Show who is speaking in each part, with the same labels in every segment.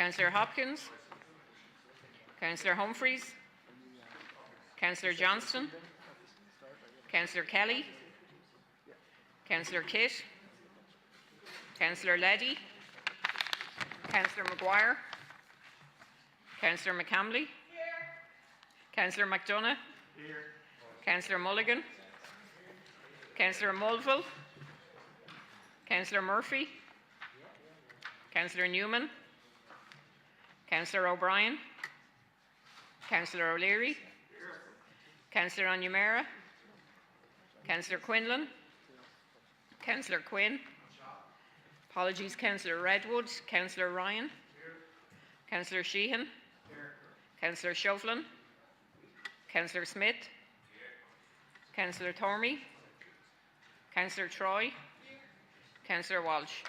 Speaker 1: Councillor Hopkins, Councillor Humphreys, Councillor Johnston, Councillor Kelly, Councillor Kitt, Councillor Leddy, Councillor Maguire, Councillor McCamley, Councillor McDonough, Councillor Mulligan, Councillor Mulville, Councillor Murphy, Councillor Newman, Councillor O'Brien, Councillor O'Leary, Councillor Onyemera, Councillor Quinlan, Councillor Quinn, apologies, Councillor Redwood, Councillor Ryan, Councillor Sheehan, Councillor Shovlin, Councillor Smith, Councillor Thormy, Councillor Troy, Councillor Walsh.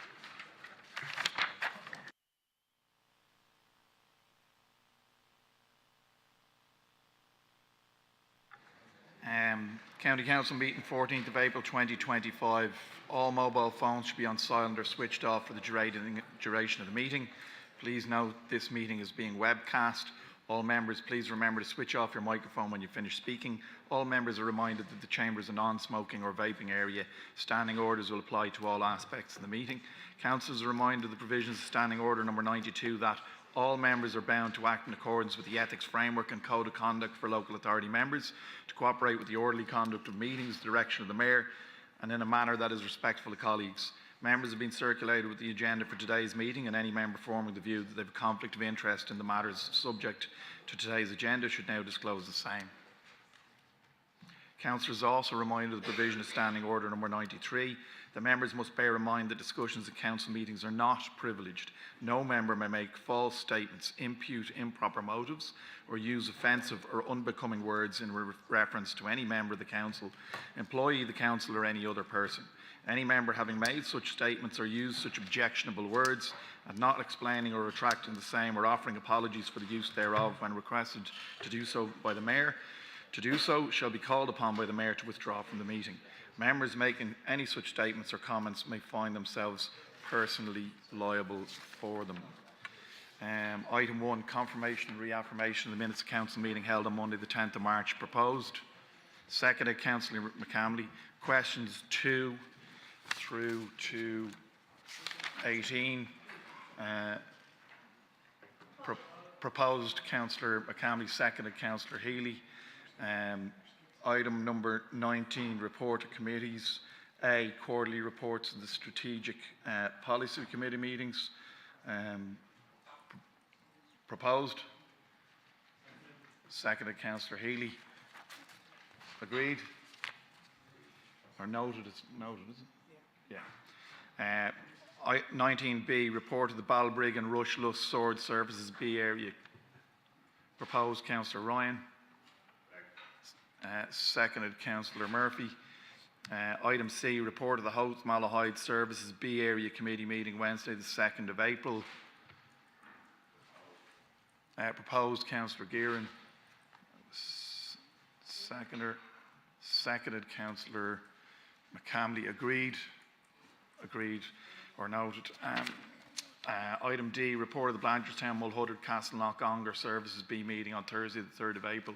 Speaker 2: County Council meeting 14th of April 2025. All mobile phones should be on silent or switched off for the duration of the meeting. Please note this meeting is being webcast. All members, please remember to switch off your microphone when you finish speaking. All members are reminded that the chamber is a non-smoking or vaping area. Standing orders will apply to all aspects of the meeting. Councillors are reminded of the provisions of Standing Order number 92 that all members are bound to act in accordance with the ethics framework and code of conduct for local authority members, to cooperate with the orderly conduct of meetings, the direction of the Mayor, and in a manner that is respectful to colleagues. Members have been circulated with the agenda for today's meeting, and any member forming the view that they have a conflict of interest in the matters subject to today's agenda should now disclose the same. Councillors are also reminded of the provision of Standing Order number 93. The members must bear in mind that discussions at council meetings are not privileged. No member may make false statements, impute improper motives, or use offensive or unbecoming words in reference to any member of the council, employee of the council, or any other person. Any member having made such statements or used such objectionable words and not explaining or retracting the same or offering apologies for the use thereof when requested to do so by the Mayor, to do so shall be called upon by the Mayor to withdraw from the meeting. Members making any such statements or comments may find themselves personally liable for them. Item 1, confirmation and reaffirmation of the minutes of council meeting held on Monday the 10th of March proposed. Seconded, Councillor McCamley. Questions 2 through to 18. Proposed, Councillor McCamley. Seconded, Councillor Healy. Item number 19, report of committees. A, quarterly reports of the strategic policy committee meetings. Proposed. Seconded, Councillor Healy. Agreed? Or noted? It's noted, is it? Yeah. 19B, report of the Balbriggan and Rush Lusk Sword Services B area. Proposed, Councillor Ryan. Seconded, Councillor Murphy. Item C, report of the Howth Malahide Services B area committee meeting Wednesday the 2nd of April. Proposed, Councillor Gearan. Seconded, Councillor McCamley. Agreed or noted. Item D, report of the Blanchardstown Mulhuddard Castleknock Ongar Services B meeting on Thursday the 3rd of April.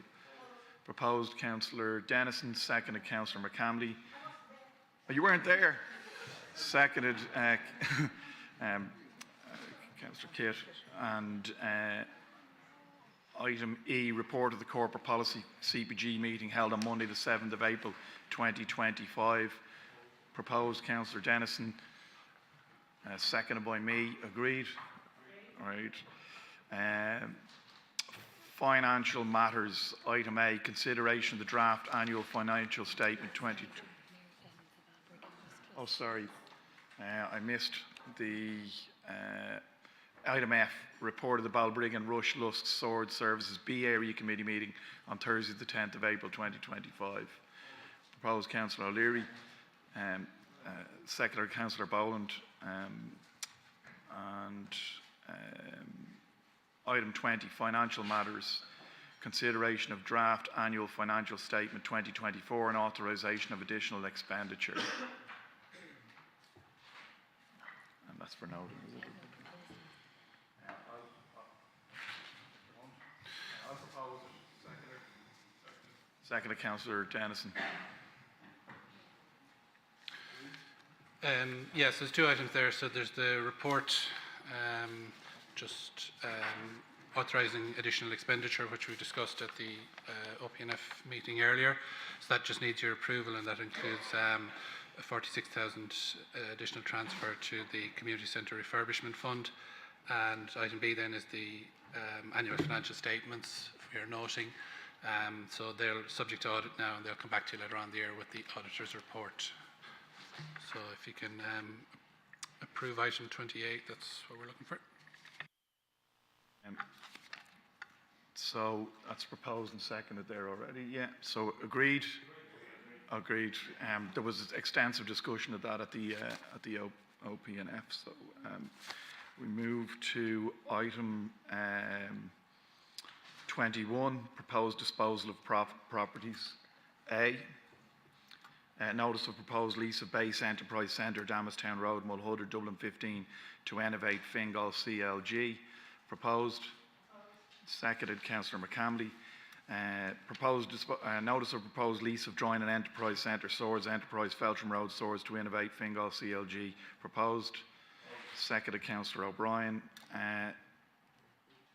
Speaker 2: Proposed, Councillor Dennison. Seconded, Councillor McCamley. Oh, you weren't there. Seconded, Councillor Kitt. And item E, report of the Corporate Policy CPG meeting held on Monday the 7th of April 2025. Proposed, Councillor Dennison. Seconded by me. Agreed? All right. Financial matters. Item A, consideration of the draft annual financial statement 20. Oh, sorry. I missed the item F, report of the Balbriggan and Rush Lusk Sword Services B area committee meeting on Thursday the 10th of April 2025. Proposed, Councillor O'Leary. Seconded, Councillor Boland. Item 20, financial matters. Consideration of draft annual financial statement 2024 and authorisation of additional expenditure. And that's for noting. Seconded Councillor Dennison.
Speaker 3: Yes, there's two items there. So there's the report authorising additional expenditure, which we discussed at the OPNF meeting earlier. So that just needs your approval, and that includes a 46,000 additional transfer to the Community Centre Refurbishment Fund. And item B then is the annual financial statements for your noting. So they're subject to audit now, and they'll come back to you later on in the year with the auditor's report. So if you can approve item 28, that's what we're looking for.
Speaker 2: So that's proposed and seconded there already. Yeah. So agreed. Agreed. There was extensive discussion of that at the OPNF. So we move to item 21, proposed disposal of properties. A. Notice of proposed lease of Base Enterprise Centre, Damastown Road, Mulhuddar, Dublin 15 to Innovate Fingal CLG. Proposed. Seconded Councillor McCamley. Notice of proposed lease of Join and Enterprise Centre, Swords Enterprise, Feltram Road, Swords to Innovate Fingal CLG. Proposed. Seconded Councillor O'Brien.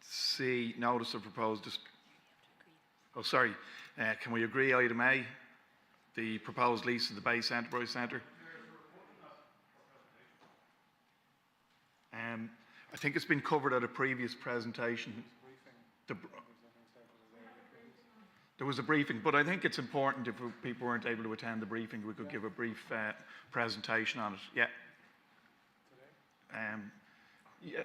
Speaker 2: C. Notice of proposed. Can we agree item A? The proposed lease of the Base Enterprise Centre? I think it's been covered at a previous presentation. There was a briefing, but I think it's important if people weren't able to attend the briefing, we could give a brief presentation on it. Yeah. Yeah.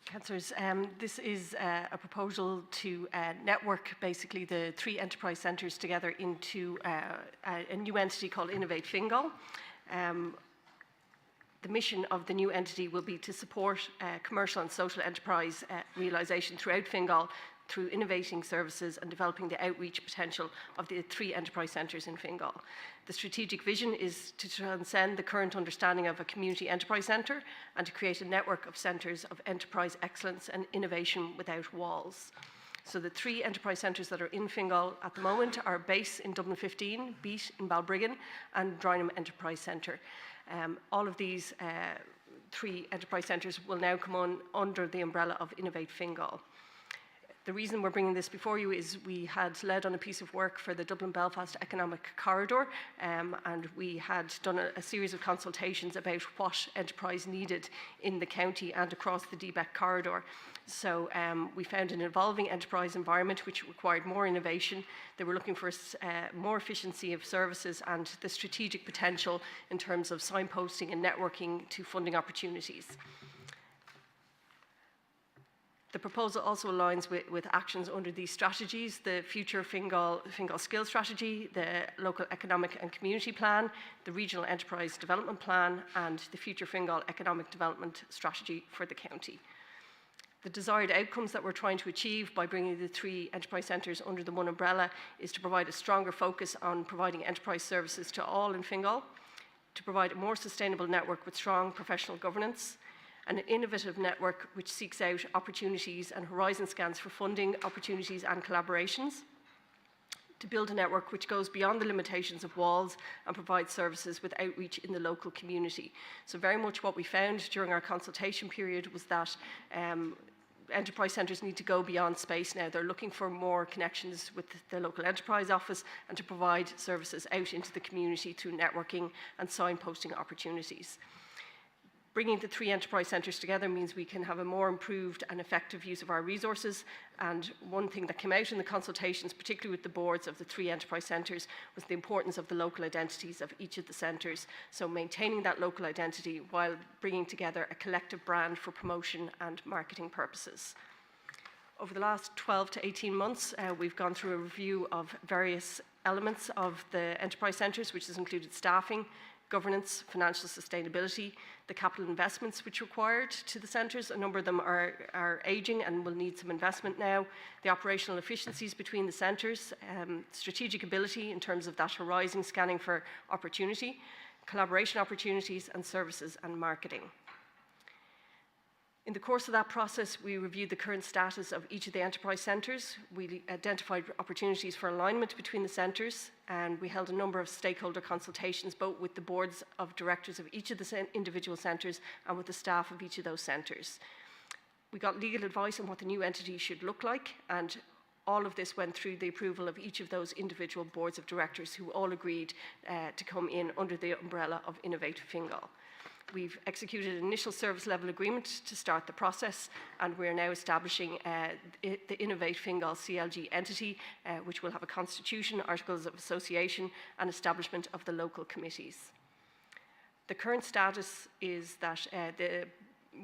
Speaker 4: Councillors, this is a proposal to network basically the three enterprise centres together into a new entity called Innovate Fingal. The mission of the new entity will be to support commercial and social enterprise realisation throughout Fingal through innovating services and developing the outreach potential of the three enterprise centres in Fingal. The strategic vision is to transcend the current understanding of a community enterprise centre and to create a network of centres of enterprise excellence and innovation without walls. So the three enterprise centres that are in Fingal at the moment are Base in Dublin 15, Beat in Balbriggan and Drynham Enterprise Centre. All of these three enterprise centres will now come on under the umbrella of Innovate Fingal. The reason we're bringing this before you is we had led on a piece of work for the Dublin-Belfast Economic Corridor, and we had done a series of consultations about what enterprise needed in the county and across the DBEC corridor. So we found an evolving enterprise environment which required more innovation. They were looking for more efficiency of services and the strategic potential in terms of signposting and networking to funding opportunities. The proposal also aligns with actions under these strategies: the future Fingal Skills Strategy, the Local Economic and Community Plan, the Regional Enterprise Development Plan, and the future Fingal Economic Development Strategy for the county. The desired outcomes that we're trying to achieve by bringing the three enterprise centres under the one umbrella is to provide a stronger focus on providing enterprise services to all in Fingal, to provide a more sustainable network with strong professional governance, an innovative network which seeks out opportunities and horizon scans for funding, opportunities and collaborations, to build a network which goes beyond the limitations of walls and provides services with outreach in the local community. So very much what we found during our consultation period was that enterprise centres need to go beyond space now. They're looking for more connections with the local enterprise office and to provide services out into the community through networking and signposting opportunities. Bringing the three enterprise centres together means we can have a more improved and effective use of our resources. And one thing that came out in the consultations, particularly with the boards of the three enterprise centres, was the importance of the local identities of each of the centres. So maintaining that local identity while bringing together a collective brand for promotion and marketing purposes. Over the last 12 to 18 months, we've gone through a review of various elements of the enterprise centres, which has included staffing, governance, financial sustainability, the capital investments which are required to the centres. A number of them are ageing and will need some investment now. The operational efficiencies between the centres, strategic ability in terms of that horizon scanning for opportunity, collaboration opportunities, and services and marketing. In the course of that process, we reviewed the current status of each of the enterprise centres. We identified opportunities for alignment between the centres, and we held a number of stakeholder consultations, both with the boards of directors of each of the individual centres and with the staff of each of those centres. We got legal advice on what the new entity should look like, and all of this went through the approval of each of those individual boards of directors, who all agreed to come in under the umbrella of Innovate Fingal. We've executed an initial service level agreement to start the process, and we're now establishing the Innovate Fingal CLG entity, which will have a constitution, articles of association, and establishment of the local committees. The current status is that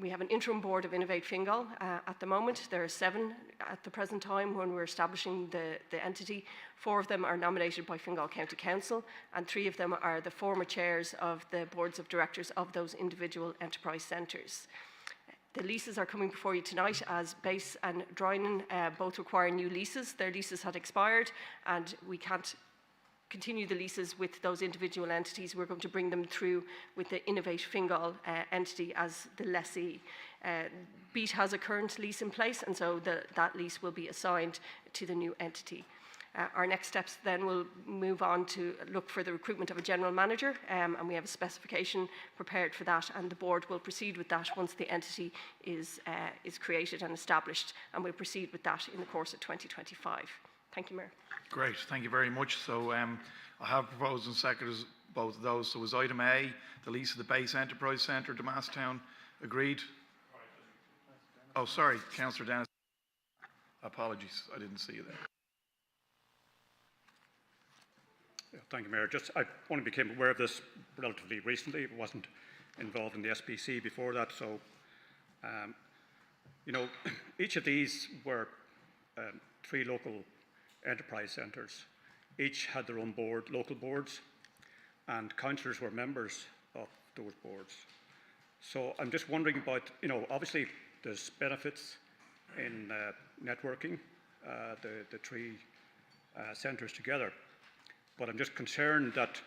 Speaker 4: we have an interim board of Innovate Fingal at the moment. There are 7 at the present time when we're establishing the entity. 4 of them are nominated by Fingal County Council, and 3 of them are the former chairs of the boards of directors of those individual enterprise centres. The leases are coming before you tonight, as Base and Drynan both require new leases. Their leases had expired, and we can't continue the leases with those individual entities. We're going to bring them through with the Innovate Fingal entity as the lessee. Beat has a current lease in place, and so that lease will be assigned to the new entity. Our next steps then will move on to look for the recruitment of a general manager, and we have a specification prepared for that, and the board will proceed with that once the entity is created and established, and we'll proceed with that in the course of 2025. Thank you, Mayor.
Speaker 2: Great, thank you very much. So I have proposed and seconded both of those. So was item A, the lease of the Base Enterprise Centre, Damastown, agreed? Oh, sorry, Councillor Dennis. Apologies, I didn't see you there.
Speaker 5: Yeah, thank you, Mayor. I only became aware of this relatively recently. It wasn't involved in the SPC before that. So, you know, each of these were 3 local enterprise centres. Each had their own board, local boards, and councillors were members of those boards. So I'm just wondering about, you know, obviously there's benefits in networking the 3 centres together, but I'm just concerned that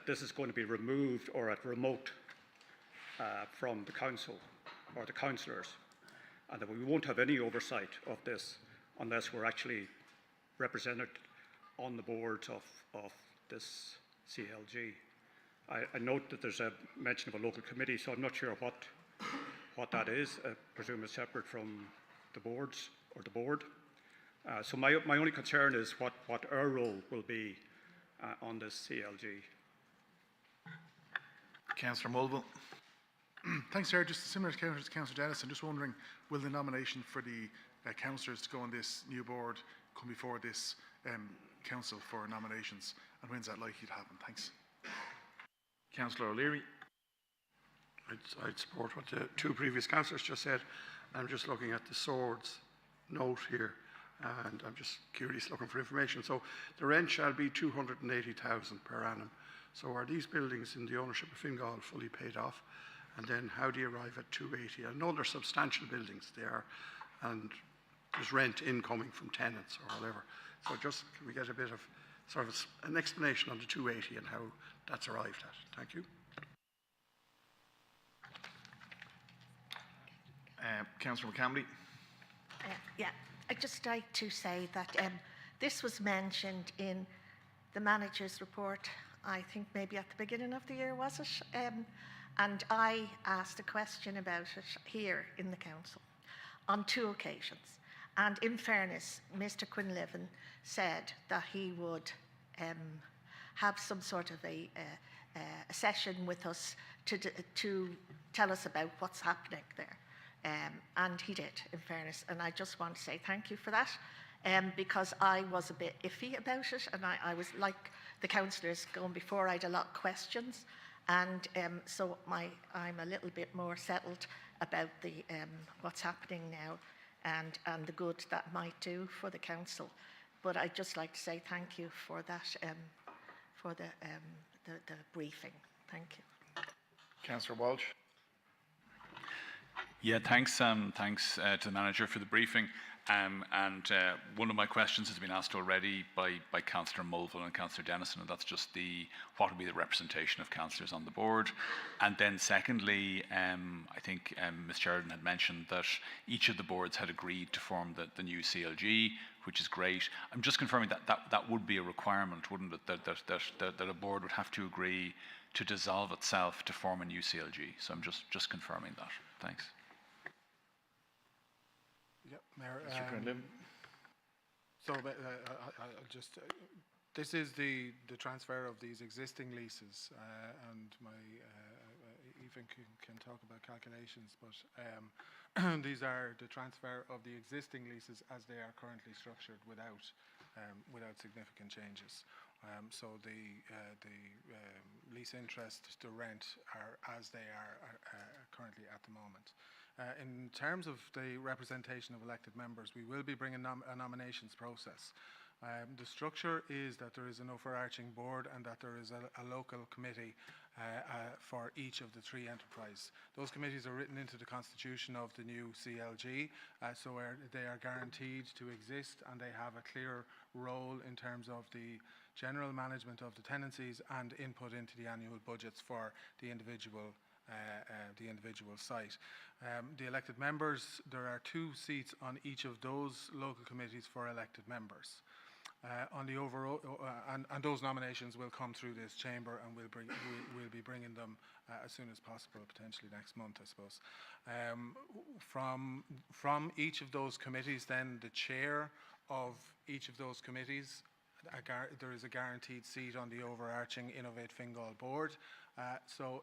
Speaker 5: this is going to be removed or at remote from the council or the councillors, and that we won't have any oversight of this unless we're actually represented on the boards of this CLG. I note that there's a mention of a local committee, so I'm not sure what that is. I presume it's separate from the boards or the board. So my only concern is what our role will be on this CLG.
Speaker 2: Councillor Mulville.
Speaker 6: Thanks, Chair. Just similar to Councillor Dennis, I'm just wondering, will the nomination for the councillors to go on this new board come before this council for nominations, and when's that likely to happen? Thanks.
Speaker 2: Councillor O'Leary.
Speaker 7: I'd support what the 2 previous councillors just said. I'm just looking at the swords note here, and I'm just curious looking for information. So the rent shall be 280,000 per annum. So are these buildings in the ownership of Fingal fully paid off? And then how do you arrive at 280? I know they're substantial buildings, they are, and there's rent incoming from tenants or whatever. So just, can we get a bit of sort of an explanation on the 280 and how that's arrived at? Thank you.
Speaker 2: Councillor McCamley.
Speaker 8: Yeah, I'd just like to say that this was mentioned in the manager's report, I think maybe at the beginning of the year, was it? And I asked a question about it here in the council on 2 occasions. And in fairness, Mr. Quinlivan said that he would have some sort of a session with us to tell us about what's happening there. And he did, in fairness. And I just want to say thank you for that, because I was a bit iffy about it. And I was like the councillors going before, I had a lot of questions. And so I'm a little bit more settled about the what's happening now and the good that might do for the council. But I'd just like to say thank you for that, for the briefing. Thank you.
Speaker 2: Councillor Walsh.
Speaker 9: Yeah, thanks. Thanks to the manager for the briefing. One of my questions has been asked already by Councillor Mulville and Councillor Dennison, and that's just what would be the representation of councillors on the board. And then secondly, I think Ms Sheridan had mentioned that each of the boards had agreed to form the new CLG, which is great. I'm just confirming that would be a requirement, wouldn't it, that a board would have to agree to dissolve itself to form a new CLG. So I'm just confirming that. Thanks.
Speaker 10: Yep, Mayor.
Speaker 2: Mr. Quinlan.
Speaker 10: So I'll just, this is the transfer of these existing leases, and Ethan can talk about calculations, but these are the transfer of the existing leases as they are currently structured without significant changes. So the lease interest, the rent are as they are currently at the moment. In terms of the representation of elected members, we will be bringing a nominations process. The structure is that there is an overarching board and that there is a local committee for each of the three enterprises. Those committees are written into the constitution of the new CLG, so they are guaranteed to exist and they have a clear role in terms of the general management of the tenancies and input into the annual budgets for the individual site. The elected members, there are 2 seats on each of those local committees for elected members. On the overall, and those nominations will come through this chamber, and we'll be bringing them as soon as possible, potentially next month, I suppose. From each of those committees, then the chair of each of those committees, there is a guaranteed seat on the overarching Innovate Fingal board. So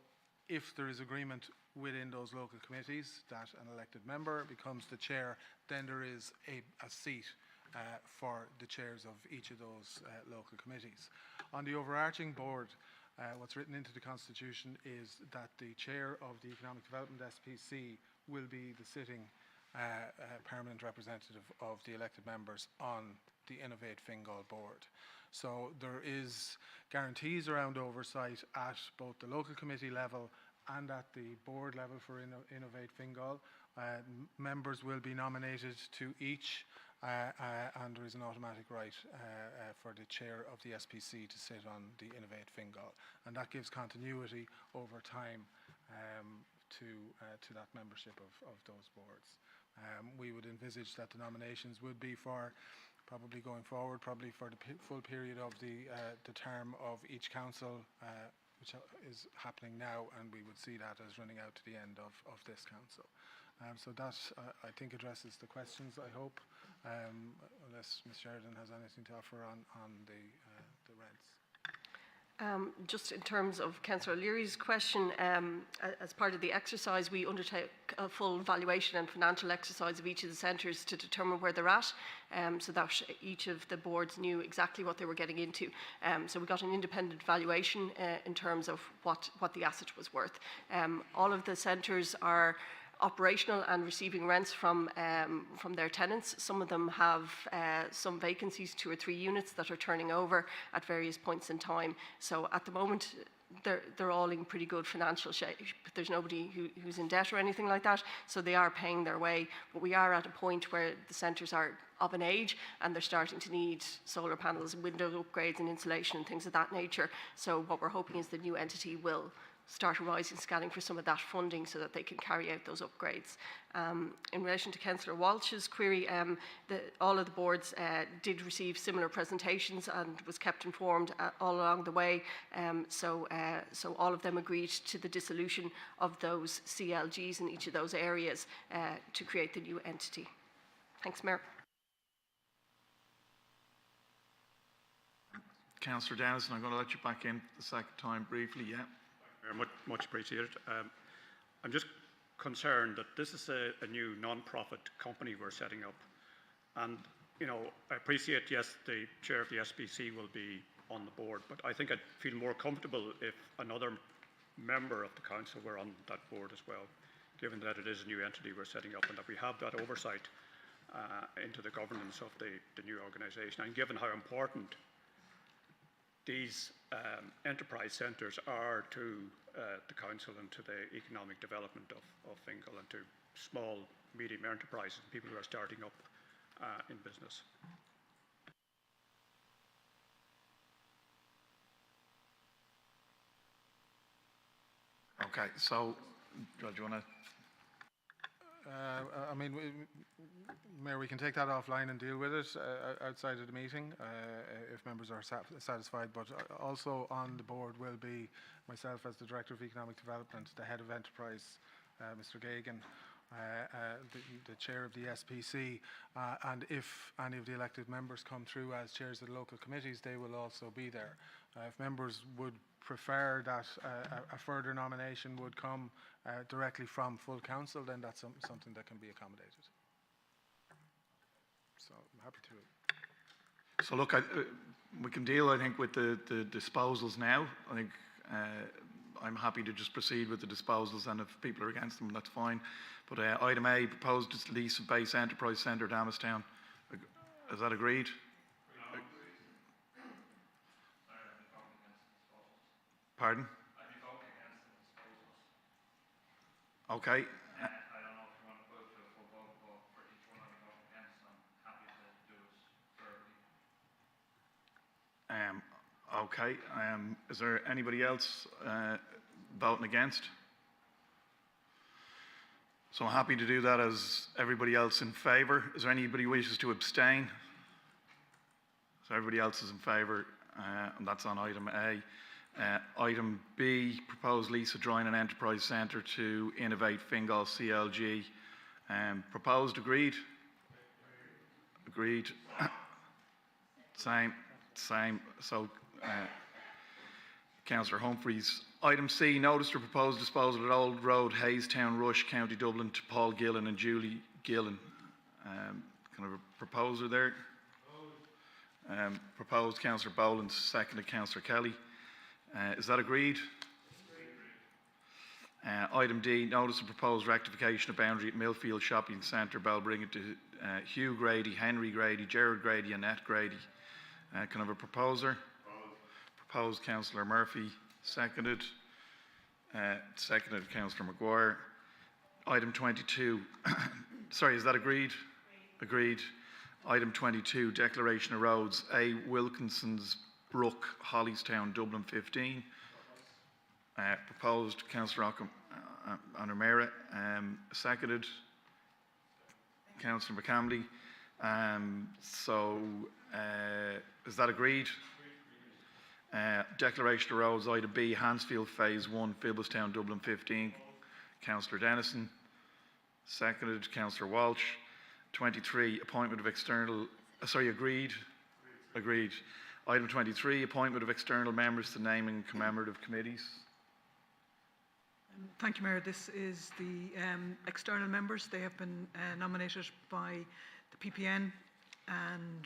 Speaker 10: if there is agreement within those local committees that an elected member becomes the chair, then there is a seat for the chairs of each of those local committees. On the overarching board, what's written into the constitution is that the chair of the Economic Development SPC will be the sitting permanent representative of the elected members on the Innovate Fingal board. So there is guarantees around oversight at both the local committee level and at the board level for Innovate Fingal. Members will be nominated to each, and there is an automatic right for the chair of the SPC to sit on the Innovate Fingal, and that gives continuity over time to that membership of those boards. We would envisage that the nominations would be for probably going forward, probably for the full period of the term of each council, which is happening now, and we would see that as running out to the end of this council. So that, I think, addresses the questions, I hope, unless Ms Sheridan has anything to offer on the rents.
Speaker 4: Just in terms of Councillor Leary's question, as part of the exercise, we undertake a full valuation and financial exercise of each of the centres to determine where they're at, so that each of the boards knew exactly what they were getting into. So we got an independent valuation in terms of what the asset was worth. All of the centres are operational and receiving rents from their tenants. Some of them have some vacancies, 2 or 3 units that are turning over at various points in time. So at the moment, they're all in pretty good financial shape. There's nobody who's in debt or anything like that, so they are paying their way. But we are at a point where the centres are of an age and they're starting to need solar panels and window upgrades and insulation and things of that nature. So what we're hoping is the new entity will start a rising scanning for some of that funding so that they can carry out those upgrades. In relation to Councillor Walsh's query, all of the boards did receive similar presentations and was kept informed all along the way. So all of them agreed to the dissolution of those CLGs in each of those areas to create the new entity. Thanks, Mayor.
Speaker 2: Councillor Dennison, I'm going to let you back in the second time briefly, yeah.
Speaker 5: Very much appreciated. I'm just concerned that this is a new non-profit company we're setting up. And, you know, I appreciate, yes, the chair of the SPC will be on the board, but I think I'd feel more comfortable if another member of the council were on that board as well, given that it is a new entity we're setting up and that we have that oversight into the governance of the new organisation, and given how important these enterprise centres are to the council and to the economic development of Fingal and to small, medium enterprises, people who are starting up in business.
Speaker 2: Okay, so, do you want to?
Speaker 10: I mean, Mayor, we can take that offline and deal with it outside of the meeting if members are satisfied. But also on the board will be myself as the Director of Economic Development, the Head of Enterprise, Mr. Gagan, the Chair of the SPC, and if any of the elected members come through as chairs of the local committees, they will also be there. If members would prefer that a further nomination would come directly from full council, then that's something that can be accommodated. So I'm happy to.
Speaker 2: So look, we can deal, I think, with the disposals now. I think I'm happy to just proceed with the disposals, and if people are against them, that's fine. But item A, proposed lease of base enterprise centre, Damastown. Is that agreed? Pardon? I'd be voting against the disposals. Okay. I don't know if you want to put it to a full vote, but for each one I'd be voting against. I'm happy to do it verbally. Okay. Is there anybody else voting against? So I'm happy to do that as everybody else in favour. Is there anybody who wishes to abstain? So everybody else is in favour, and that's on item A. Item B, proposed lease of Drynan Enterprise Centre to Innovate Fingal CLG. Proposed, agreed? Agreed. Same. So, Councillor Humphreys. Item C, notice to proposed disposal at Old Road, Haystown, Rush, County Dublin to Paul Gillen and Julie Gillen. Kind of a proposer there? Proposed, Councillor Boland, seconded, Councillor Kelly. Is that agreed? Item D, notice of proposed rectification of boundary at Millfield Shopping Centre, Balbringan to Hugh Grady, Henry Grady, Gerard Grady, Annette Grady. Can I have a proposer? Proposed, Councillor Murphy, seconded. Seconded, Councillor Maguire. Item 22, sorry, is that agreed? Agreed. Item 22, declaration of roads, A. Wilkinson's Brook, Hollystown, Dublin 15. Proposed, Councillor O'Meara. Seconded, Councillor McCamley. Is that agreed? Declaration of roads, item B, Hansfield Phase 1, Fiblestown, Dublin 15. Councillor Dennison. Seconded, Councillor Walsh. 23, appointment of external, agreed? Agreed. Item 23, appointment of external members to naming commemorative committees.
Speaker 11: Thank you, Mayor. This is the external members. They have been nominated by the PPN, and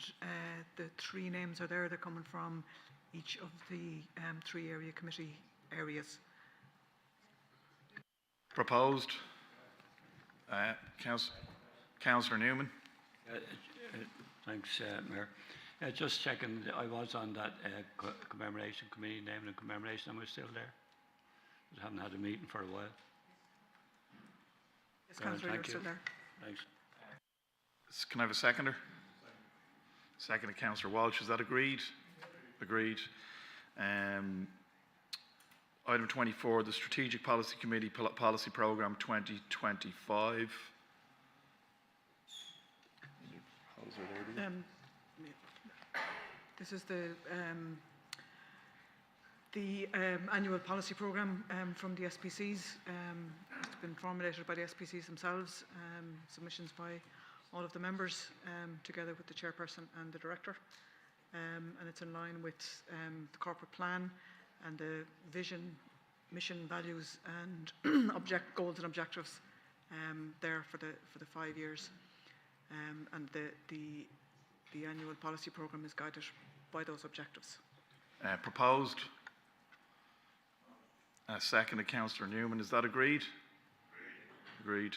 Speaker 11: the three names are there. They're coming from each of the three area committee areas.
Speaker 2: Proposed. Councillor Newman.
Speaker 12: Thanks, Mayor. Just checking, I was on that commemoration committee, naming and commemoration. Am I still there? I haven't had a meeting for a while.
Speaker 11: Yes, Councillor, you're still there.
Speaker 12: Thanks.
Speaker 2: Can I have a seconder? Seconded, Councillor Walsh. Is that agreed? Agreed. Item 24, the Strategic Policy Committee Policy Programme 2025.
Speaker 11: This is the annual policy programme from the SPCs. It's been formulated by the SPCs themselves, submissions by all of the members, together with the chairperson and the director. And it's in line with the corporate plan and the vision, mission, values, and goals and objectives there for the 5 years. And the annual policy programme is guided by those objectives.
Speaker 2: Proposed. Seconded, Councillor Newman. Is that agreed? Agreed.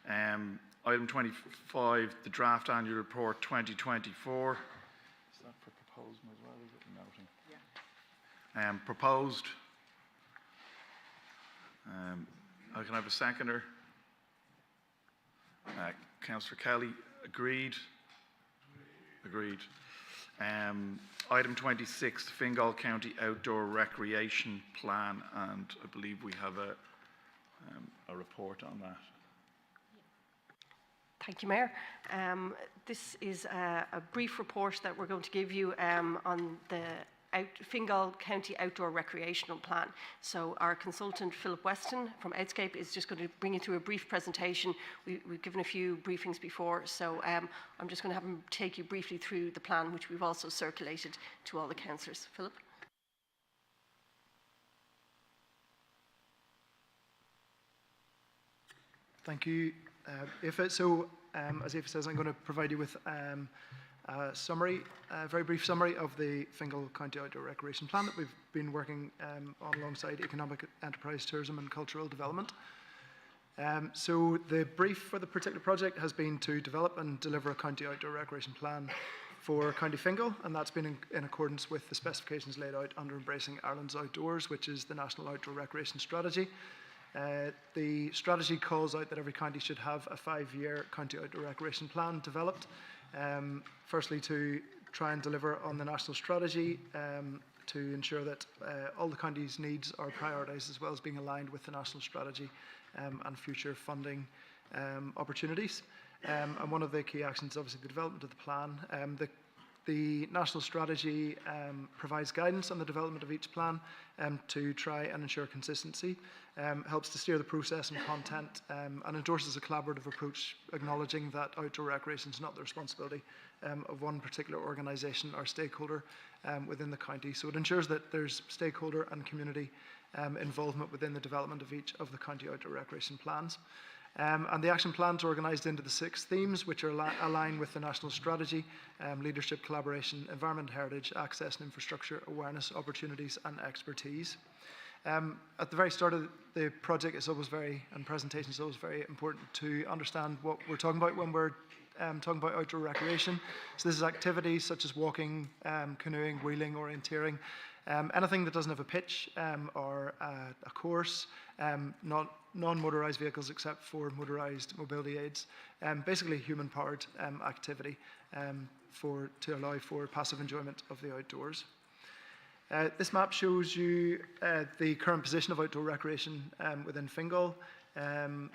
Speaker 2: Item 25, the draft annual report 2024. Is that for proposal as well? Is it noting? Proposed. I can have a seconder. Councillor Kelly, agreed. Agreed. Item 26, the Fingal County Outdoor Recreation Plan, and I believe we have a report on that.
Speaker 4: Thank you, Mayor. This is a brief report that we're going to give you on the Fingal County Outdoor Recreational Plan. So our consultant, Philip Weston from Outscape, is just going to bring you through a brief presentation. We've given a few briefings before, so I'm just going to have him take you briefly through the plan, which we've also circulated to all the councillors. Philip?
Speaker 13: Thank you, Aoife. So, as Aoife says, I'm going to provide you with a summary, a very brief summary of the Fingal County Outdoor Recreation Plan that we've been working on alongside economic enterprise, tourism and cultural development. So the brief for the particular project has been to develop and deliver a county outdoor recreation plan for County Fingal, and that's been in accordance with the specifications laid out under Embracing Ireland's Outdoors, which is the National Outdoor Recreation Strategy. The strategy calls out that every county should have a 5-year county outdoor recreation plan developed. Firstly, to try and deliver on the national strategy, to ensure that all the county's needs are prioritised as well as being aligned with the national strategy and future funding opportunities. And one of the key actions is obviously the development of the plan. The national strategy provides guidance on the development of each plan to try and ensure consistency, helps to steer the process and content, and endorses a collaborative approach, acknowledging that outdoor recreation is not the responsibility of one particular organisation or stakeholder within the county. So it ensures that there's stakeholder and community involvement within the development of each of the county outdoor recreation plans. And the action plans are organised into the 6 themes, which are aligned with the national strategy: leadership, collaboration, environment, heritage, access and infrastructure, awareness, opportunities and expertise. At the very start of the project, and presentation is always very important to understand what we're talking about when we're talking about outdoor recreation. So this is activities such as walking, canoeing, wheeling, orienteering, anything that doesn't have a pitch or a course, non-motorised vehicles except for motorised mobility aids, basically human-powered activity to allow for passive enjoyment of the outdoors. This map shows you the current position of outdoor recreation within Fingal.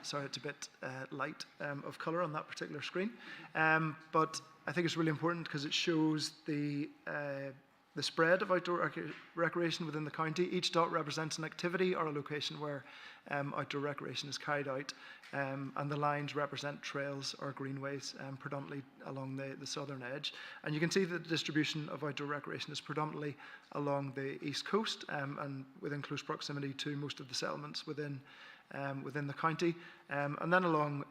Speaker 13: Sorry, it's a bit light of colour on that particular screen, but I think it's really important because it shows the spread of outdoor recreation within the county. Each dot represents an activity or a location where outdoor recreation is carried out, and the lines represent trails or greenways, predominantly along the southern edge. And you can see that the distribution of outdoor recreation is predominantly along the east coast and within close proximity to most of the settlements within the county, and then along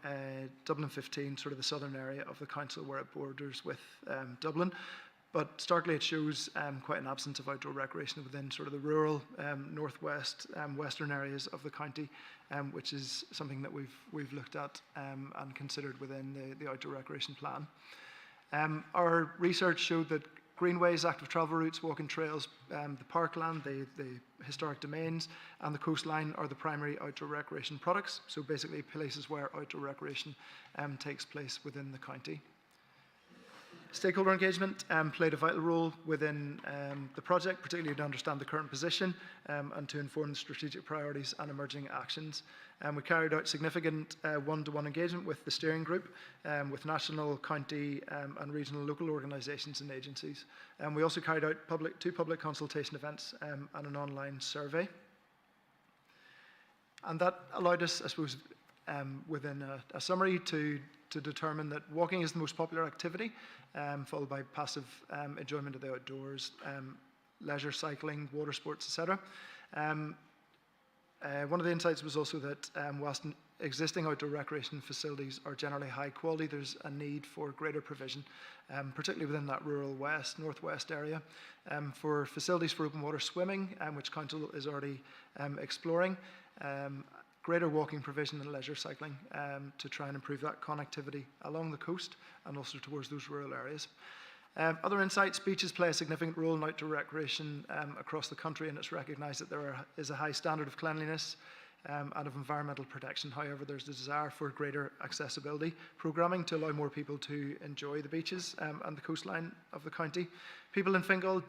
Speaker 13: Dublin 15, sort of the southern area of the council where it borders with Dublin. But starkly it shows quite an absence of outdoor recreation within sort of the rural northwest, western areas of the county, which is something that we've looked at and considered within the outdoor recreation plan. Our research showed that greenways, active travel routes, walking trails, the parkland, the historic domains and the coastline are the primary outdoor recreation products, so basically places where outdoor recreation takes place within the county. Stakeholder engagement played a vital role within the project, particularly to understand the current position and to inform the strategic priorities and emerging actions. We carried out significant one-to-one engagement with the steering group, with national, county and regional local organisations and agencies. We also carried out 2 public consultation events and an online survey. And that allowed us, I suppose, within a summary to determine that walking is the most popular activity, followed by passive enjoyment of the outdoors, leisure cycling, water sports, etc. One of the insights was also that whilst existing outdoor recreation facilities are generally high quality, there's a need for greater provision, particularly within that rural northwest area, for facilities for open water swimming, which Council is already exploring, greater walking provision and leisure cycling to try and improve that connectivity along the coast and also towards those rural areas. Other insights: beaches play a significant role in outdoor recreation across the country, and it's recognised that there is a high standard of cleanliness and of environmental protection. However, there's a desire for greater accessibility programming to allow more people to enjoy the beaches and the coastline of the county. People in Fingal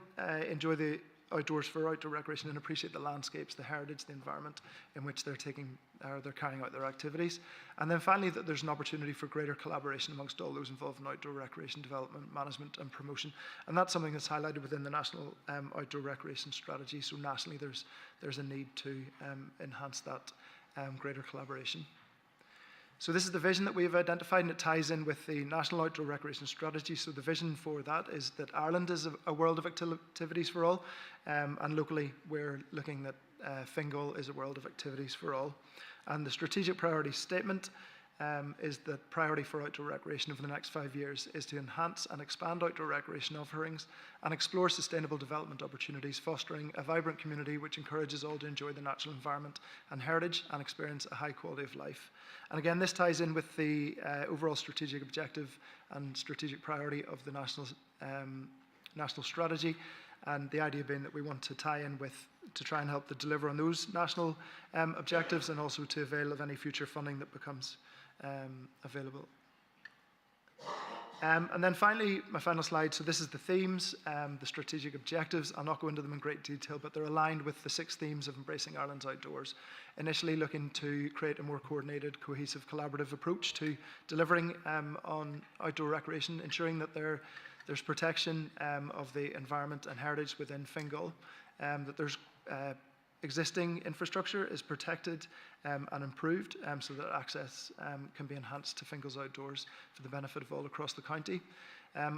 Speaker 13: enjoy the outdoors for outdoor recreation and appreciate the landscapes, the heritage, the environment in which they're carrying out their activities. And then finally, that there's an opportunity for greater collaboration amongst all those involved in outdoor recreation development, management and promotion. And that's something that's highlighted within the National Outdoor Recreation Strategy. So nationally, there's a need to enhance that greater collaboration. So this is the vision that we've identified, and it ties in with the National Outdoor Recreation Strategy. So the vision for that is that Ireland is a world of activities for all, and locally we're looking at Fingal is a world of activities for all. And the strategic priority statement is that priority for outdoor recreation over the next 5 years is to enhance and expand outdoor recreation offerings and explore sustainable development opportunities, fostering a vibrant community which encourages all to enjoy the natural environment and heritage and experience a high quality of life. And again, this ties in with the overall strategic objective and strategic priority of the national strategy, and the idea being that we want to tie in with, to try and help to deliver on those national objectives, and also to avail of any future funding that becomes available. And then finally, my final slide. So this is the themes, the strategic objectives. I'll not go into them in great detail, but they're aligned with the 6 themes of Embracing Ireland's Outdoors. Initially looking to create a more coordinated, cohesive, collaborative approach to delivering on outdoor recreation, ensuring that there's protection of the environment and heritage within Fingal, that there's existing infrastructure is protected and improved so that access can be enhanced to Fingal's outdoors for the benefit of all across the county.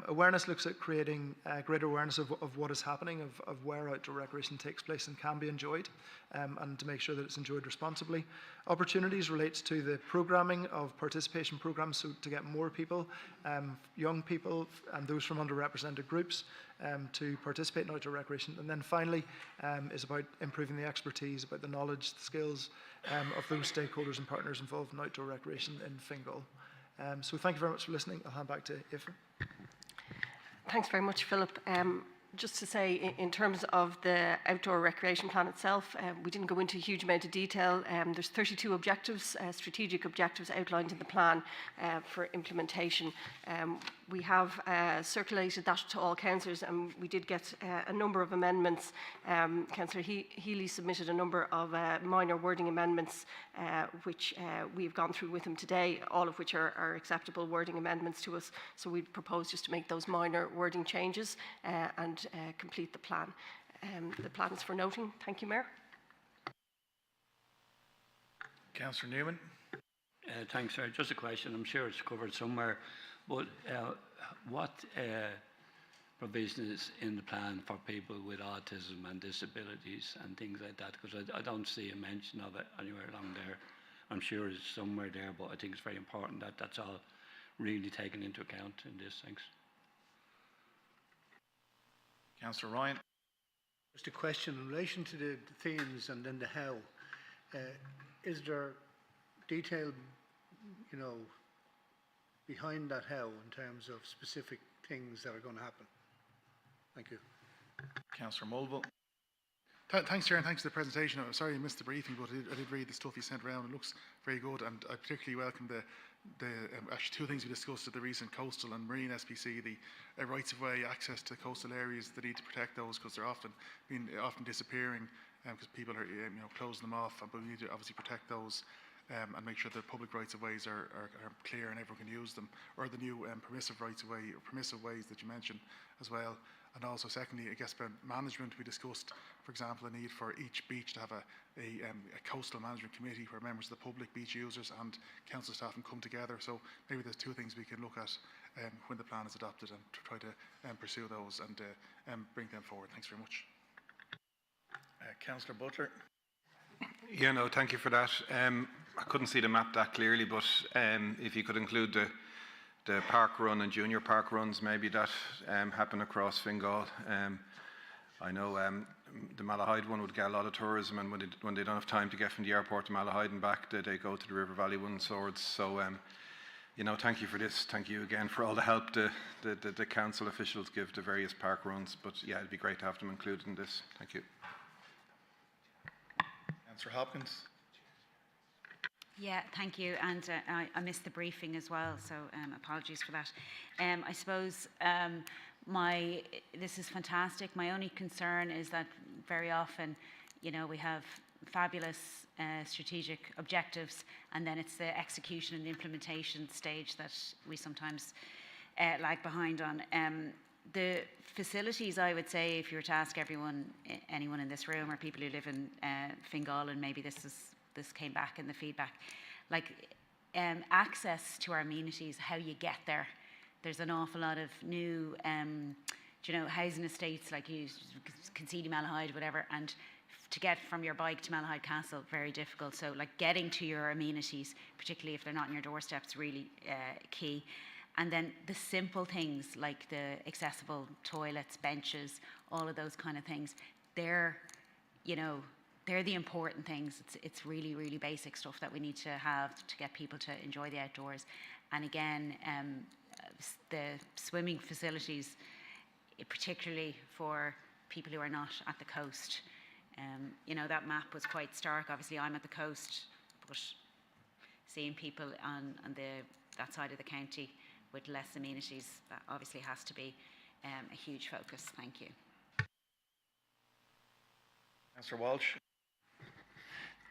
Speaker 13: Awareness looks at creating greater awareness of what is happening, of where outdoor recreation takes place and can be enjoyed, and to make sure that it's enjoyed responsibly. Opportunities relates to the programming of participation programs, so to get more people, young people and those from underrepresented groups to participate in outdoor recreation. And then finally is about improving the expertise, about the knowledge, the skills of those stakeholders and partners involved in outdoor recreation in Fingal. So thank you very much for listening. I'll hand back to Aoife.
Speaker 4: Thanks very much, Philip. Just to say, in terms of the outdoor recreation plan itself, we didn't go into a huge amount of detail. There's 32 objectives, strategic objectives outlined in the plan for implementation. We have circulated that to all councillors, and we did get a number of amendments. Councillor Healy submitted a number of minor wording amendments, which we've gone through with him today, all of which are acceptable wording amendments to us. So we propose just to make those minor wording changes and complete the plan. The plan is for noting. Thank you, Mayor.
Speaker 2: Councillor Newman.
Speaker 12: Thanks, sir. Just a question. I'm sure it's covered somewhere, but what provision is in the plan for people with autism and disabilities and things like that? Because I don't see a mention of it anywhere along there. I'm sure it's somewhere there, but I think it's very important that that's all really taken into account in this. Thanks.
Speaker 2: Councillor Ryan.
Speaker 14: Just a question in relation to the themes and then the how. Is there detail, behind that how in terms of specific things that are going to happen? Thank you.
Speaker 2: Councillor Mulville.
Speaker 6: Thanks, Chair, and thanks for the presentation. I'm sorry you missed the briefing, but I did read the stuff you sent around. It looks very good, and I particularly welcome actually 2 things we discussed at the recent coastal and marine SPC, the rights of way access to coastal areas. They need to protect those because they're often disappearing because people are closing them off, but we need to obviously protect those and make sure that public rights of ways are clear and everyone can use them, or the new permissive rights of way or permissive ways that you mentioned as well. And also, secondly, I guess about management, we discussed, for example, the need for each beach to have a coastal management committee where members of the public, beach users and council staff can come together. So maybe there's 2 things we can look at when the plan is adopted and to try to pursue those and bring them forward. Thanks very much.
Speaker 2: Councillor Butler.
Speaker 15: Yeah, no, thank you for that. I couldn't see the map that clearly, but if you could include the park run and junior park runs, maybe that happen across Fingal. I know the Malahide one would get a lot of tourism, and when they don't have time to get from the airport to Malahide and back, they go to the River Valley One Swords. So thank you for this. Thank you again for all the help the council officials give to various park runs. But yeah, it'd be great to have them included in this. Thank you.
Speaker 2: Councillor Hopkins.
Speaker 16: Yeah, thank you. And I missed the briefing as well, so apologies for that. I suppose this is fantastic. My only concern is that very often, we have fabulous strategic objectives, and then it's the execution and implementation stage that we sometimes lag behind on. The facilities, I would say, if you were to ask anyone in this room or people who live in Fingal, and maybe this came back in the feedback, access to our amenities, how you get there. There's an awful lot of new, housing estates, like you can see Malahide, whatever, and to get from your bike to Malahide Castle, very difficult. So getting to your amenities, particularly if they're not on your doorstep, is really key. And then the simple things like the accessible toilets, benches, all of those kind of things, they're the important things. It's really, really basic stuff that we need to have to get people to enjoy the outdoors. And again, the swimming facilities, particularly for people who are not at the coast. That map was quite stark. Obviously, I'm at the coast, but seeing people on that side of the county with less amenities, that obviously has to be a huge focus. Thank you.
Speaker 2: Councillor Walsh.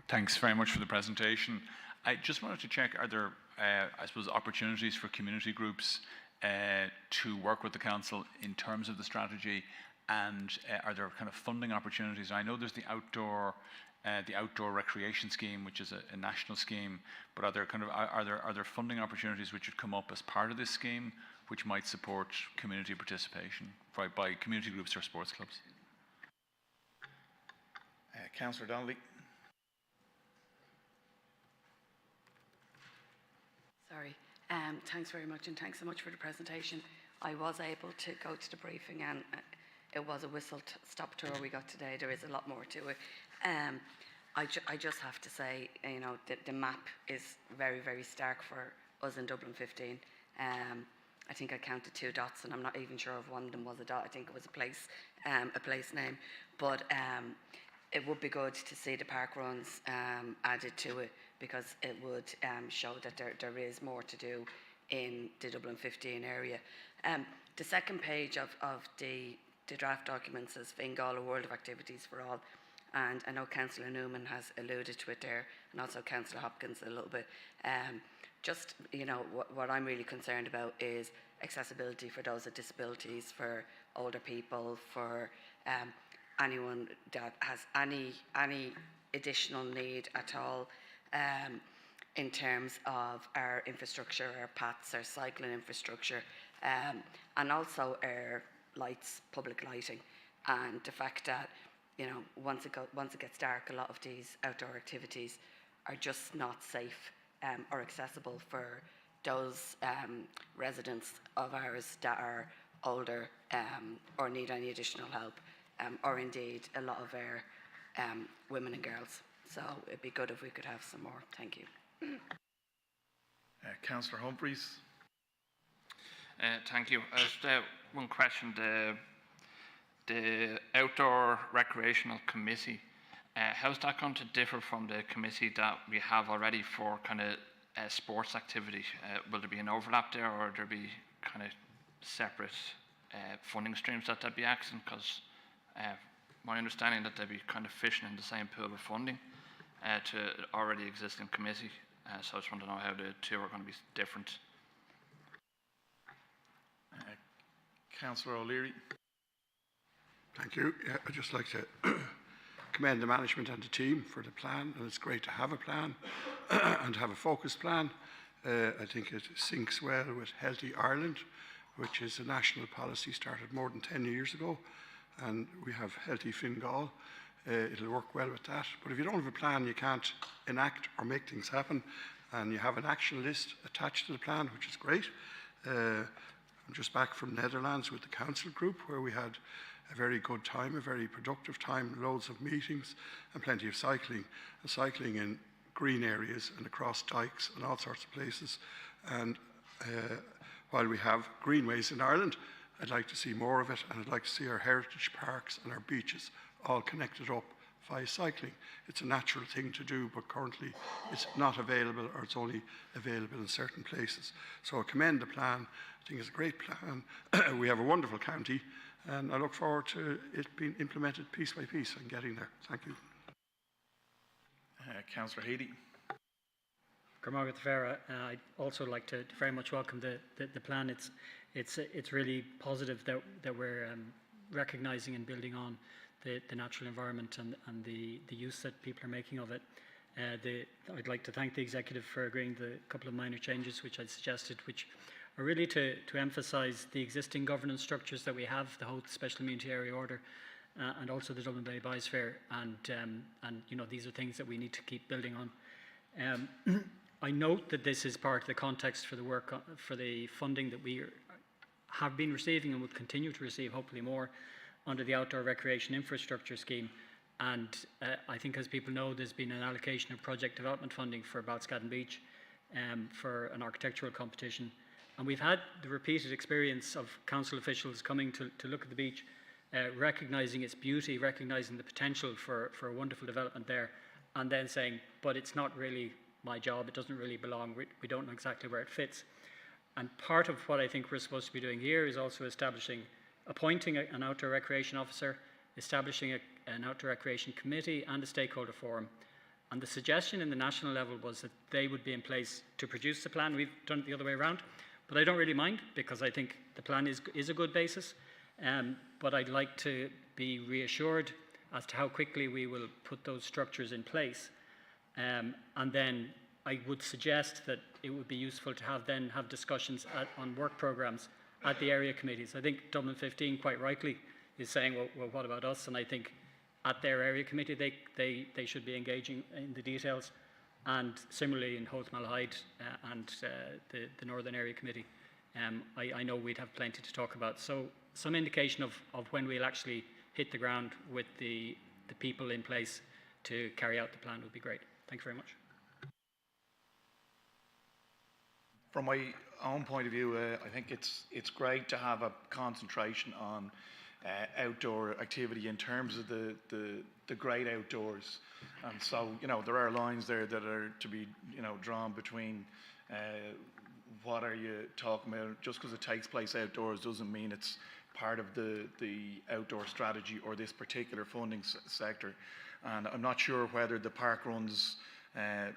Speaker 9: Thanks very much for the presentation. I just wanted to check, are there, I suppose, opportunities for community groups to work with the council in terms of the strategy, and are there kind of funding opportunities? I know there's the outdoor recreation scheme, which is a national scheme, but are there funding opportunities which would come up as part of this scheme, which might support community participation by community groups or sports clubs?
Speaker 2: Councillor Donnelly.
Speaker 17: Sorry. Thanks very much, and thanks so much for the presentation. I was able to go to the briefing, and it was a whistle-stop tour we got today. There is a lot more to it. I just have to say, the map is very, very stark for us in Dublin 15. I think I counted 2 dots, and I'm not even sure if one of them was a dot. I think it was a place name. But it would be good to see the park runs added to it, because it would show that there is more to do in the Dublin 15 area. The second page of the draft document says Fingal, a world of activities for all. And I know Councillor Newman has alluded to it there, and also Councillor Hopkins a little bit. What I'm really concerned about is accessibility for those with disabilities, for older people, for anyone that has any additional need at all, in terms of our infrastructure, our paths, our cycling infrastructure, and also our lights, public lighting, and the fact that once it gets dark, a lot of these outdoor activities are just not safe or accessible for those residents of ours that are older or need any additional help, or indeed a lot of our women and girls. So it'd be good if we could have some more. Thank you.
Speaker 2: Councillor Humphreys.
Speaker 18: Thank you. Just one question. The Outdoor Recreational Committee, how's that going to differ from the committee that we have already for kind of sports activity? Will there be an overlap there, or will there be kind of separate funding streams that they'll be accessing? Because my understanding that they'll be kind of fishing in the same pool of funding to already existing committee. So I just want to know how the two are going to be different.
Speaker 2: Councillor O'Leary.
Speaker 7: Thank you. Yeah, I'd just like to commend the management and the team for the plan, and it's great to have a plan and have a focused plan. I think it syncs well with Healthy Ireland, which is a national policy started more than 10 years ago, and we have Healthy Fingal. It'll work well with that. But if you don't have a plan, you can't enact or make things happen, and you have an action list attached to the plan, which is great. I'm just back from Netherlands with the council group, where we had a very good time, a very productive time, loads of meetings and plenty of cycling, and cycling in green areas and across dikes and all sorts of places. And while we have greenways in Ireland, I'd like to see more of it, and I'd like to see our heritage parks and our beaches all connected up via cycling. It's a natural thing to do, but currently it's not available, or it's only available in certain places. So I commend the plan. I think it's a great plan. We have a wonderful county, and I look forward to it being implemented piece by piece and getting there. Thank you.
Speaker 2: Councillor Heady.
Speaker 19: I'd also like to very much welcome the plan. It's really positive that we're recognising and building on the natural environment and the use that people are making of it. I'd like to thank the executive for agreeing to a couple of minor changes which I suggested, which are really to emphasise the existing governance structures that we have, the Howth Special Immunity Area Order, and also the Dublin Bay Biosphere, and these are things that we need to keep building on. I note that this is part of the context for the work for the funding that we have been receiving and will continue to receive, hopefully more, under the Outdoor Recreation Infrastructure Scheme. And I think, as people know, there's been an allocation of project development funding for Balscaddon Beach for an architectural competition. And we've had the repeated experience of council officials coming to look at the beach, recognising its beauty, recognising the potential for a wonderful development there, and then saying, but it's not really my job, it doesn't really belong, we don't know exactly where it fits. And part of what I think we're supposed to be doing here is also appointing an outdoor recreation officer, establishing an outdoor recreation committee and a stakeholder forum. And the suggestion in the national level was that they would be in place to produce the plan. We've done it the other way around, but I don't really mind, because I think the plan is a good basis. But I'd like to be reassured as to how quickly we will put those structures in place. And then I would suggest that it would be useful to have discussions on work programmes at the area committees. I think Dublin 15 quite rightly is saying, well, what about us? And I think at their area committee they should be engaging in the details, and similarly in Howth Malahide and the Northern Area Committee. I know we'd have plenty to talk about. So some indication of when we'll actually hit the ground with the people in place to carry out the plan would be great. Thank you very much.
Speaker 2: From my own point of view, I think it's great to have a concentration on outdoor activity in terms of the great outdoors. And so, there are lines there that are to be, drawn between what are you talking about. Just because it takes place outdoors doesn't mean it's part of the outdoor strategy or this particular funding sector. And I'm not sure whether the park runs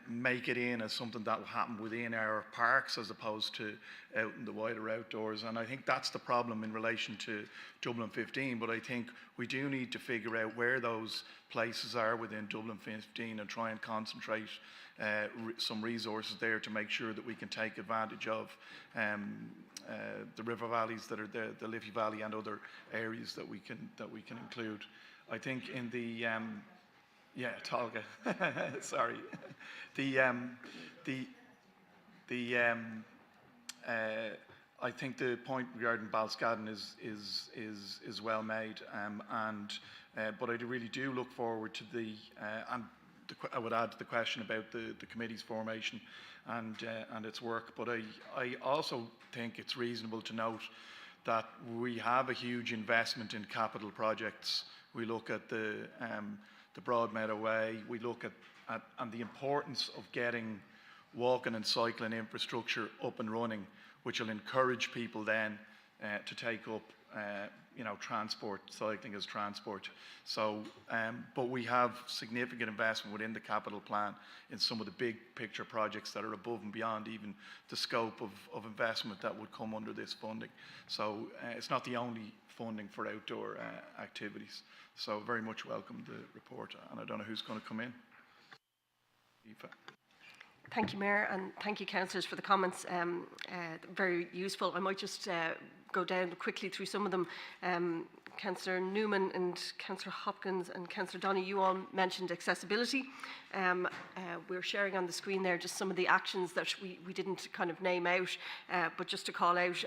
Speaker 2: make it in as something that will happen within our parks as opposed to out in the wider outdoors. And I think that's the problem in relation to Dublin 15, but I think we do need to figure out where those places are within Dublin 15 and try and concentrate some resources there to make sure that we can take advantage of the river valleys that are there, the Liffey Valley and other areas that we can include. I think in the Tolga. Sorry. I think the point regarding Balscaddon is well made, but I really do look forward to I would add to the question about the committee's formation and its work. But I also think it's reasonable to note that we have a huge investment in capital projects. We look at the Broadmeadow Way, we look at and the importance of getting walking and cycling infrastructure up and running, which will encourage people then to take up transport, cycling as transport. So, but we have significant investment within the capital plan in some of the big picture projects that are above and beyond even the scope of investment that would come under this funding. So it's not the only funding for outdoor activities. So very much welcome the report, and I don't know who's going to come in. Aoife.
Speaker 4: Thank you, Mayor, and thank you, councillors, for the comments. Very useful. I might just go down quickly through some of them. Councillor Newman and Councillor Hopkins and Councillor Donny, you all mentioned accessibility. We're sharing on the screen there just some of the actions that we didn't kind of name out, but just to call out,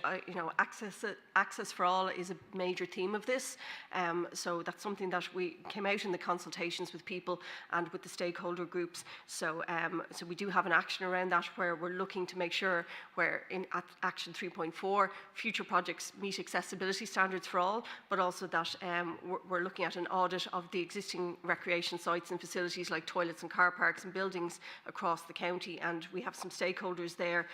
Speaker 4: access for all is a major theme of this. So that's something that we came out in the consultations with people and with the stakeholder groups. So we do have an action around that where we're looking to make sure where at Action 3.4, future projects meet accessibility standards for all, but also that we're looking at an audit of the existing recreation sites and facilities like toilets and car parks and buildings across the county. And we have some stakeholders there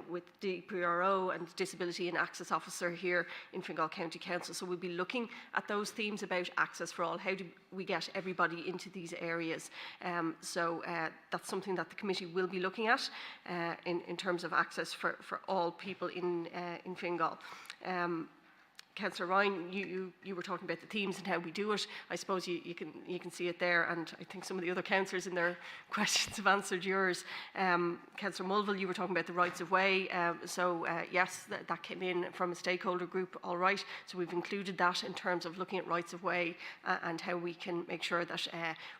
Speaker 4: with DPRO and Disability and Access Officer here in Fingal County Council. So we'll be looking at those themes about access for all. How do we get everybody into these areas? So that's something that the committee will be looking at in terms of access for all people in Fingal. Councillor Ryan, you were talking about the themes and how we do it. I suppose you can see it there, and I think some of the other councillors in their questions have answered yours. Councillor Mulville, you were talking about the rights of way. Yes, that came in from a stakeholder group, all right. So we've included that in terms of looking at rights of way and how we can make sure that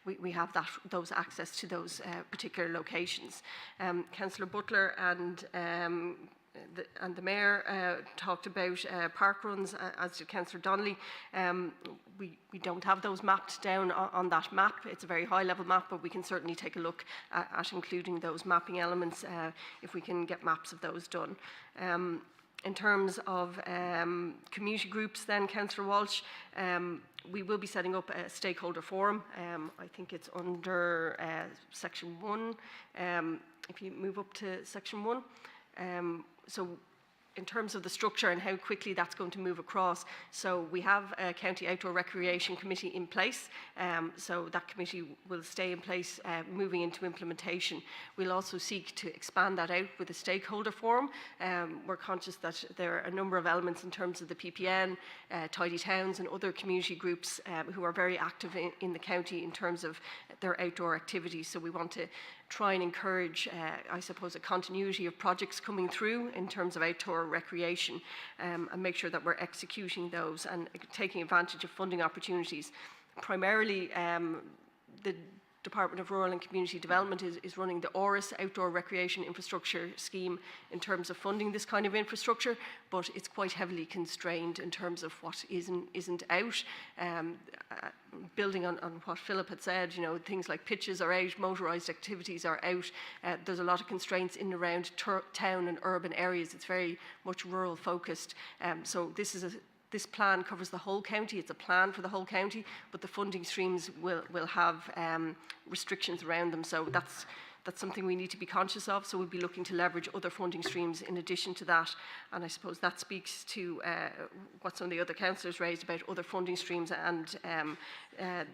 Speaker 4: we have those access to those particular locations. Councillor Butler and the Mayor talked about park runs, as did Councillor Donnelly. We don't have those mapped down on that map. It's a very high level map, but we can certainly take a look at including those mapping elements if we can get maps of those done. In terms of community groups then, Councillor Walsh, we will be setting up a stakeholder forum. I think it's under Section 1. If you move up to Section 1. So in terms of the structure and how quickly that's going to move across, so we have a County Outdoor Recreation Committee in place, so that committee will stay in place moving into implementation. We'll also seek to expand that out with a stakeholder forum. We're conscious that there are a number of elements in terms of the PPN, Tidy Towns and other community groups who are very active in the county in terms of their outdoor activities, so we want to try and encourage, I suppose, a continuity of projects coming through in terms of outdoor recreation and make sure that we're executing those and taking advantage of funding opportunities. Primarily, the Department of Rural and Community Development is running the ORIS Outdoor Recreation Infrastructure Scheme in terms of funding this kind of infrastructure, but it's quite heavily constrained in terms of what isn't out. Building on what Philip had said, things like pitches are out, motorised activities are out. There's a lot of constraints in and around town and urban areas. It's very much rural focused. So this plan covers the whole county. It's a plan for the whole county, but the funding streams will have restrictions around them. So that's something we need to be conscious of. So we'll be looking to leverage other funding streams in addition to that. And I suppose that speaks to what some of the other councillors raised about other funding streams and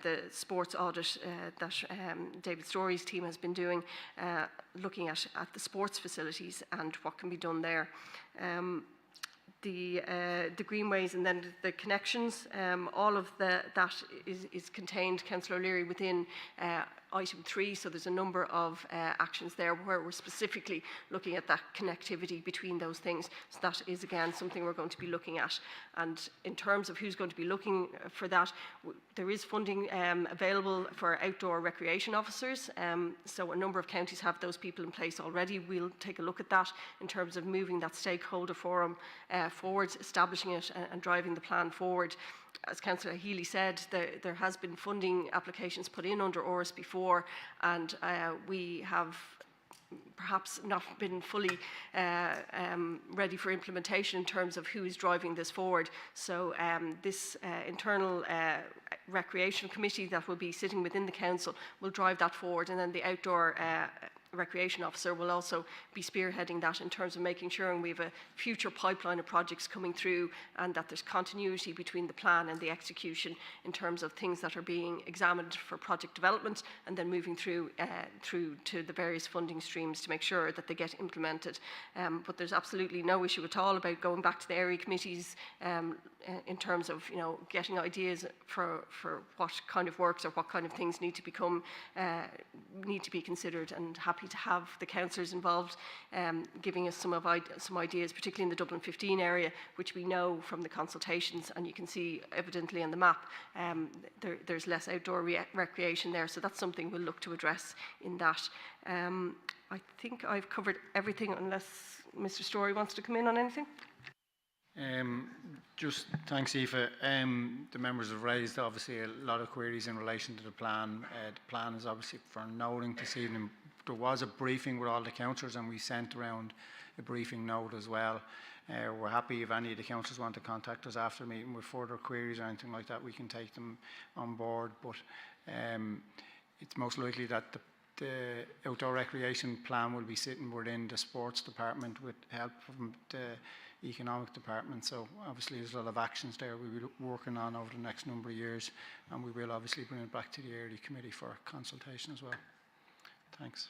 Speaker 4: the sports audit that David Story's team has been doing, looking at the sports facilities and what can be done there. The greenways and then the connections, all of that is contained, Councillor O'Leary, within item 3, so there's a number of actions there where we're specifically looking at that connectivity between those things. So that is again something we're going to be looking at. And in terms of who's going to be looking for that, there is funding available for outdoor recreation officers. So a number of counties have those people in place already. We'll take a look at that in terms of moving that stakeholder forum forward, establishing it and driving the plan forward. As Councillor Healy said, there has been funding applications put in under ORIS before, and we have perhaps not been fully ready for implementation in terms of who is driving this forward. So this internal recreation committee that will be sitting within the council will drive that forward, and then the outdoor recreation officer will also be spearheading that in terms of making sure we have a future pipeline of projects coming through and that there's continuity between the plan and the execution in terms of things that are being examined for project development and then moving through to the various funding streams to make sure that they get implemented. But there's absolutely no issue at all about going back to the area committees in terms of getting ideas for what kind of works or what kind of things need to be considered, and happy happy to have the councillors involved, giving us some ideas, particularly in the Dublin 15 area, which we know from the consultations, and you can see evidently on the map, there's less outdoor recreation there, so that's something we'll look to address in that. I think I've covered everything unless Mr. Story wants to come in on anything.
Speaker 20: Just thanks, Aoife. The members have raised obviously a lot of queries in relation to the plan. The plan is obviously for noting this evening. There was a briefing with all the councillors and we sent around a briefing note as well. We're happy if any of the councillors want to contact us after the meeting with further queries or anything like that, we can take them on board. But it's most likely that the outdoor recreation plan will be sitting within the sports department with help from the economic department. So obviously there's a lot of actions there we'll be working on over the next number of years, and we will obviously bring it back to the early committee for consultation as well. Thanks.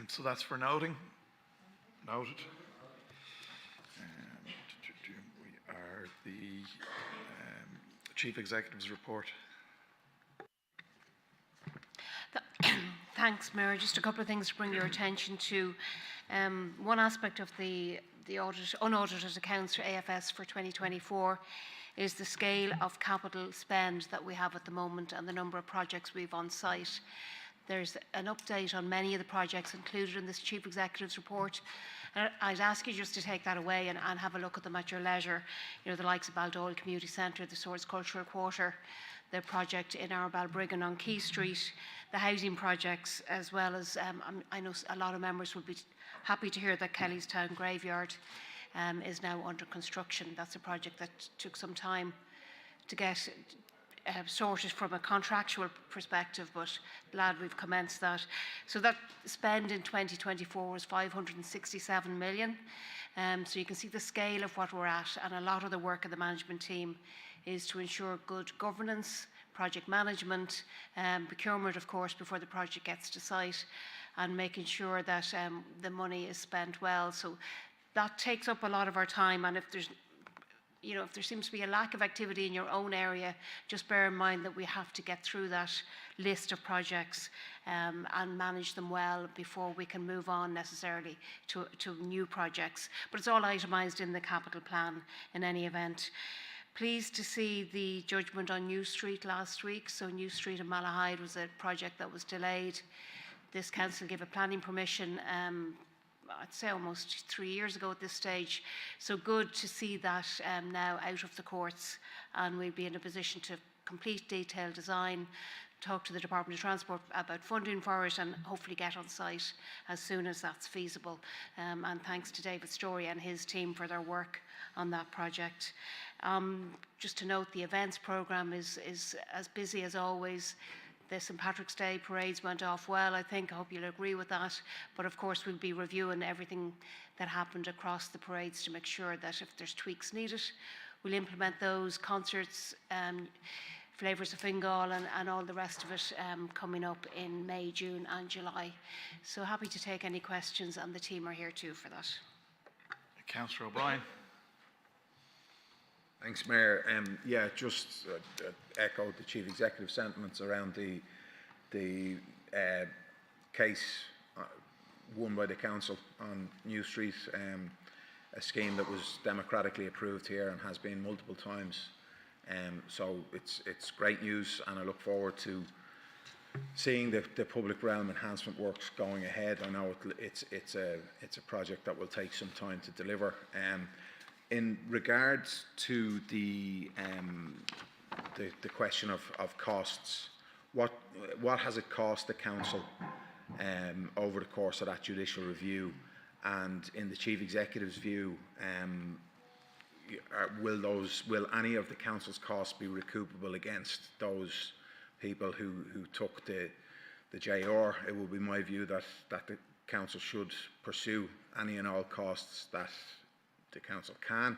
Speaker 2: So that's for noting. Noted. We are the Chief Executive's report.
Speaker 21: Thanks, Mayor. Just a couple of things to bring your attention to. One aspect of the unaudited accounts for AFS for 2024 is the scale of capital spend that we have at the moment and the number of projects we've on site. There's an update on many of the projects included in this Chief Executive's report. I'd ask you just to take that away and have a look at them at your leisure. You know, the likes of Baldoyle Community Centre, the Swords Cultural Quarter, the project in our Balbriggan on Key Street, the housing projects, as well as I know a lot of members would be happy to hear that Kellystown Graveyard is now under construction. That's a project that took some time to get sorted from a contractual perspective, but glad we've commenced that. So that spend in 2024 was 567 million. So you can see the scale of what we're at, and a lot of the work of the management team is to ensure good governance, project management, procurement, of course, before the project gets to site, and making sure that the money is spent well. So that takes up a lot of our time, and if there's if there seems to be a lack of activity in your own area, just bear in mind that we have to get through that list of projects and manage them well before we can move on necessarily to new projects. But it's all itemised in the capital plan in any event. Pleased to see the judgment on New Street last week. So New Street in Malahide was a project that was delayed. This council gave a planning permission I'd say almost 3 years ago at this stage. So good to see that now out of the courts, and we'll be in a position to complete detailed design, talk to the Department of Transport about funding for it, and hopefully get on site as soon as that's feasible. And thanks to David Story and his team for their work on that project. Just to note, the events programme is as busy as always. The St Patrick's Day parades went off well, I think. I hope you'll agree with that. But of course, we'll be reviewing everything that happened across the parades to make sure that if there's tweaks needed, we'll implement those. Concerts, Flavours of Fingal and all the rest of it coming up in May, June and July. So happy to take any questions, and the team are here too for that.
Speaker 2: Councillor O'Brien.
Speaker 22: Thanks, Mayor. Yeah, just echo the Chief Executive's sentiments around the case won by the Council on New Street, a scheme that was democratically approved here and has been multiple times. So it's great news, and I look forward to seeing the public realm enhancement works going ahead. I know it's a project that will take some time to deliver. In regards to the question of costs, what has it cost the council over the course of that judicial review? And in the Chief Executive's view, will any of the council's costs be recoupable against those people who took the JR? It will be my view that the council should pursue any and all costs that the council can.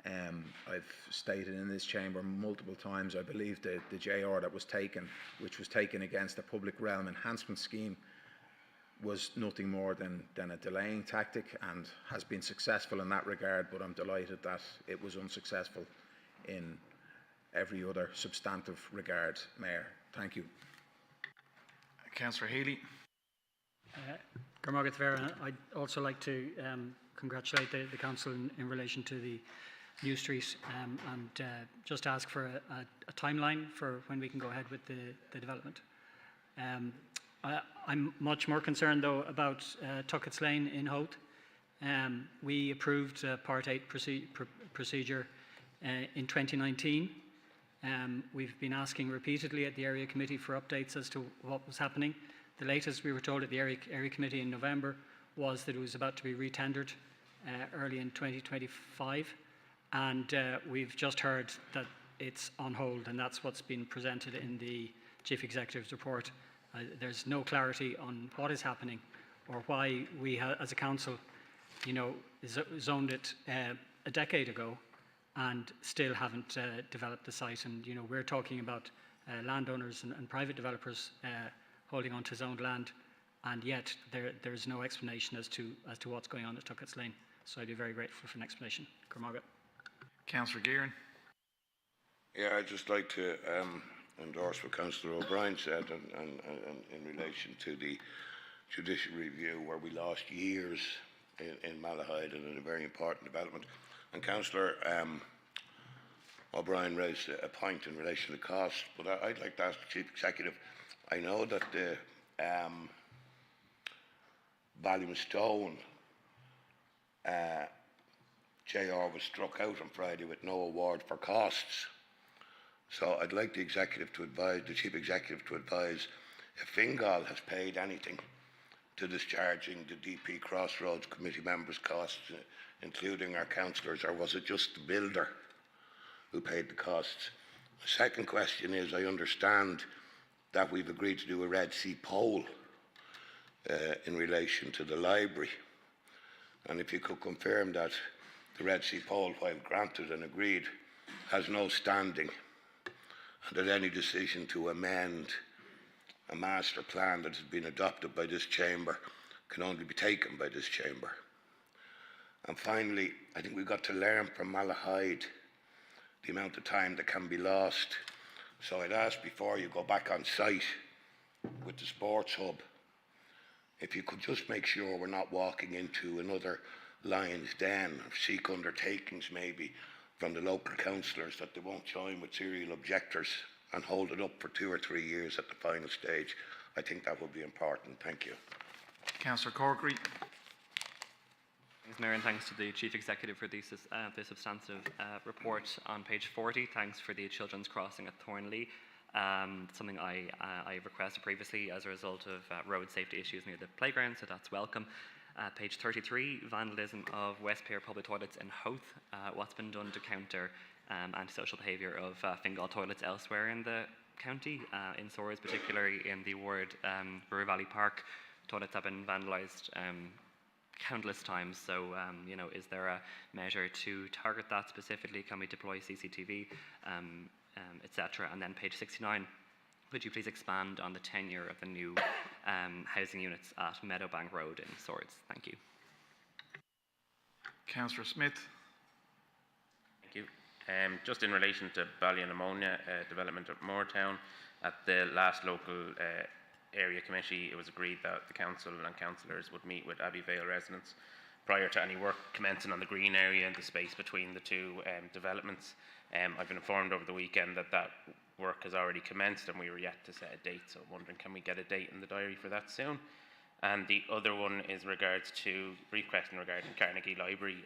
Speaker 22: I've stated in this chamber multiple times, I believe the JR that was taken, which was taken against the public realm enhancement scheme, was nothing more than a delaying tactic and has been successful in that regard, but I'm delighted that it was unsuccessful in every other substantive regard. Mayor, thank you.
Speaker 2: Councillor Healy.
Speaker 19: Gormagat Vera, I'd also like to congratulate the council in relation to the New Street and just ask for a timeline for when we can go ahead with the development. I'm much more concerned though about Tuckett's Lane in Howth. We approved Part 8 procedure in 2019. We've been asking repeatedly at the area committee for updates as to what was happening. The latest we were told at the area committee in November was that it was about to be retendered early in 2025, and we've just heard that it's on hold, and that's what's been presented in the Chief Executive's report. There's no clarity on what is happening or why we as a council, zoned it a decade ago and still haven't developed the site. And we're talking about landowners and private developers holding on to zoned land, and yet there's no explanation as to what's going on at Tuckett's Lane. So I'd be very grateful for an explanation. Cormagat.
Speaker 2: Councillor Gearan.
Speaker 1: Yeah, I'd just like to endorse what Councillor O'Brien said and in relation to the judicial review, where we lost years in Malahide and in a very important development. And Councillor O'Brien raised a point in relation to cost, but I'd like to ask the Chief Executive. I know that the Ballymastone JR was struck out on Friday with no award for costs. So I'd like the Executive to advise, the Chief Executive to advise, if Fingal has paid anything to discharging the DP Crossroads Committee members' costs, including our councillors, or was it just the builder who paid the costs? The second question is, I understand that we've agreed to do a Red Sea poll in relation to the library. And if you could confirm that the Red Sea poll, while granted and agreed, has no standing, and that any decision to amend a master plan that has been adopted by this chamber can only be taken by this chamber. And finally, I think we've got to learn from Malahide the amount of time that can be lost. So I'd ask, before you go back on site with the sports hub, if you could just make sure we're not walking into another lion's den, or seek undertakings maybe from the local councillors that they won't join with serial objectors and hold it up for 2 or 3 years at the final stage. I think that would be important. Thank you.
Speaker 2: Councillor Corkery.
Speaker 3: Thanks, Mayor, and thanks to the Chief Executive for the substantive report on page 40. Thanks for the children's crossing at Thornley. Something I requested previously as a result of road safety issues near the playground, so that's welcome. Page 33, vandalism of West Pier public toilets in Howth. What's been done to counter antisocial behaviour of Fingal toilets elsewhere in the county, in Swords, particularly in the ward Brewer Valley Park. Toilets have been vandalised countless times, so is there a measure to target that specifically? Can we deploy CCTV, etc.? And then page 69, could you please expand on the tenure of the new housing units at Meadowbank Road in Swords? Thank you.
Speaker 2: Councillor Smith.
Speaker 23: Thank you. Just in relation to Ballymastone development at Moortown, at the last local area committee, it was agreed that the council and councillors would meet with Abbey Vale residents prior to any work commencing on the green area and the space between the two developments. I've been informed over the weekend that that work has already commenced and we were yet to set a date, so I'm wondering, can we get a date in the diary for that soon? And the other one is regards to, brief question regarding Carnegie Library.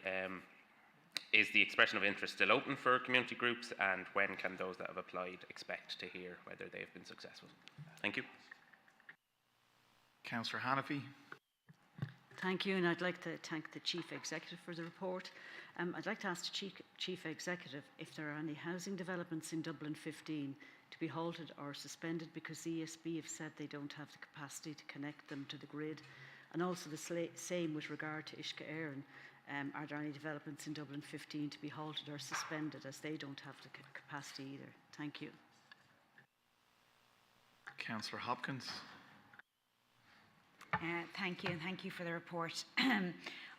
Speaker 23: Is the expression of interest still open for community groups, and when can those that have applied expect to hear whether they have been successful? Thank you.
Speaker 2: Councillor Hannafy.
Speaker 24: Thank you, and I'd like to thank the Chief Executive for the report. I'd like to ask the Chief Executive if there are any housing developments in Dublin 15 to be halted or suspended because the ESB have said they don't have the capacity to connect them to the grid. And also the same with regard to Uisce Éireann. Are there any developments in Dublin 15 to be halted or suspended as they don't have the capacity either? Thank you.
Speaker 2: Councillor Hopkins.
Speaker 16: Thank you, and thank you for the report.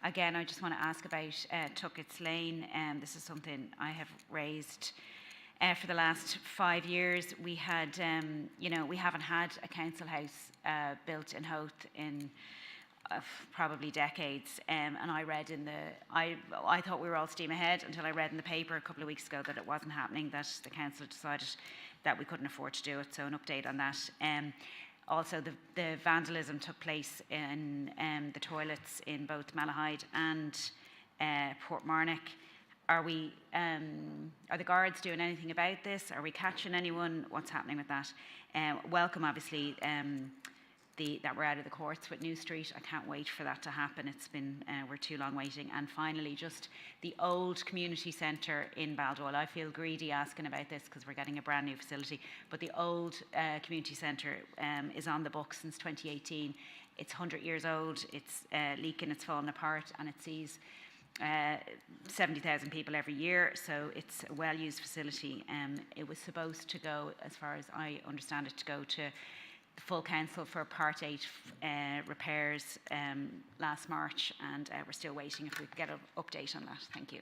Speaker 16: Again, I just want to ask about Tuckett's Lane. This is something I have raised for the last 5 years. We had, we haven't had a council house built in Howth in probably decades. And I read I thought we were all steam ahead until I read in the paper a couple of weeks ago that it wasn't happening, that the council decided that we couldn't afford to do it. So an update on that. Also, the vandalism took place in the toilets in both Malahide and Portmarnock. Are the guards doing anything about this? Are we catching anyone? What's happening with that? Welcome, obviously, that we're out of the courts with New Street. I can't wait for that to happen. It's been, we're too long waiting. And finally, just the old community centre in Baldwell. I feel greedy asking about this because we're getting a brand new facility, but the old community centre is on the books since 2018. It's 100 years old, it's leaking, it's falling apart, and it sees 70,000 people every year, so it's a well-used facility. It was supposed to go, as far as I understand it, to go to the full council for Part 8 repairs last March, and we're still waiting if we could get an update on that. Thank you.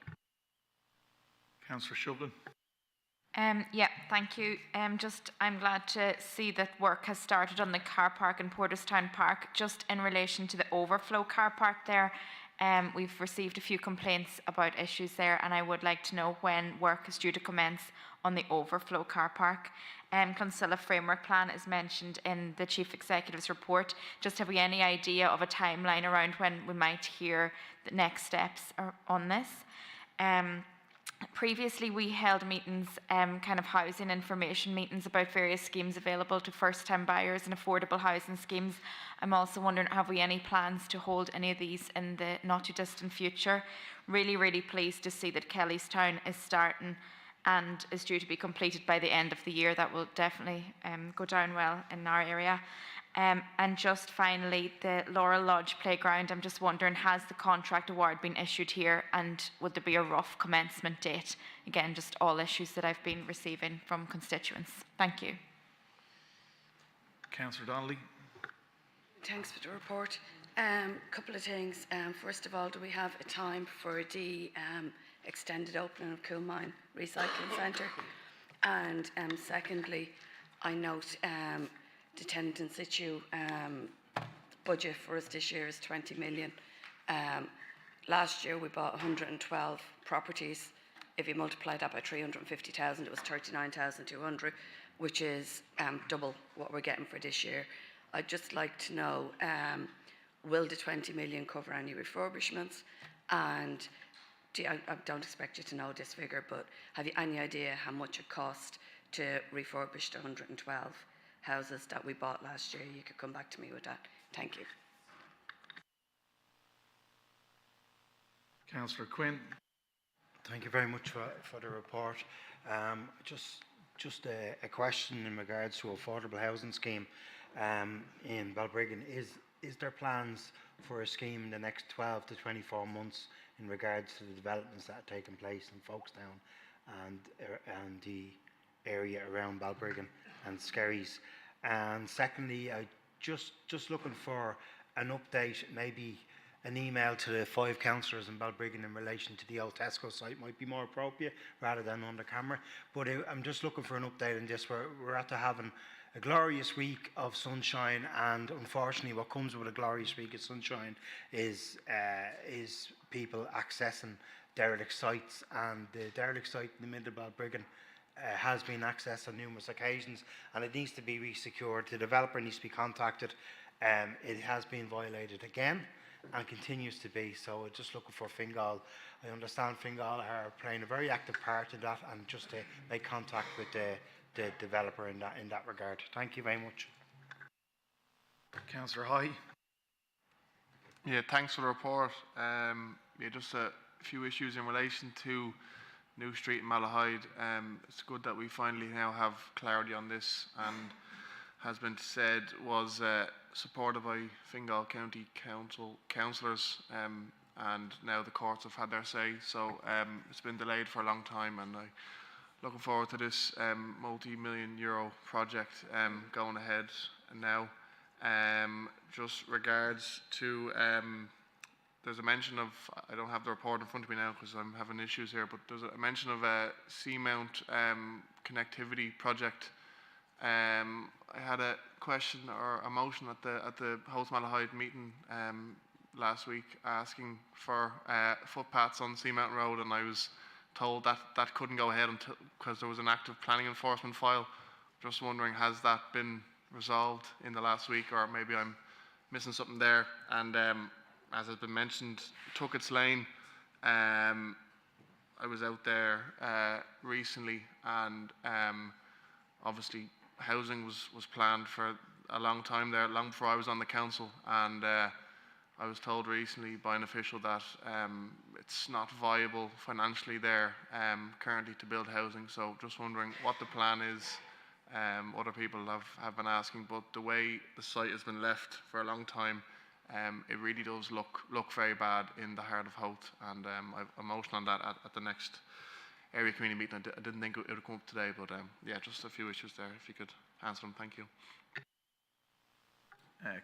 Speaker 2: Councillor Shovlin.
Speaker 5: Yeah, thank you. I'm glad to see that work has started on the car park in Porterstown Park. Just in relation to the overflow car park there, we've received a few complaints about issues there, and I would like to know when work is due to commence on the overflow car park. Council framework plan is mentioned in the Chief Executive's report. Just have we any idea of a timeline around when we might hear the next steps on this? Previously, we held meetings, kind of housing information meetings about various schemes available to first-time buyers and affordable housing schemes. I'm also wondering, have we any plans to hold any of these in the not-too-distant future? Really, really pleased to see that Kellystown is starting and is due to be completed by the end of the year. That will definitely go down well in our area. And just finally, the Laurel Lodge Playground, I'm just wondering, has the contract award been issued here, and would there be a rough commencement date? Again, just all issues that I've been receiving from constituents. Thank you.
Speaker 2: Councillor Donnelly.
Speaker 17: Thanks for the report. Couple of things. First of all, do we have a time for the extended opening of Coolmine Recycling Centre? And secondly, I note the tenant in situ budget for us this year is 20 million. Last year we bought 112 properties. If you multiply that by 350,000, it was 39,200, which is double what we're getting for this year. I'd just like to know, will the 20 million cover any refurbishments? And I don't expect you to know this figure, but have you any idea how much it cost to refurbish the 112 houses that we bought last year? You could come back to me with that. Thank you.
Speaker 2: Councillor Quinn.
Speaker 20: Thank you very much for the report. Just a question in regards to affordable housing scheme in Balbriggan. Is there plans for a scheme in the next 12 to 24 months in regards to the developments that are taking place in Folkestown and the area around Balbriggan and Skerries? And secondly, I just looking for an update, maybe an email to the 5 councillors in Balbriggan in relation to the old Tesco site might be more appropriate rather than under camera. But I'm just looking for an update on this. We're after having a glorious week of sunshine, and unfortunately what comes with a glorious week of sunshine is people accessing derelict sites, and the derelict site in the middle of Balbriggan has been accessed on numerous occasions, and it needs to be resecured. The developer needs to be contacted. It has been violated again and continues to be, so just looking for Fingal. I understand Fingal are playing a very active part in that, and just to make contact with the developer in that regard. Thank you very much.
Speaker 2: Councillor High.
Speaker 8: Yeah, thanks for the report. Just a few issues in relation to New Street and Malahide. It's good that we finally now have clarity on this, and has been said was supported by Fingal County Council councillors, and now the courts have had their say. So it's been delayed for a long time, and I'm looking forward to this multi-million euro project going ahead now. Just regards to there's a mention of, I don't have the report in front of me now because I'm having issues here, but there's a mention of a Seamount connectivity project. I had a question or a motion at the Host Malahide meeting last week asking for footpaths on Seamount Road, and I was told that that couldn't go ahead until because there was an active planning enforcement file. Just wondering, has that been resolved in the last week, or maybe I'm missing something there? And as has been mentioned, Tuckett's Lane, I was out there recently, and obviously housing was planned for a long time there, long before I was on the council, and I was told recently by an official that it's not viable financially there currently to build housing. So just wondering what the plan is. Other people have been asking, but the way the site has been left for a long time, it really does look very bad in the heart of Howth, and I've a motion on that at the next area committee meeting. I didn't think it would come up today, but yeah, just a few issues there. If you could answer them, thank you.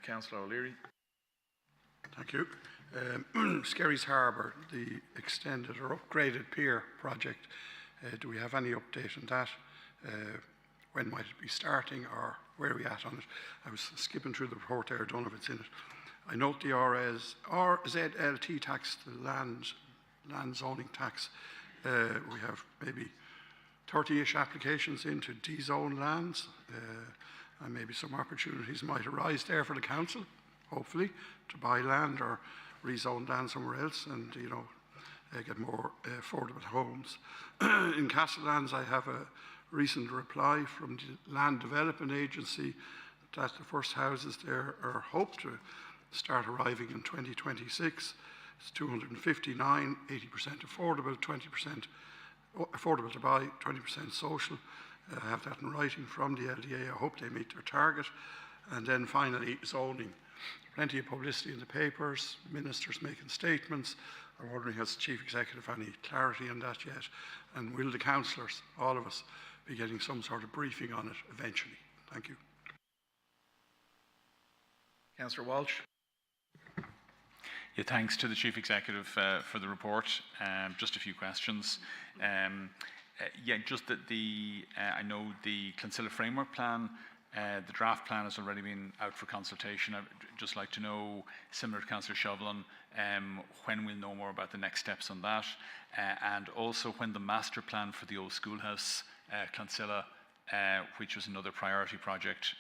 Speaker 2: Councillor O'Leary.
Speaker 7: Thank you. Skerries Harbour, the extended or upgraded pier project, do we have any update on that? When might it be starting, or where are we at on it? I was skipping through the report there, I don't know if it's in it. I note the RZLT tax, the land zoning tax. We have maybe 30-ish applications into D-zone lands, and maybe some opportunities might arise there for the council, hopefully, to buy land or rezone land somewhere else, and get more affordable homes. In Castlelands, I have a recent reply from the Land Development Agency that the first houses there are hoped to start arriving in 2026. It's 259, 80% affordable, 20% affordable to buy, 20% social. I have that in writing from the LDA. I hope they meet their target. And then finally, zoning. Plenty of publicity in the papers, ministers making statements. I'm wondering, has the Chief Executive any clarity on that yet? And will the councillors, all of us, be getting some sort of briefing on it eventually? Thank you.
Speaker 2: Councillor Walsh.
Speaker 9: Yeah, thanks to the Chief Executive for the report. Just a few questions. Yeah, just that I know the Clonsilla Framework Plan, the draft plan has already been out for consultation. I'd just like to know, similar to Councillor Shovlin, when we'll know more about the next steps on that, and also when the master plan for the old schoolhouse, Clonsilla, which was another priority project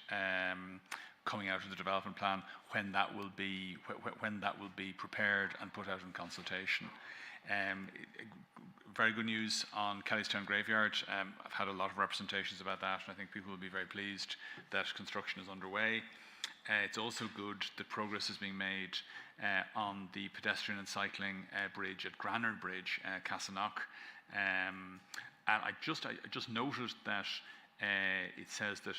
Speaker 9: coming out of the development plan, when that will be prepared and put out in consultation. Very good news on Kellystown Graveyard. I've had a lot of representations about that, and I think people will be very pleased that construction is underway. It's also good that progress is being made on the pedestrian and cycling bridge at Granard Bridge, Castleknock. And I just noted that it says that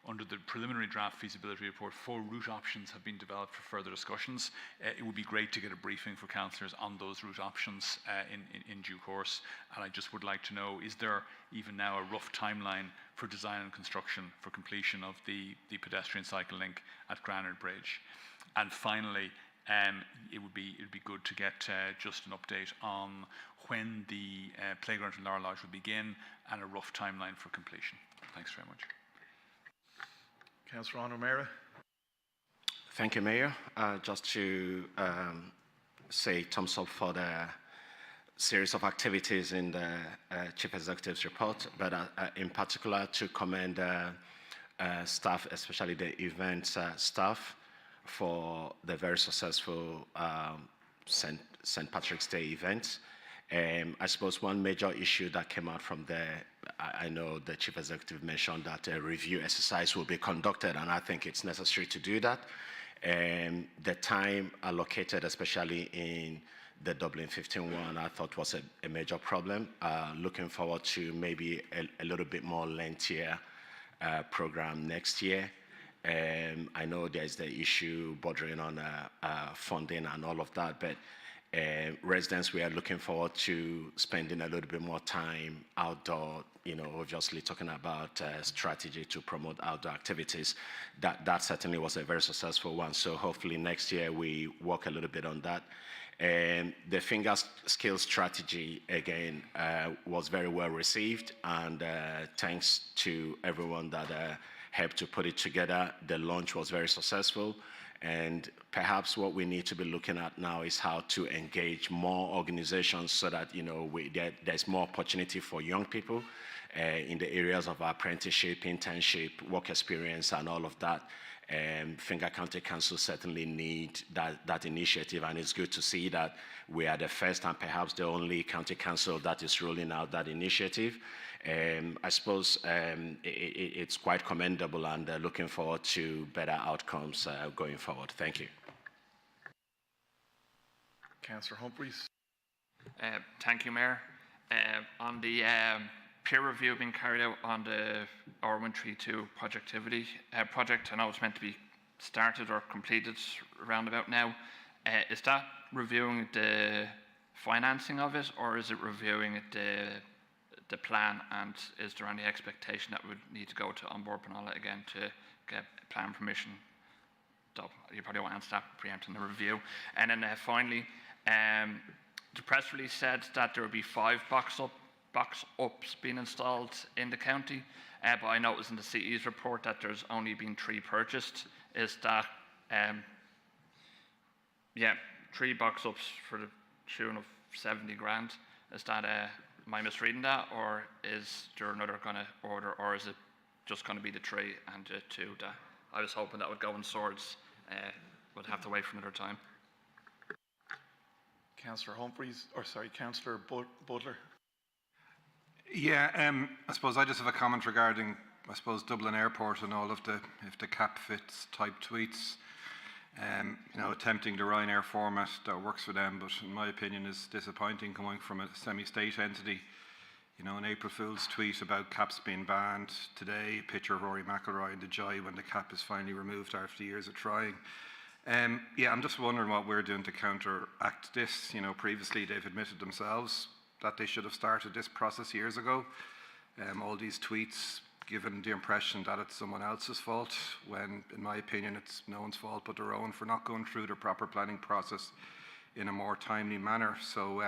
Speaker 9: under the preliminary draft feasibility report, 4 route options have been developed for further discussions. It would be great to get a briefing for councillors on those route options in due course. And I just would like to know, is there even now a rough timeline for design and construction for completion of the pedestrian cycle link at Granard Bridge? And finally, it would be good to get just an update on when the playground in Laura Lodge will begin and a rough timeline for completion. Thanks very much.
Speaker 2: Councillor O'Meara.
Speaker 10: Thank you, Mayor. Just to say thumbs up for the series of activities in the Chief Executive's report, but in particular to commend staff, especially the event staff, for the very successful St. Patrick's Day event. I suppose one major issue that came out from there, I know the Chief Executive mentioned that a review exercise will be conducted, and I think it's necessary to do that. The time allocated, especially in the Dublin 15-1, I thought was a major problem. Looking forward to maybe a little bit more lengthier program next year. I know there's the issue bordering on funding and all of that, but Residents, we are looking forward to spending a little bit more time outdoor, obviously talking about strategy to promote outdoor activities. That certainly was a very successful one. So hopefully next year we work a little bit on that. And the finger skill strategy, again, was very well received. And thanks to everyone that helped to put it together. The launch was very successful. And perhaps what we need to be looking at now is how to engage more organizations so that there's more opportunity for young people in the areas of apprenticeship, internship, work experience, and all of that. Fingal County Council certainly need that initiative, and it's good to see that we are the first and perhaps the only county council that is rolling out that initiative. I suppose it's quite commendable, and looking forward to better outcomes going forward. Thank you.
Speaker 2: Councillor Humphreys.
Speaker 18: Thank you, Mayor. On the peer review being carried out on the R132 project, I know it's meant to be started or completed around about now. Is that reviewing the financing of it, or is it reviewing the plan, and is there any expectation that would need to go to Onboard Penola again to get plan permission? You probably won't answer that, preempting the review. And then finally, the press release said that there would be 5 box ups being installed in the county, but I noticed in the CE's report that there's only been 3 purchased. Is that 3 box ups for the tune of 70 grand? Is that am I misreading that, or is there another kind of order, or is it just going to be the 3 and the 2 that I was hoping that would go in swords? Would have to wait for another time.
Speaker 2: Councillor Humphreys, or sorry, Councillor Butler.
Speaker 15: Yeah, I suppose I just have a comment regarding, Dublin Airport and all of if the cap fits type tweets, attempting the Ryanair format that works for them, but in my opinion is disappointing coming from a semi-state entity. An April Fool's tweet about caps being banned today, a picture of Rory McIlroy and the joy when the cap is finally removed after years of trying. I'm just wondering what we're doing to counteract this. Previously they've admitted themselves that they should have started this process years ago. All these tweets given the impression that it's someone else's fault, when in my opinion it's no one's fault but their own for not going through the proper planning process in a more timely manner. So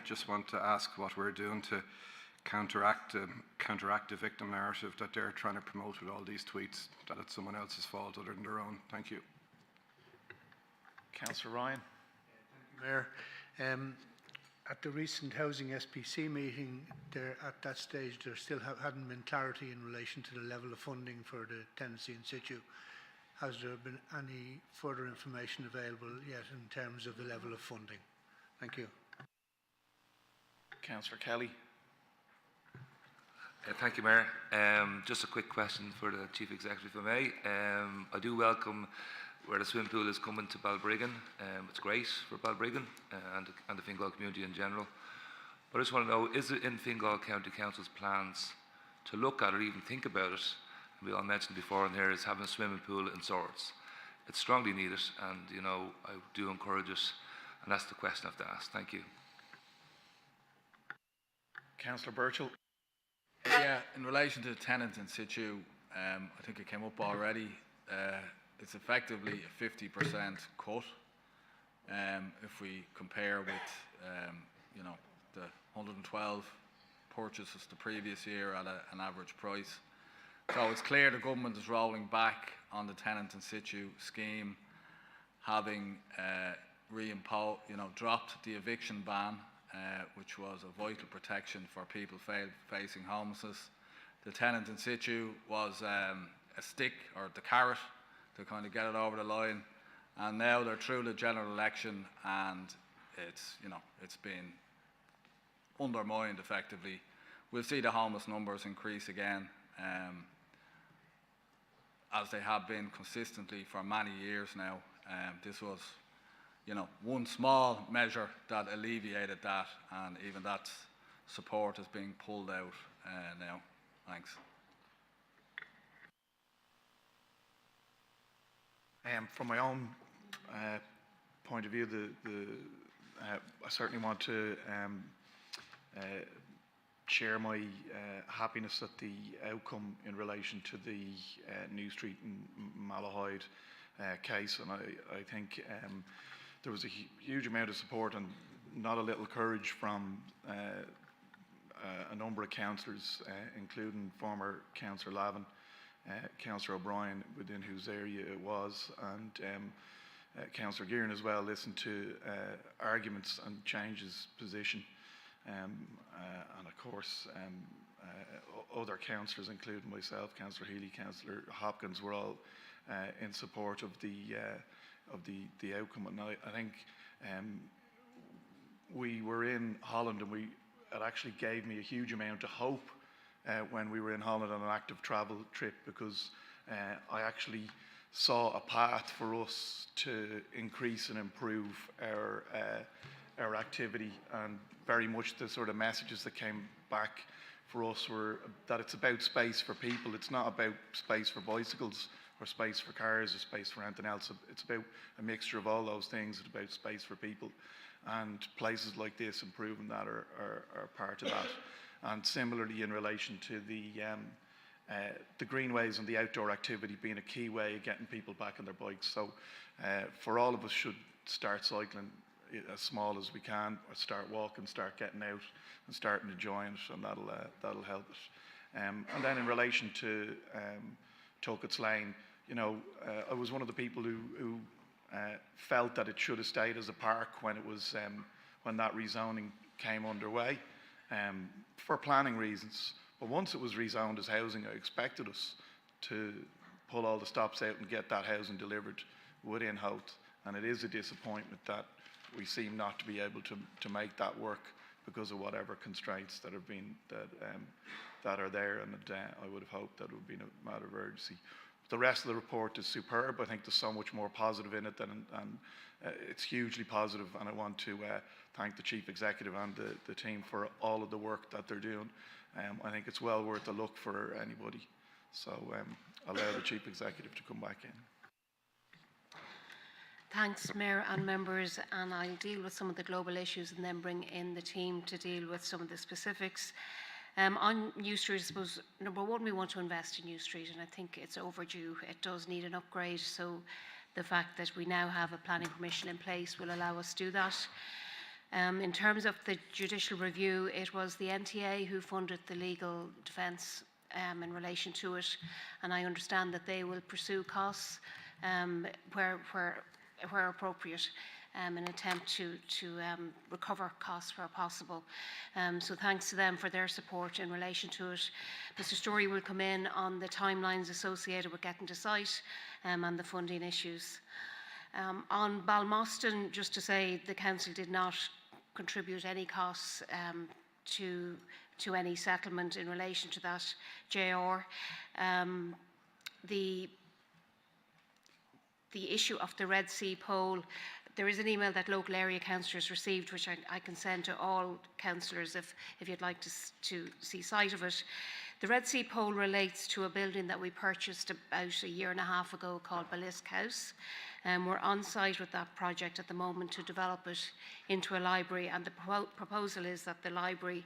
Speaker 15: just want to ask what we're doing to counteract the victim narrative that they're trying to promote with all these tweets, that it's someone else's fault other than their own. Thank you.
Speaker 2: Councillor Ryan.
Speaker 11: Mayor, at the recent housing SPC meeting, at that stage there still hadn't been clarity in relation to the level of funding for the tenancy in situ. Has there been any further information available yet in terms of the level of funding? Thank you.
Speaker 2: Councillor Kelly.
Speaker 12: Thank you, Mayor. Just a quick question for the Chief Executive, if I may. I do welcome where the swimming pool is coming to Balbriggan. It's great for Balbriggan and the Fingal community in general. But I just want to know, is it in Fingal County Council's plans to look at or even think about it? We all mentioned before in here is having a swimming pool in Swords. It's strongly needed, and I do encourage it, and that's the question I have to ask. Thank you.
Speaker 2: Councillor Birchall.
Speaker 13: Yeah, in relation to the tenants in situ, I think it came up already. It's effectively a 50% cut. If we compare with, the 112 purchases the previous year at an average price. So it's clear the government is rolling back on the tenant in situ scheme, having dropped the eviction ban, which was a vital protection for people facing homelessness. The tenant in situ was a stick, or the carrot, to kind of get it over the line, and now they're through the general election, and it's been undermined effectively. We'll see the homeless numbers increase again, as they have been consistently for many years now. This was, one small measure that alleviated that, and even that support is being pulled out now. Thanks.
Speaker 2: From my own point of view, I certainly want to share my happiness at the outcome in relation to the New Street and Malahide case, and I think there was a huge amount of support and not a little courage from a number of councillors, including former Councillor Lavin, Councillor O'Brien, within whose area it was, and Councillor Gearan as well, listened to arguments and changed his position. And of course, other councillors, including myself, Councillor Healy, Councillor Hopkins, were all in support of the outcome. And I think we were in Holland, and it actually gave me a huge amount of hope when we were in Holland on an active travel trip, because I actually saw a path for us to increase and improve our activity, and very much the sort of messages that came back for us were that it's about space for people. It's not about space for bicycles or space for cars or space for anything else. It's about a mixture of all those things. It's about space for people, and places like this, improving that, are part of that. And similarly, in relation to the greenways and the outdoor activity being a key way of getting people back on their bikes. So for all of us, should start cycling as small as we can, or start walking, start getting out and starting enjoying it, and that'll help us. And then in relation to Tuckett's Lane, you know, I was one of the people who felt that it should have stayed as a park when it was when that rezoning came underway, for planning reasons. But once it was rezoned as housing, I expected us to pull all the stops out and get that housing delivered within Howth. And it is a disappointment that we seem not to be able to make that work because of whatever constraints that have been that are there. And I would have hoped that it would be a matter of urgency. The rest of the report is superb. I think there's so much more positive in it, and it's hugely positive. And I want to thank the Chief Executive and the team for all of the work that they're doing. I think it's well worth a look for anybody. So I'll allow the Chief Executive to come back in.
Speaker 4: Thanks, Mayor and members, and I'll deal with some of the global issues and then bring in the team to deal with some of the specifics. On New Street, I suppose, number one, we want to invest in New Street, and I think it's overdue. It does need an upgrade, so the fact that we now have a planning permission in place will allow us to do that. In terms of the judicial review, it was the NTA who funded the legal defence in relation to it, and I understand that they will pursue costs where appropriate, in an attempt to recover costs where possible. So thanks to them for their support in relation to it. Mr. Story will come in on the timelines associated with getting to site and the funding issues. On Balmoston, just to say, the council did not contribute any costs to any settlement in relation to that JR. The issue of the Red Sea pole, there is an email that local area councillors received, which I can send to all councillors if you'd like to see sight of it. The Red Sea pole relates to a building that we purchased about a year and a half ago called Balisk House. We're on site with that project at the moment to develop it into a library, and the proposal is that the library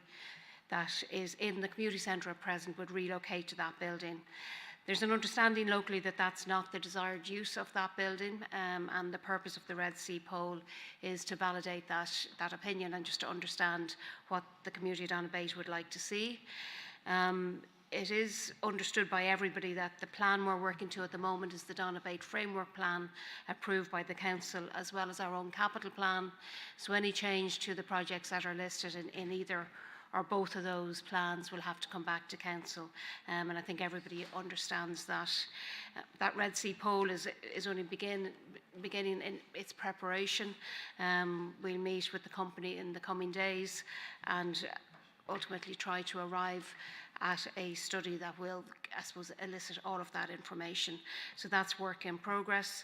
Speaker 4: that is in the community centre at present would relocate to that building. There's an understanding locally that that's not the desired use of that building, and the purpose of the Red Sea pole is to validate that opinion and just to understand what the community of Donabate would like to see. It is understood by everybody that the plan we're working to at the moment is the Donabate Framework Plan approved by the Council, as well as our own capital plan. So any change to the projects that are listed in either or both of those plans will have to come back to Council. And I think everybody understands that. That Red Sea pole is only beginning in its preparation. We'll meet with the company in the coming days and ultimately try to arrive at a study that will, I suppose, elicit all of that information. So that's work in progress.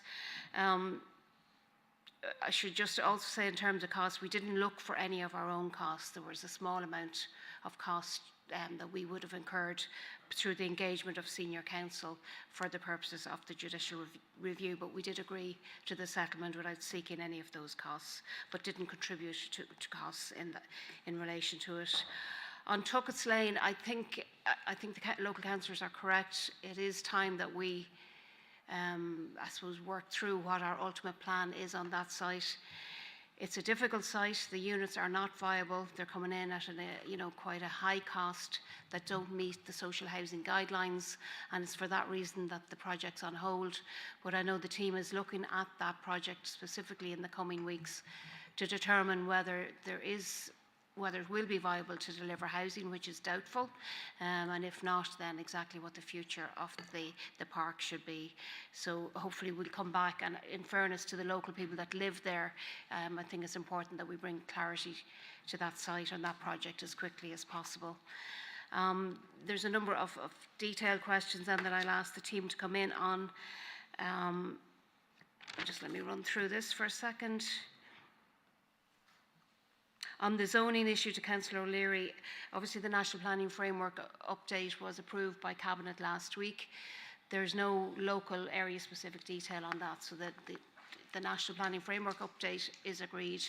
Speaker 4: I should just also say, in terms of costs, we didn't look for any of our own costs. There was a small amount of cost that we would have incurred through the engagement of senior counsel for the purposes of the judicial review, but we did agree to the settlement without seeking any of those costs, but didn't contribute to costs in relation to it. On Tuckett's Lane, I think the local councillors are correct. It is time that we, I suppose, work through what our ultimate plan is on that site. It's a difficult site. The units are not viable. They're coming in at quite a high cost that don't meet the social housing guidelines, and it's for that reason that the project's on hold. But I know the team is looking at that project specifically in the coming weeks to determine whether it will be viable to deliver housing, which is doubtful, and if not, then exactly what the future of the park should be. So hopefully we'll come back, and in fairness to the local people that live there, I think it's important that we bring clarity to that site and that project as quickly as possible. There's a number of detailed questions then that I'll ask the team to come in on. Just let me run through this for a second. On the zoning issue to Councillor O'Leary, obviously the National Planning Framework update was approved by Cabinet last week. There's no local area specific detail on that, so that the National Planning Framework update is agreed.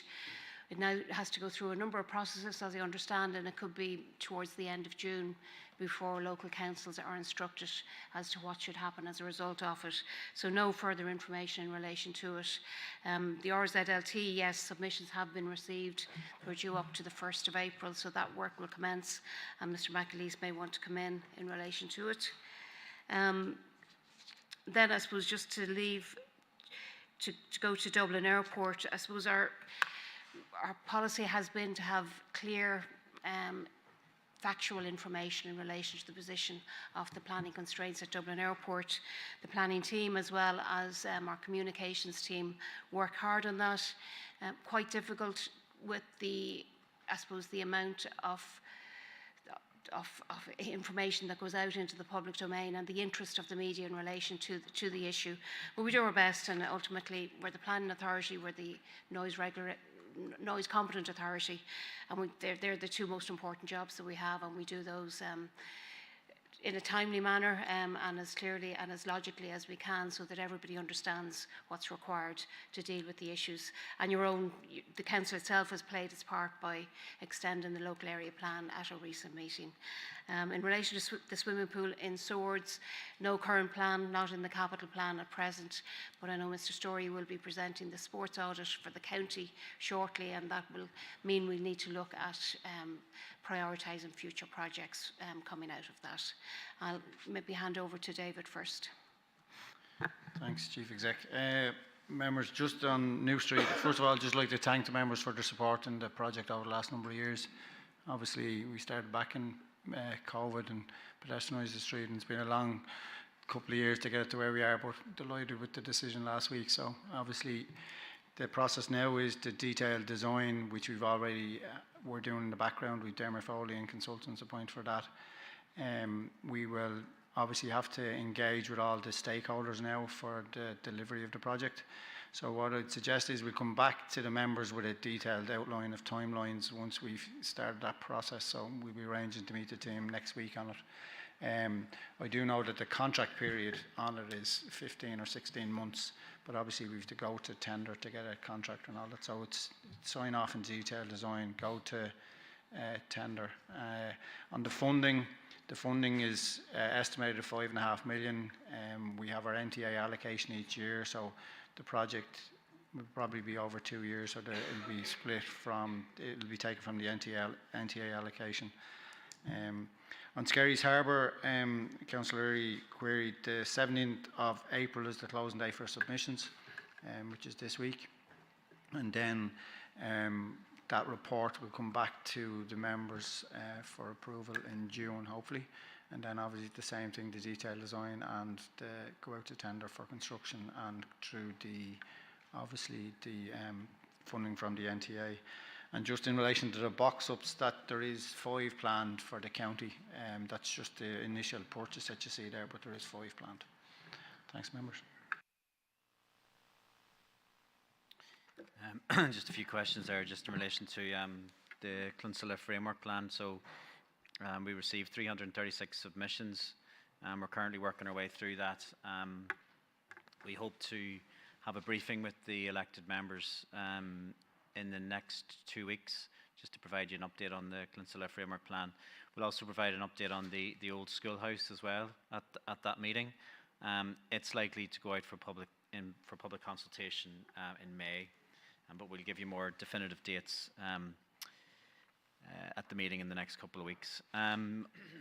Speaker 4: It now has to go through a number of processes, as I understand, and it could be towards the end of June before local councils are instructed as to what should happen as a result of it. So no further information in relation to it. The RZLT, yes, submissions have been received. They're due up to the 1st of April, so that work will commence, and Mr McAleese may want to come in relation to it. Then I suppose just to go to Dublin Airport, I suppose our policy has been to have clear factual information in relation to the position of the planning constraints at Dublin Airport. The planning team, as well as our communications team, work hard on that. Quite difficult with the amount of information that goes out into the public domain and the interest of the media in relation to the issue. But we do our best, and ultimately we're the planning authority, we're the noise competent authority, and they're the two most important jobs that we have, and we do those in a timely manner and as clearly and as logically as we can, so that everybody understands what's required to deal with the issues. And the council itself has played its part by extending the local area plan at a recent meeting. In relation to the swimming pool in Swords, no current plan, not in the capital plan at present, but I know Mr Story will be presenting the sports audit for the county shortly, and that will mean we'll need to look at prioritising future projects coming out of that. I'll maybe hand over to David first.
Speaker 20: Thanks, Chief Exec. Members, just on New Street, first of all, I'd just like to thank the members for their support in the project over the last number of years. Obviously, we started back in COVID and pedestrianised the street, and it's been a long couple of years to get it to where we are, but delighted with the decision last week. So obviously the process now is the detailed design, which we've already we're doing in the background with Dermot Foley and consultants appointed for that. We will obviously have to engage with all the stakeholders now for the delivery of the project. So what I'd suggest is we come back to the members with a detailed outline of timelines once we've started that process. So we'll be arranging to meet the team next week on it. I do know that the contract period on it is 15 or 16 months, but obviously we have to go to tender to get a contract and all that. So it's sign off in detailed design, go to tender. On the funding is estimated at £5.5 million. We have our NTA allocation each year, so the project will probably be over 2 years, so it'll be split from, it'll be taken from the NTA allocation. On Skerries Harbour, Councillor queried the 17th of April is the closing day for submissions, which is this week. And then that report will come back to the members for approval in June, hopefully. And then obviously the same thing, the detailed design and go out to tender for construction and through obviously the funding from the NTA. And just in relation to the box-ups, that there is 5 planned for the county. That's just the initial purchase that you see there, but there is 5 planned. Thanks, members.
Speaker 6: Just a few questions there, just in relation to the Clonsilla framework plan. So We received 336 submissions. We're currently working our way through that. We hope to have a briefing with the elected members in the next 2 weeks, just to provide you an update on the Clinsilla Framework Plan. We'll also provide an update on the old schoolhouse as well at that meeting. It's likely to go out for public consultation in May, but we'll give you more definitive dates at the meeting in the next couple of weeks.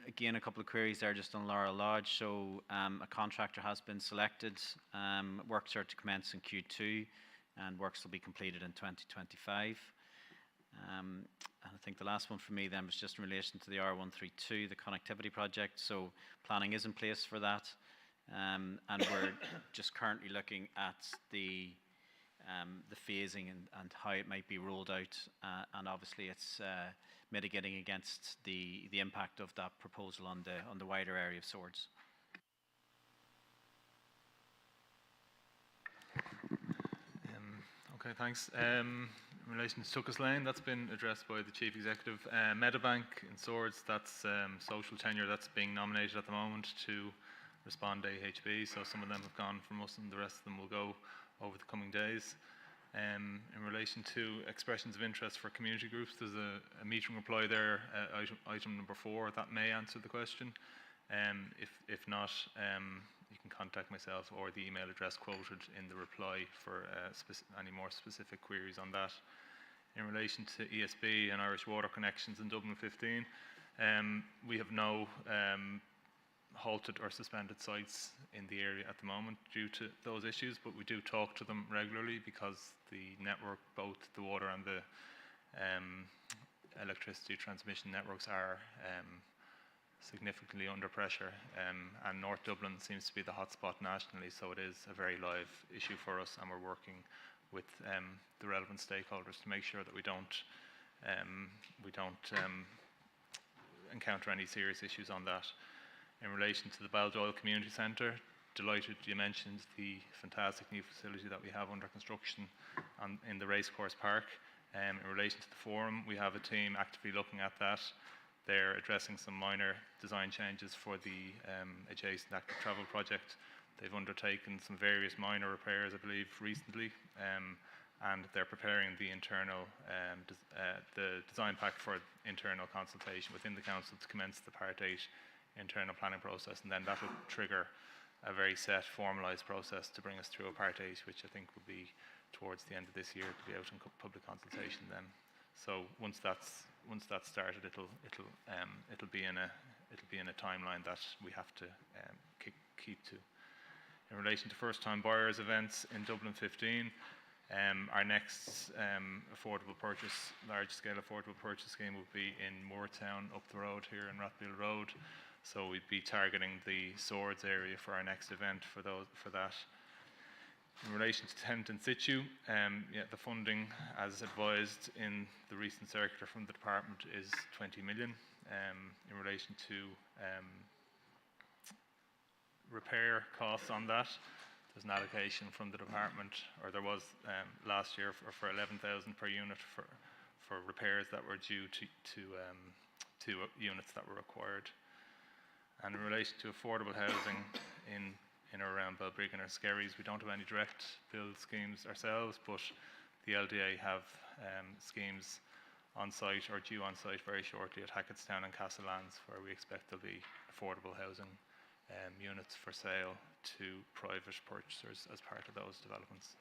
Speaker 6: Again, a couple of queries there just on Laurel Lodge. So a contractor has been selected. Works are to commence in Q2 and works will be completed in 2025. And I think the last one for me then was just in relation to the R132, the connectivity project. So planning is in place for that. And we're just currently looking at the phasing and how it might be rolled out, and obviously it's mitigating against the impact of that proposal on the wider area of Swords.
Speaker 14: Okay, thanks. In relation to Tuckas Lane, that's been addressed by the Chief Executive. Meadowbank in Swords, that's social tenure that's being nominated at the moment to respond to AHB, so some of them have gone from us and the rest of them will go over the coming days. In relation to expressions of interest for community groups, there's a meeting reply there, item number 4, that may answer the question. If not, you can contact myself or the email address quoted in the reply for any more specific queries on that. In relation to ESB and Irish Water Connections in Dublin 15, we have no halted or suspended sites in the area at the moment due to those issues, but we do talk to them regularly because the network, both the water and the electricity transmission networks, are significantly under pressure, and North Dublin seems to be the hotspot nationally, so it is a very live issue for us, and we're working with the relevant stakeholders to make sure that we don't encounter any serious issues on that. In relation to the Baldoyle Community Centre, delighted you mentioned the fantastic new facility that we have under construction in the Racecourse Park. In relation to the forum, we have a team actively looking at that. They're addressing some minor design changes for the adjacent active travel project. They've undertaken some various minor repairs, I believe, recently, and they're preparing the internal the design pack for internal consultation within the council to commence the Part 8 internal planning process, and then that will trigger a very set, formalised process to bring us through a Part 8, which I think will be towards the end of this year to be out in public consultation then. So once that's started, it'll be in a timeline that we have to keep to. In relation to first-time buyers events in Dublin 15, our next affordable purchase, large-scale affordable purchase scheme will be in Moortown up the road here in Rathfield Road. So we'd be targeting the Swords area for our next event for that. In relation to tenant in situ, the funding, as advised in the recent circular from the department, is 20 million. In relation to repair costs on that, there's an allocation from the department, or there was last year for 11,000 per unit for repairs that were due to units that were acquired. And in relation to affordable housing in or around Balbriggan or Skerries, we don't have any direct build schemes ourselves, but the LDA have schemes on site or due on site very shortly at Hackettstown and Castlelands, where we expect there'll be affordable housing units for sale to private purchasers as part of those developments.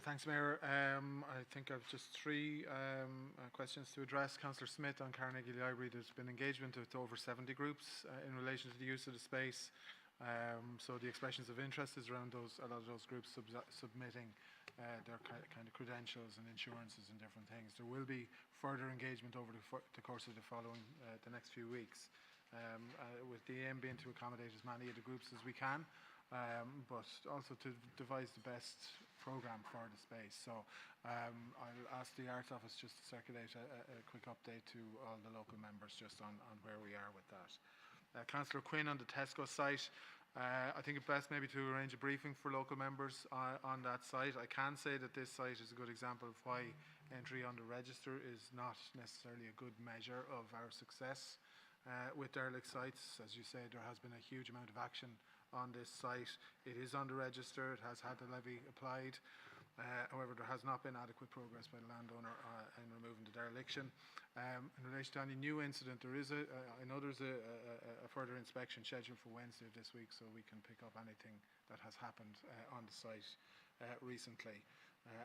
Speaker 21: Thanks, Mayor. I think I've just 3 questions to address. Councillor Smith on Carnegie Library. There's been engagement with over 70 groups in relation to the use of the space. So the expressions of interest is around a lot of those groups submitting their kind of credentials and insurances and different things. There will be further engagement over the course of the next few weeks, with the aim being to accommodate as many of the groups as we can, but also to devise the best programme for the space. So I'll ask the Arts Office just to circulate a quick update to all the local members just on where we are with that. Councillor Quinn on the Tesco site. I think it's best maybe to arrange a briefing for local members on that site. I can say that this site is a good example of why entry on the register is not necessarily a good measure of our success with derelict sites. As you say, there has been a huge amount of action on this site. It is on the register, it has had the levy applied. However, there has not been adequate progress by the landowner in removing the dereliction. In relation to any new incident, I know there's a further inspection scheduled for Wednesday of this week, so we can pick up anything that has happened on the site recently.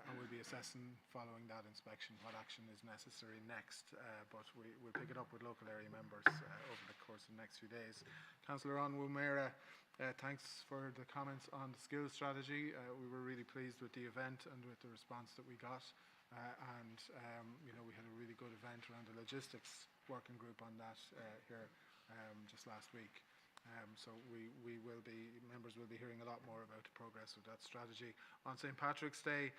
Speaker 21: And we'll be assessing following that inspection what action is necessary next, but we'll pick it up with local area members over the course of the next few days. Councillor Onwumera, thanks for the comments on the skills strategy. We were really pleased with the event and with the response that we got, and you know, we had a really good event around the logistics working group on that here just last week. So members will be hearing a lot more about the progress of that strategy. On St. Patrick's Day,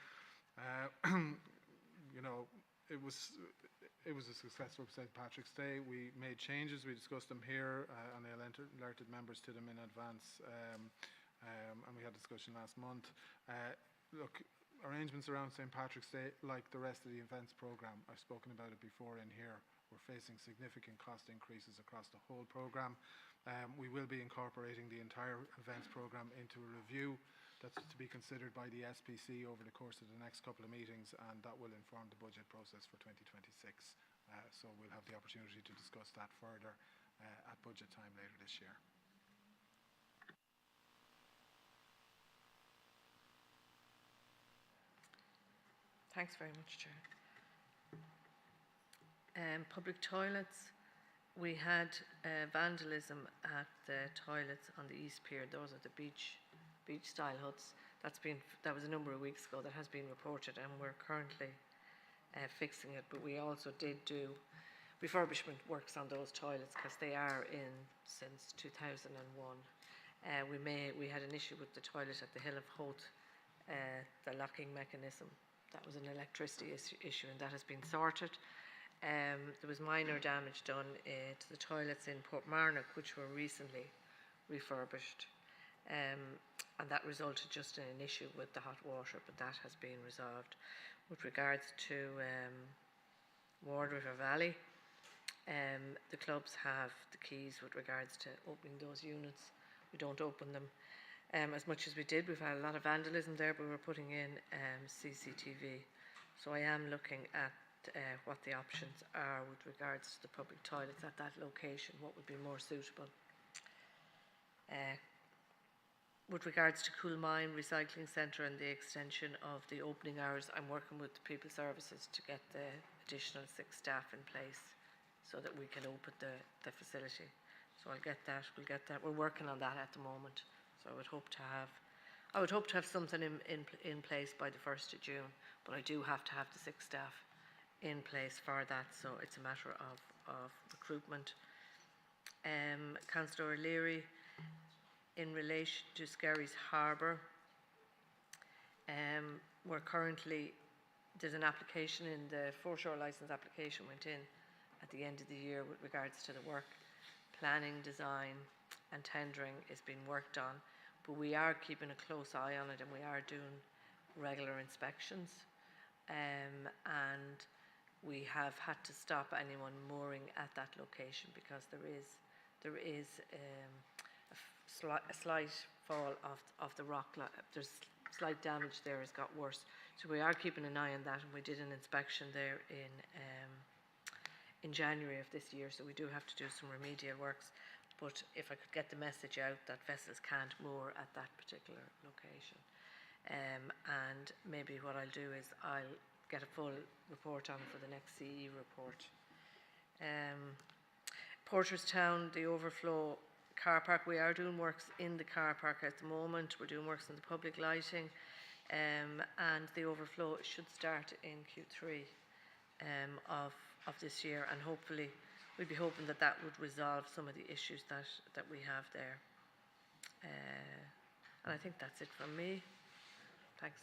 Speaker 21: you know, it was a successful St. Patrick's Day. We made changes, we discussed them here, and I alerted members to them in advance, and we had a discussion last month. Look, arrangements around St. Patrick's Day, like the rest of the events programme, I've spoken about it before in here, we're facing significant cost increases across the whole programme. We will be incorporating the entire events programme into a review that's to be considered by the SPC over the course of the next couple of meetings, and that will inform the budget process for 2026. So we'll have the opportunity to discuss that further at budget time later this year.
Speaker 1: Thanks very much, Chair. Public toilets. We had vandalism at the toilets on the East Pier. Those are the beach style huts. That was a number of weeks ago. That has been reported, and we're currently fixing it. But we also did do refurbishment works on those toilets because they are in since 2001. We had an issue with the toilet at the Hill of Hoth, the locking mechanism. That was an electricity issue, and that has been sorted. There was minor damage done to the toilets in Portmarnock, which were recently refurbished, and that resulted just in an issue with the hot water, but that has been resolved. With regards to Ward River Valley, the clubs have the keys with regards to opening those units. We don't open them as much as we did. We've had a lot of vandalism there, but we're putting in CCTV. So I am looking at what the options are with regards to the public toilets at that location, what would be more suitable. With regards to Coolmine Recycling Centre and the extension of the opening hours, I'm working with the People Services to get the additional 6 staff in place so that we can open the facility. So I'll get that, we'll get that. We're working on that at the moment. So I would hope to have something in place by the 1st of June, but I do have to have the 6 staff in place for that, so it's a matter of recruitment. Councillor O'Leary, in relation to Skerries Harbour, there's an application in the foreshore licence application went in at the end of the year with regards to the work. Planning, design and tendering is being worked on, but we are keeping a close eye on it, and we are doing regular inspections, and we have had to stop anyone mooring at that location because there is a slight fall of the rock. There's slight damage there, has got worse. So we are keeping an eye on that, and we did an inspection there in January of this year, so we do have to do some remedial works. But if I could get the message out that vessels can't moor at that particular location. And maybe what I'll do is I'll get a full report on for the next CE report. Porterstown, the overflow car park, we are doing works in the car park at the moment. We're doing works in the public lighting, and the overflow should start in Q3 of this year, and hopefully we'd be hoping that that would resolve some of the issues that we have there. And I think that's it from me. Thanks.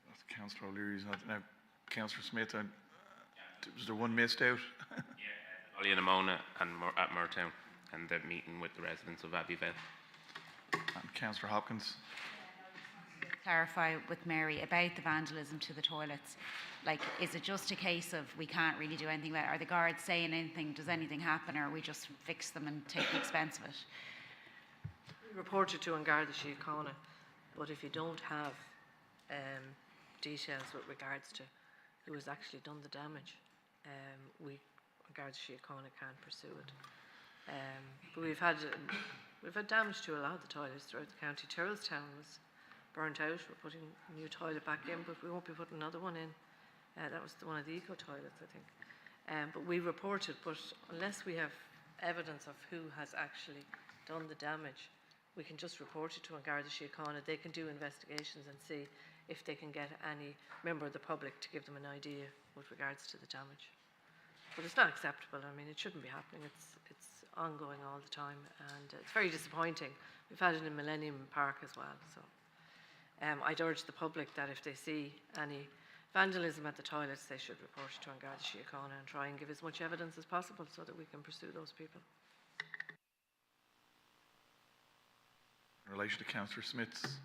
Speaker 2: That's Councillor O'Leary's. Now, Councillor Smith, was there one missed out?
Speaker 23: Yeah, Ballinamona and at Moortown, and the meeting with the residents of Abbeyvale.
Speaker 2: And Councillor Hopkins.
Speaker 16: Clarify with Mary about the vandalism to the toilets. Like, is it just a case of we can't really do anything about it? Are the guards saying anything? Does anything happen, or we just fix them and take the expense of it?
Speaker 1: We reported to Garda Síochána, but if you don't have details with regards to who has actually done the damage, Garda Síochána can't pursue it. But we've had damage to a lot of the toilets throughout the county. Tyrrellstown was burnt out. We're putting a new toilet back in, but we won't be putting another one in. That was one of the eco toilets, I think. But we reported, but unless we have evidence of who has actually done the damage, we can just report it to Garda Síochána. They can do investigations and see if they can get any member of the public to give them an idea with regards to the damage. But it's not acceptable. I mean, it shouldn't be happening. It's ongoing all the time, and it's very disappointing. We've had it in Millennium Park as well. So I'd urge the public that if they see any vandalism at the toilets, they should report it to Garda Síochána and try and give as much evidence as possible so that we can pursue those people.
Speaker 2: In relation to Councillor Smith's.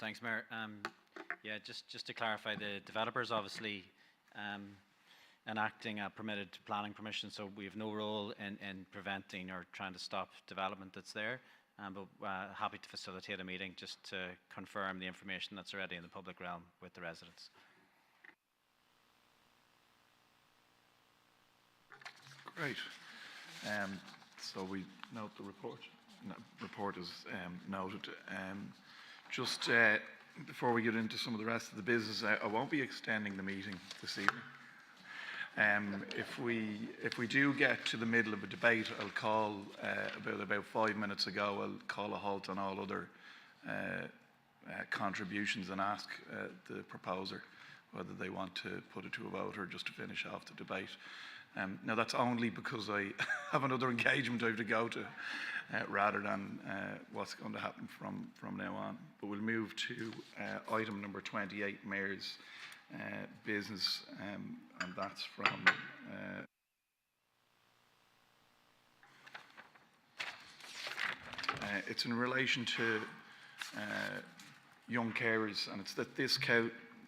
Speaker 6: Thanks, Mayor. Yeah, just to clarify, the developers obviously enacting a permitted planning permission, so we have no role in preventing or trying to stop development that's there. But happy to facilitate a meeting just to confirm the information that's already in the public realm with the residents.
Speaker 2: Great. So we note the report. Report is noted. Just before we get into some of the rest of the business, I won't be extending the meeting this evening. If we do get to the middle of a debate, I'll call about 5 minutes ago. I'll call a halt on all other contributions and ask the proposer whether they want to put it to a vote or just to finish off the debate. Now that's only because I have another engagement I have to go to, rather than what's going to happen from now on. But we'll move to item number 28, Mayor's business, and that's from it's in relation to young carers, and it's that this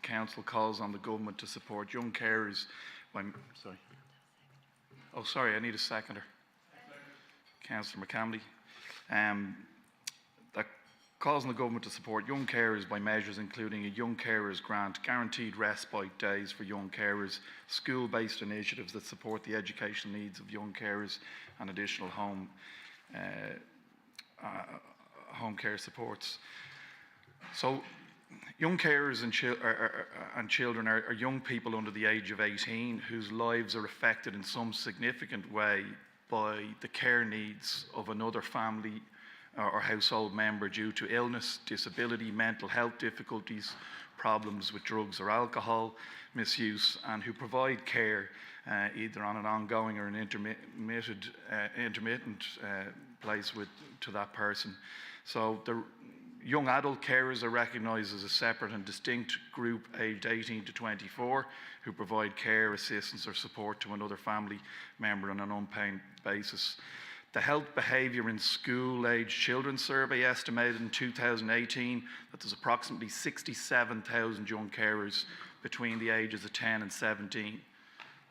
Speaker 2: council calls on the government to support young carers by, sorry, I need a seconder. Councillor McCamley. That calls on the government to support young carers by measures including a young carers grant, guaranteed respite days for young carers, school-based initiatives that support the educational needs of young carers, and additional home care supports. So young carers and children are young people under the age of 18 whose lives are affected in some significant way by the care needs of another family or household member due to illness, disability, mental health difficulties, problems with drugs or alcohol misuse, and who provide care either on an ongoing or an intermittent place to that person. So the young adult carers are recognised as a separate and distinct group aged 18 to 24 who provide care, assistance or support to another family member on an unpaid basis. The Health Behaviour in School-Aged Children Survey estimated in 2018 that there's approximately 67,000 young carers between the ages of 10 and 17.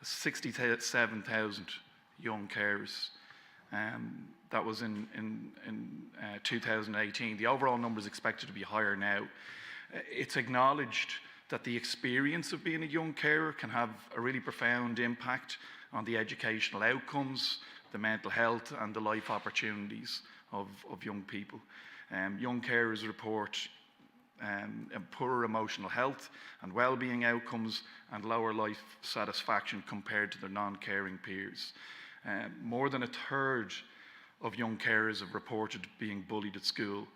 Speaker 2: 67,000 young carers. That was in 2018. The overall number is expected to be higher now. It's acknowledged that the experience of being a young carer can have a really profound impact on the educational outcomes, the mental health and the life opportunities of young people. Young carers report poorer emotional health and well-being outcomes and lower life satisfaction compared to their non-caring peers. More than a third of young carers have reported being bullied at school.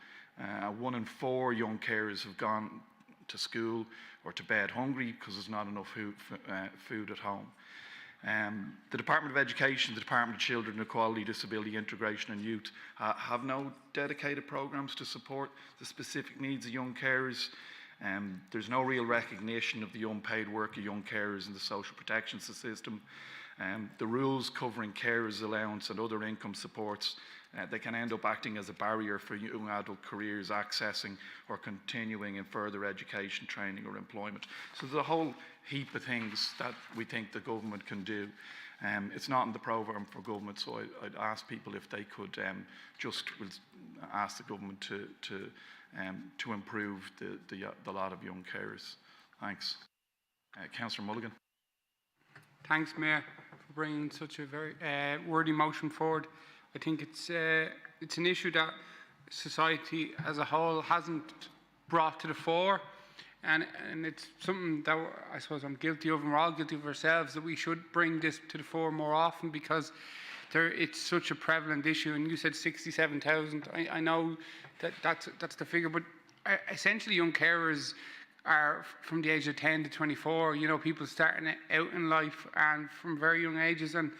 Speaker 2: 1 in 4 young carers have gone to school or to bed hungry because there's not enough food at home. The Department of Education, the Department of Children, Equality, Disability, Integration and Youth have no dedicated programmes to support the specific needs of young carers. There's no real recognition of the unpaid work of young carers in the social protection system. The rules covering carers allowance and other income supports, they can end up acting as a barrier for young adult careers accessing or continuing in further education, training or employment. So there's a whole heap of things that we think the government can do. It's not in the programme for government, so I'd ask people if they could just ask the government to improve the lot of young carers. Thanks. Councillor Mulligan.
Speaker 3: Thanks, Mayor, for bringing such a very wordy motion forward. I think it's an issue that society as a whole hasn't brought to the fore, and it's something that I suppose I'm guilty of, and we're all guilty of ourselves, that we should bring this to the fore more often, because it's such a prevalent issue. And you said 67,000. I know that's the figure, but essentially young carers are from the age of 10 to 24. You know, people starting out in life and from very young ages, and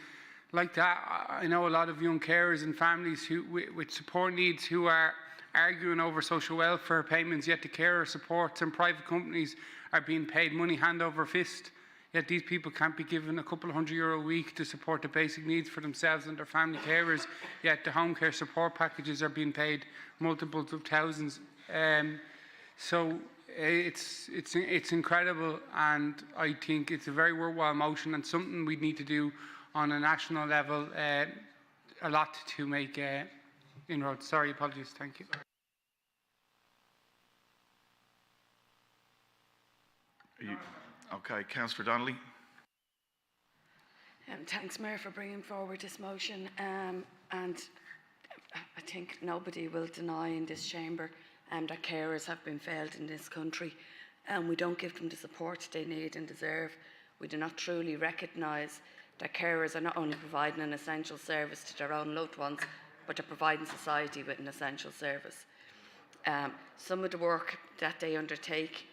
Speaker 3: like that, I know a lot of young carers and families who with support needs who are arguing over social welfare payments, yet the carer supports and private companies are being paid money hand over fist. Yet these people can't be given a couple of €100 a week to support the basic needs for themselves and their family carers, yet the home care support packages are being paid multiples of thousands. So it's incredible, and I think it's a very worthwhile motion and something we need to do on a national level, a lot to make inroads. Sorry, apologies. Thank you.
Speaker 2: Okay, Councillor Donnelly.
Speaker 17: Thanks, Mayor, for bringing forward this motion. And I think nobody will deny in this chamber that carers have been failed in this country, and we don't give them the support they need and deserve. We do not truly recognise that carers are not only providing an essential service to their own loved ones, but they're providing society with an essential service. Some of the work that they undertake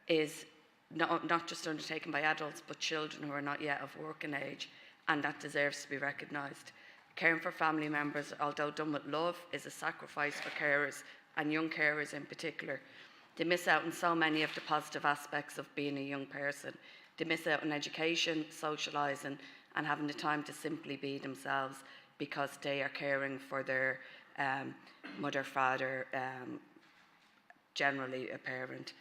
Speaker 17: is not just undertaken by adults, but children who are not yet of working age, and that deserves to be recognised. Caring for family members, although done with love, is a sacrifice for carers, and young carers in particular. They miss out on so many of the positive aspects of being a young person. They miss out on education, socialising, and having the time to simply be themselves, because they are caring for their mother, father, generally a parent.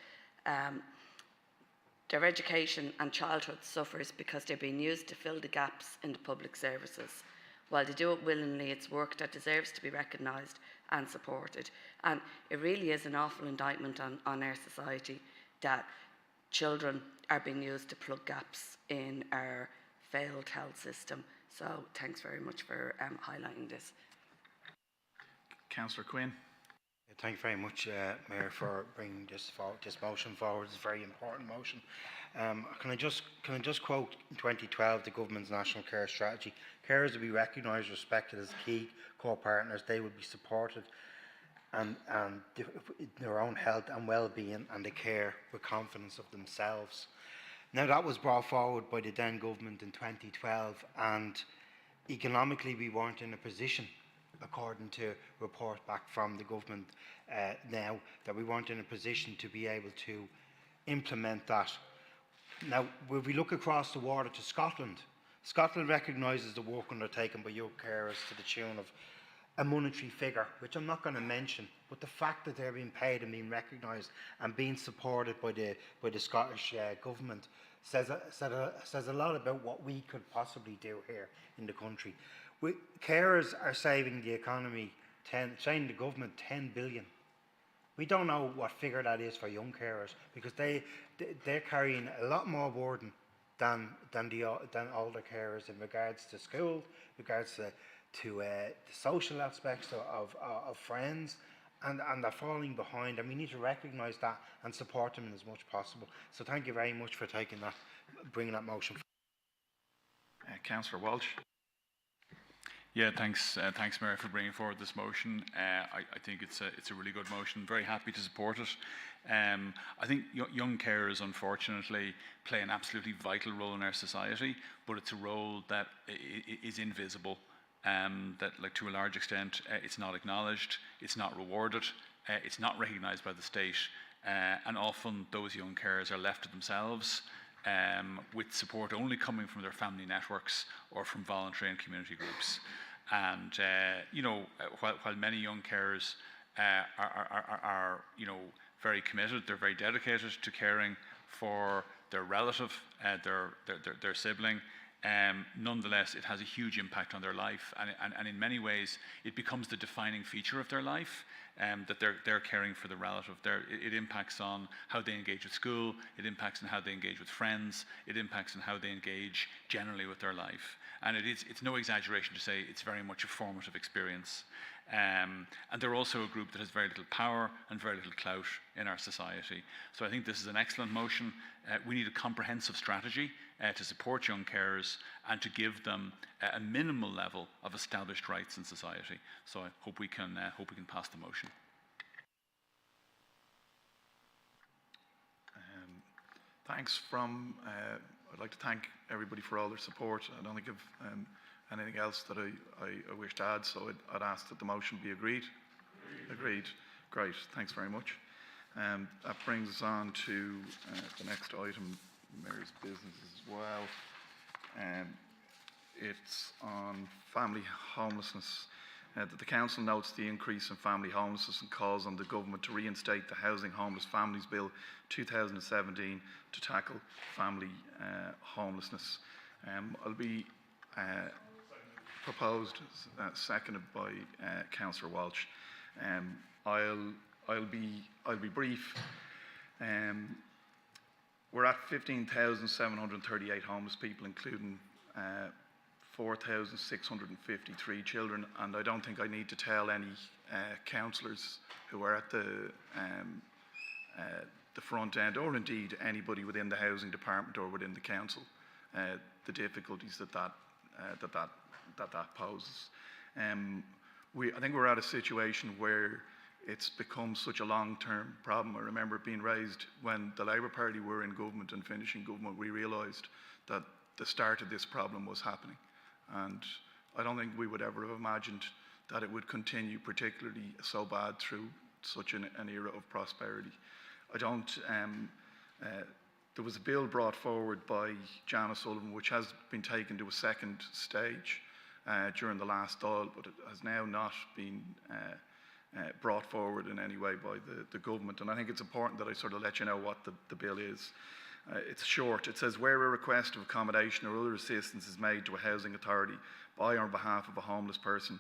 Speaker 17: Their education and childhood suffers because they're being used to fill the gaps in the public services. While they do it willingly, it's work that deserves to be recognised and supported. And it really is an awful indictment on our society that children are being used to plug gaps in our failed health system. So thanks very much for highlighting this.
Speaker 2: Councillor Quinn.
Speaker 19: Thank you very much, Mayor, for bringing this motion forward. It's a very important motion. Can I just quote in 2012 the government's national care strategy? Carers will be recognised, respected as key core partners. They will be supported and their own health and well-being, and they care with confidence of themselves. Now, that was brought forward by the then government in 2012, and economically we weren't in a position, according to report back from the government now, that we weren't in a position to be able to implement that. Now, when we look across the water to Scotland, Scotland recognises the work undertaken by young carers to the tune of a monetary figure, which I'm not going to mention, but the fact that they're being paid and being recognised and being supported by the Scottish government says a lot about what we could possibly do here in the country. Carers are saving the economy, saving the government 10 billion. We don't know what figure that is for young carers, because they're carrying a lot more burden than older carers in regards to school, regards to the social aspects of friends, and they're falling behind, and we need to recognise that and support them as much as possible. So thank you very much for bringing that motion.
Speaker 2: Councillor Walsh.
Speaker 9: Yeah, thanks, Mayor, for bringing forward this motion. I think it's a really good motion. Very happy to support it. I think young carers, unfortunately, play an absolutely vital role in our society, but it's a role that is invisible. That, like, to a large extent, it's not acknowledged, it's not rewarded, it's not recognised by the state. and often those young carers are left to themselves, with support only coming from their family networks or from voluntary and community groups. And while many young carers are very committed, they're very dedicated to caring for their relative, their sibling. Nonetheless, it has a huge impact on their life, and in many ways, it becomes the defining feature of their life. That they're caring for the relative. It impacts on how they engage with school, it impacts on how they engage with friends, it impacts on how they engage generally with their life. And it's no exaggeration to say it's very much a formative experience. And they're also a group that has very little power and very little clout in our society. So I think this is an excellent motion. We need a comprehensive strategy to support young carers and to give them a minimal level of established rights in society. So I hope we can pass the motion.
Speaker 2: Thanks I'd like to thank everybody for all their support. I don't think I've anything else that I wish to add, so I'd ask that the motion be agreed. Agreed. Great. Thanks very much. That brings us on to the next item, Mayor's business as well. It's on family homelessness. That the Council notes the increase in family homelessness and calls on the Government to reinstate the Housing Homeless Families Bill 2017 to tackle family homelessness. I'll be proposed, seconded by Councillor Walsh. I'll be brief. We're at 15,738 homeless people, including 4,653 children, and I don't think I need to tell any councillors who are at the front end, or indeed anybody within the housing department or within the council, the difficulties that poses. I think we're at a situation where it's become such a long-term problem. I remember it being raised when the Labour Party were in government and finishing government. We realised that the start of this problem was happening, and I don't think we would ever have imagined that it would continue particularly so bad through such an era of prosperity. There was a bill brought forward by Janice Sullivan which has been taken to a second stage during the last Dáil, but it has now not been brought forward in any way by the government. And I think it's important that I sort of let you know what the bill is. It's short. It says, where a request of accommodation or other assistance is made to a housing authority by or on behalf of a homeless person,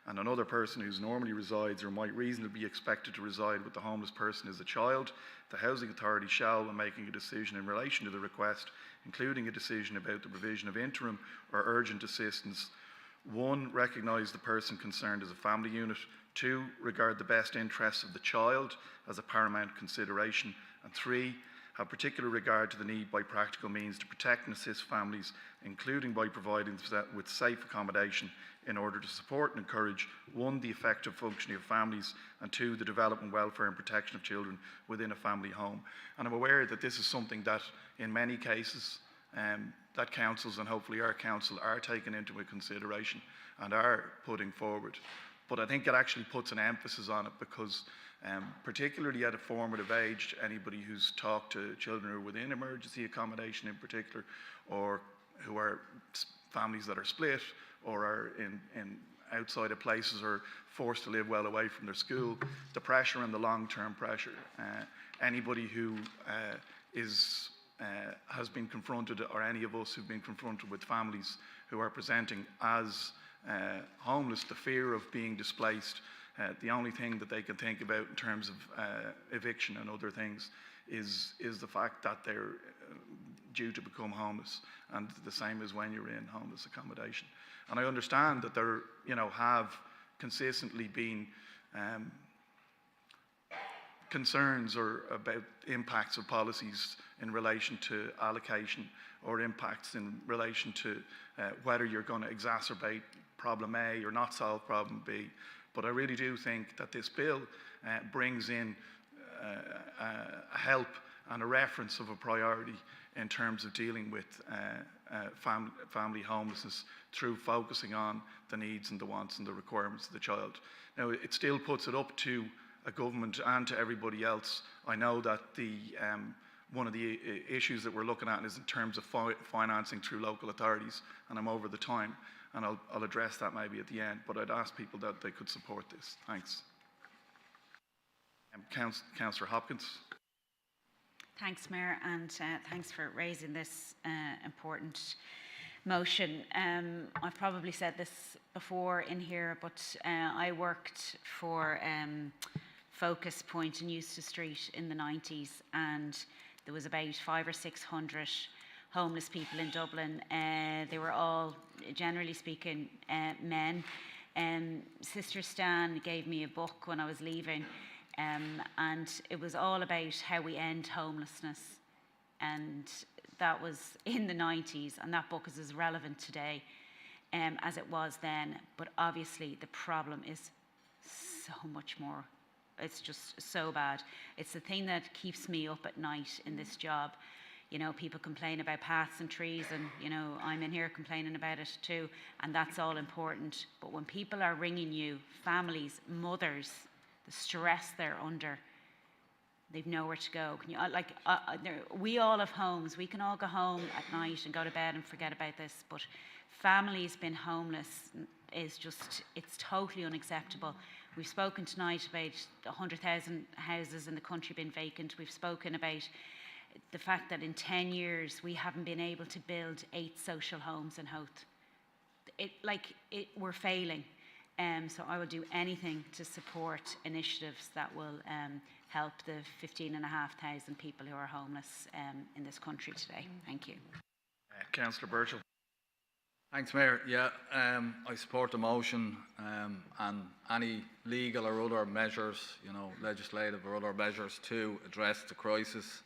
Speaker 2: and another person who normally resides or might reasonably be expected to reside with the homeless person is a child, the housing authority shall, when making a decision in relation to the request, including a decision about the provision of interim or urgent assistance, 1. Recognise the person concerned as a family unit, 2. Regard the best interests of the child as a paramount consideration, and 3. Have particular regard to the need by practical means to protect and assist families, including by providing them with safe accommodation in order to support and encourage 1. The effective functioning of families, and 2. The development, welfare and protection of children within a family home. And I'm aware that this is something that in many cases that councils and hopefully our council are taking into consideration and are putting forward. But I think it actually puts an emphasis on it because particularly at a formative age, anybody who's talked to children who are within emergency accommodation in particular, or who are families that are split or are in outside of places or forced to live well away from their school, the pressure and the long-term pressure. Anybody who has been confronted, or any of us who've been confronted with families who are presenting as homeless, the fear of being displaced, the only thing that they can think about in terms of eviction and other things is the fact that they're due to become homeless, and the same as when you're in homeless accommodation. And I understand that there have consistently been concerns about impacts of policies in relation to allocation, or impacts in relation to whether you're going to exacerbate problem A or not solve problem B. But I really do think that this bill brings in a help and a reference of a priority in terms of dealing with family homelessness through focusing on the needs and the wants and the requirements of the child. Now, it still puts it up to government and to everybody else. I know that one of the issues that we're looking at is in terms of financing through local authorities, and I'm over the time, and I'll address that maybe at the end, but I'd ask people that they could support this. Thanks. Councillor Hopkins.
Speaker 16: Thanks, Mayor, and thanks for raising this important motion. I've probably said this before in here, but I worked for Focus Point in Eustace Street in the 90s, and there was about 500 or 600 homeless people in Dublin. They were all, generally speaking, men. Sister Stan gave me a book when I was leaving, and it was all about how we end homelessness. And that was in the 90s, and that book is as relevant today as it was then. But obviously the problem is so much more. It's just so bad. It's the thing that keeps me up at night in this job. You know, people complain about paths and trees, and, you know, I'm in here complaining about it too, and that's all important. But when people are ringing you, families, mothers, the stress they're under, they've nowhere to go. Can you, we all have homes. We can all go home at night and go to bed and forget about this, but families being homeless is just, it's totally unacceptable. We've spoken tonight about the 100,000 houses in the country being vacant. We've spoken about the fact that in 10 years we haven't been able to build 8 social homes in Howth. We're failing. So I will do anything to support initiatives that will help the 15,500 people who are homeless in this country today. Thank you.
Speaker 2: Councillor Burchell.
Speaker 13: Thanks, Mayor. Yeah, I support the motion, and any legal or other measures, you know, legislative or other measures to address the crisis.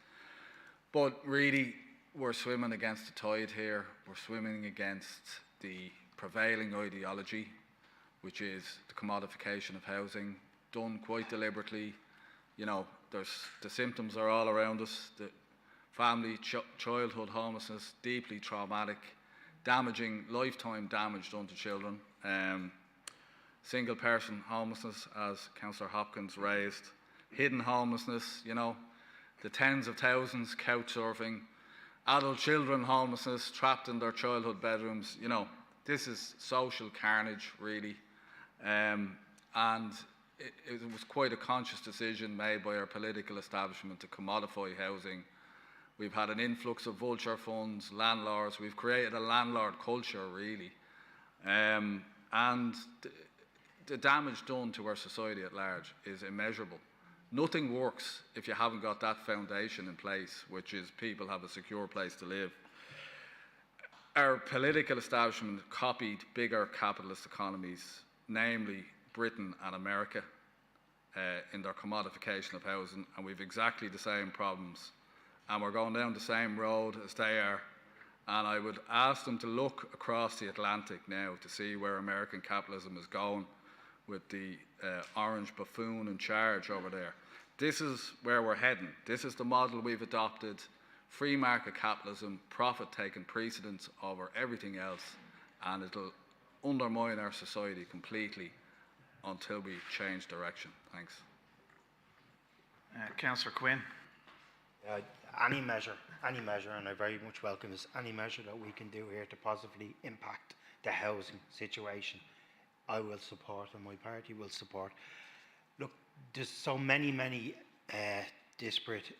Speaker 13: But really, we're swimming against the tide here. We're swimming against the prevailing ideology, which is the commodification of housing, done quite deliberately. You know, the symptoms are all around us. The family, childhood homelessness, deeply traumatic, damaging, lifetime damage done to children. Single person homelessness, as Councillor Hopkins raised. Hidden homelessness, you know, the tens of thousands couch surfing. Adult children homelessness, trapped in their childhood bedrooms. You know, this is social carnage, really. And it was quite a conscious decision made by our political establishment to commodify housing. We've had an influx of vulture funds, landlords. We've created a landlord culture, really. And the damage done to our society at large is immeasurable. Nothing works if you haven't got that foundation in place, which is people have a secure place to live. Our political establishment copied bigger capitalist economies, namely Britain and America, in their commodification of housing, and we've exactly the same problems. And we're going down the same road as they are. And I would ask them to look across the Atlantic now to see where American capitalism is going with the orange buffoon in charge over there. This is where we're heading. This is the model we've adopted. Free market capitalism, profit taking precedence over everything else, and it'll undermine our society completely until we change direction. Thanks.
Speaker 2: Councillor Quinn.
Speaker 19: Any measure, and I very much welcome this, any measure that we can do here to positively impact the housing situation, I will support and my party will support. Look, there's so many disparate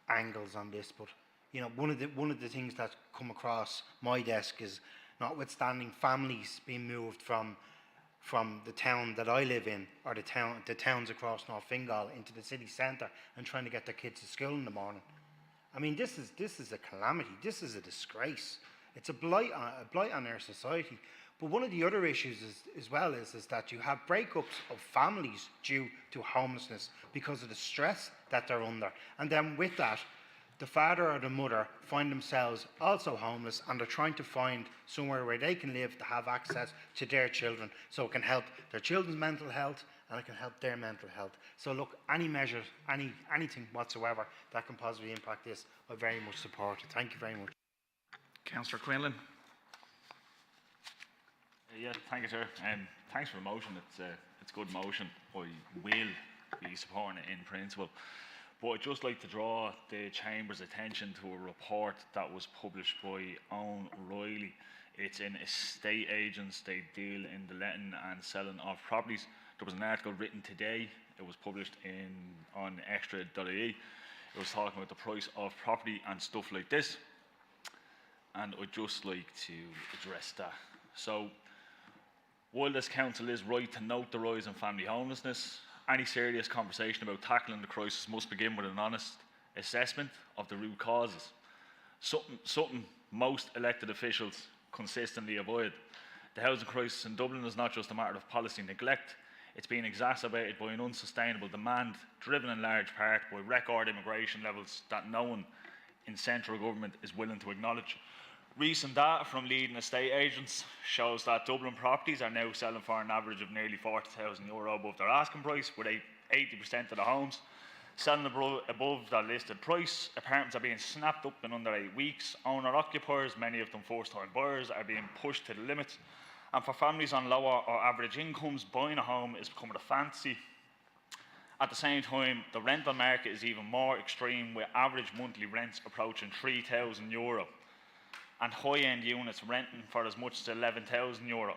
Speaker 19: angles on this, but you know, one of the things that come across my desk is, notwithstanding families being moved from the town that I live in, or the towns across North Fingal into the city centre and trying to get their kids to school in the morning. I mean, this is a calamity. This is a disgrace. It's a blight on our society. But one of the other issues is that you have breakups of families due to homelessness because of the stress that they're under. And then with that, the father or the mother find themselves also homeless, and they're trying to find somewhere where they can live to have access to their children, so it can help their children's mental health and it can help their mental health. So look, any measures, anything whatsoever that can positively impact this, I very much support. Thank you very much.
Speaker 2: Councillor Quinlan.
Speaker 5: Yeah, thank you, sir. Thanks for the motion. It's a good motion. I will be supporting it in principle. But I'd just like to draw the Chamber's attention to a report that was published by Owen Riley. It's in estate agents. They deal in the letting and selling of properties. There was an article written today. It was published on extra.ie. It was talking about the price of property and stuff like this. And I'd just like to address that. So, while this council is right to note the rise in family homelessness, any serious conversation about tackling the crisis must begin with an honest assessment of the root causes. Something most elected officials consistently avoid. The housing crisis in Dublin is not just a matter of policy neglect, it's been exacerbated by an unsustainable demand, driven in large part by record immigration levels that no one in central government is willing to acknowledge. Recent data from leading estate agents shows that Dublin properties are now selling for an average of nearly €40,000 above their asking price, with 80% of the homes selling above their listed price. Apartments are being snapped up in under 8 weeks. Owner-occupiers, many of them first-time buyers, are being pushed to the limits. And for families on lower or average incomes, buying a home is becoming a fantasy. At the same time, the rental market is even more extreme, with average monthly rents approaching €3,000 and high-end units renting for as much as €11,000.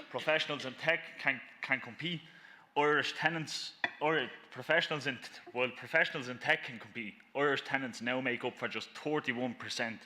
Speaker 5: Professionals in tech can compete. Irish tenants, or professionals in tech can compete. Irish tenants now make up for just 31%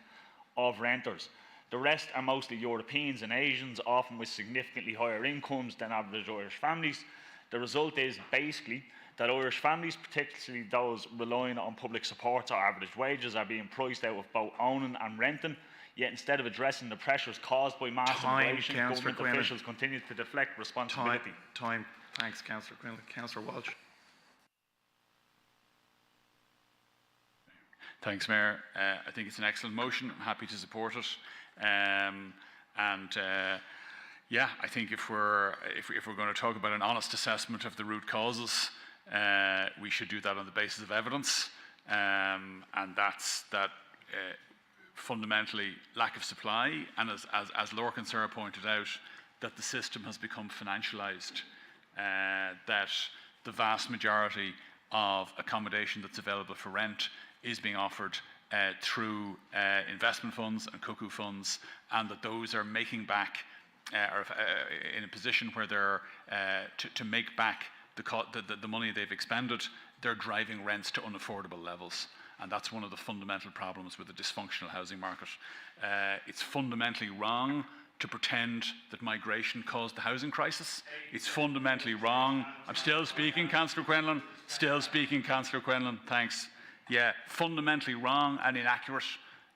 Speaker 5: of renters. The rest are mostly Europeans and Asians, often with significantly higher incomes than average Irish families. The result is basically that Irish families, particularly those relying on public supports or average wages, are being priced out of both owning and renting. Yet instead of addressing the pressures caused by mass immigration, government officials continue to deflect responsibility.
Speaker 2: Time. Thanks, Councillor Quinlan. Councillor Walsh.
Speaker 9: Thanks, Mayor. I think it's an excellent motion. I'm happy to support it. Yeah, I think if we're going to talk about an honest assessment of the root causes, we should do that on the basis of evidence, and that's that fundamentally lack of supply, and as Lorcan and Sarah pointed out, that the system has become financialised, that the vast majority of accommodation that's available for rent is being offered through investment funds and cuckoo funds, and that those are making back, or in a position where they're to make back the money they've expended, they're driving rents to unaffordable levels. And that's one of the fundamental problems with the dysfunctional housing market. It's fundamentally wrong to pretend that migration caused the housing crisis. It's fundamentally wrong. I'm still speaking, Councillor Quinlan. Still speaking, Councillor Quinlan. Thanks. Yeah, fundamentally wrong and inaccurate,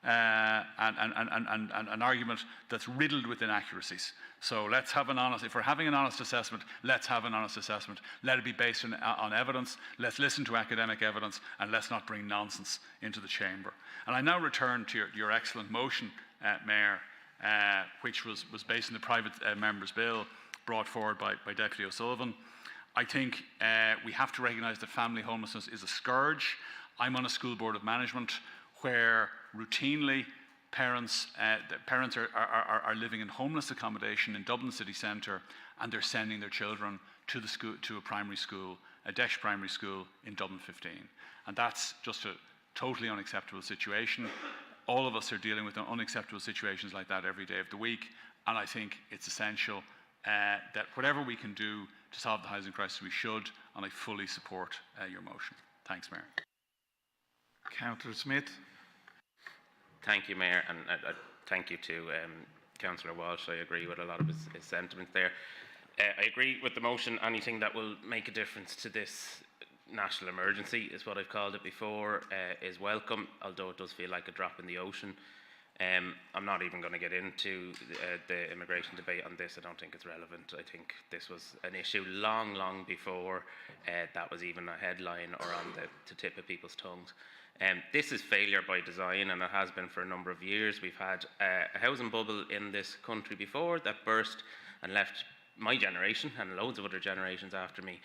Speaker 9: and an argument that's riddled with inaccuracies. So let's have an honest, if we're having an honest assessment, let's have an honest assessment. Let it be based on evidence. Let's listen to academic evidence, and let's not bring nonsense into the chamber. And I now return to your excellent motion, Mayor, which was based on the private member's bill brought forward by Deputy O'Sullivan. I think we have to recognise that family homelessness is a scourge. I'm on a school board of management where routinely parents are living in homeless accommodation in Dublin city centre, and they're sending their children to the school, to a primary school, a Desh primary school in Dublin 15. And that's just a totally unacceptable situation. All of us are dealing with unacceptable situations like that every day of the week, and I think it's essential that whatever we can do to solve the housing crisis, we should, and I fully support your motion. Thanks, Mayor.
Speaker 2: Councillor Smith.
Speaker 23: Thank you, Mayor, and thank you to Councillor Walsh. I agree with a lot of his sentiments there. I agree with the motion. Anything that will make a difference to this national emergency, is what I've called it before, is welcome, although it does feel like a drop in the ocean. I'm not even going to get into the immigration debate on this. I don't think it's relevant. I think this was an issue long before that was even a headline or on the tip of people's tongues. This is failure by design, and it has been for a number of years. We've had a housing bubble in this country before that burst and left my generation and loads of other generations after me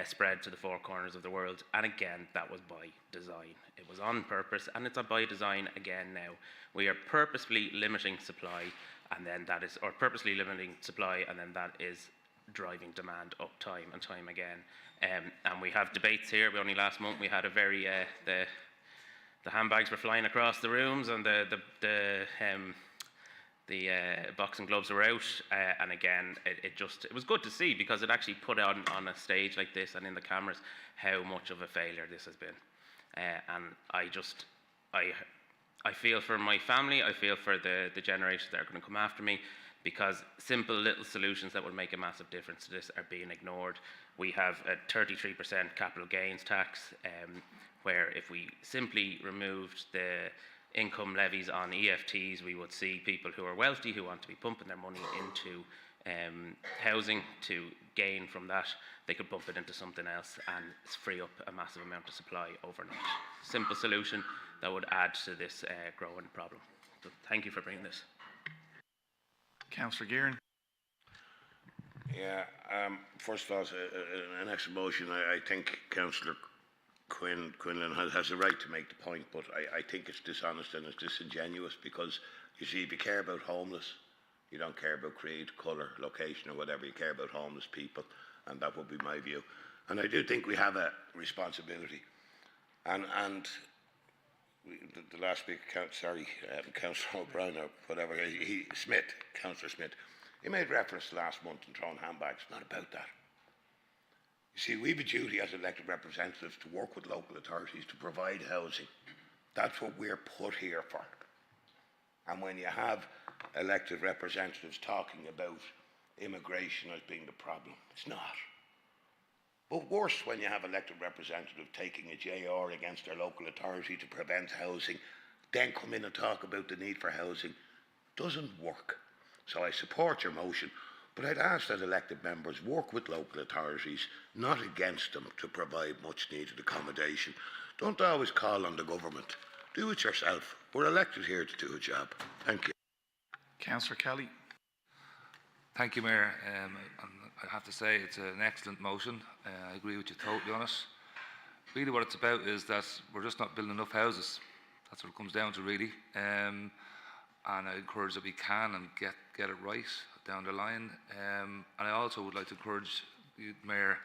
Speaker 23: spread to the four corners of the world. And again, that was by design. It was on purpose, and it's by design again now. We are purposefully limiting supply, and then that is driving demand up time and time again. And we have debates here. Only last month we had a very the handbags were flying across the rooms, and the boxing gloves were out. And again, it was good to see, because it actually put on a stage like this and in the cameras how much of a failure this has been. And I feel for my family. I feel for the generations that are going to come after me, because simple little solutions that will make a massive difference to this are being ignored. We have a 33% capital gains tax, where if we simply removed the income levies on EFTs, we would see people who are wealthy, who want to be pumping their money into housing to gain from that. They could bump it into something else and free up a massive amount of supply overnight. Simple solution that would add to this growing problem. So thank you for bringing this.
Speaker 2: Councillor Gearan.
Speaker 7: Yeah, first of all, an extra motion. I think Councillor Quinlan has a right to make the point, but I think it's dishonest and it's disingenuous, because you see, if you care about homeless, you don't care about creed, colour, location or whatever. You care about homeless people, and that would be my view. And I do think we have a responsibility. And the last speaker, Councillor O'Brien or whatever, Councillor Smith, he made reference to last month and throwing handbags. Not about that. You see, we have a duty as elected representatives to work with local authorities to provide housing. That's what we're put here for. And when you have elected representatives talking about immigration as being the problem, it's not. But worse, when you have elected representatives taking a JR against their local authority to prevent housing, then come in and talk about the need for housing, doesn't work. So I support your motion, but I'd ask that elected members work with local authorities, not against them, to provide much needed accommodation. Don't always call on the government. Do it yourself. We're elected here to do a job. Thank you.
Speaker 2: Councillor Kelly.
Speaker 12: Thank you, Mayor. I have to say it's an excellent motion. I agree with you totally on it. Really what it's about is that we're just not building enough houses. That's what it comes down to, really. And I encourage that we can and get it right down the line. And I also would like to encourage you, Mayor,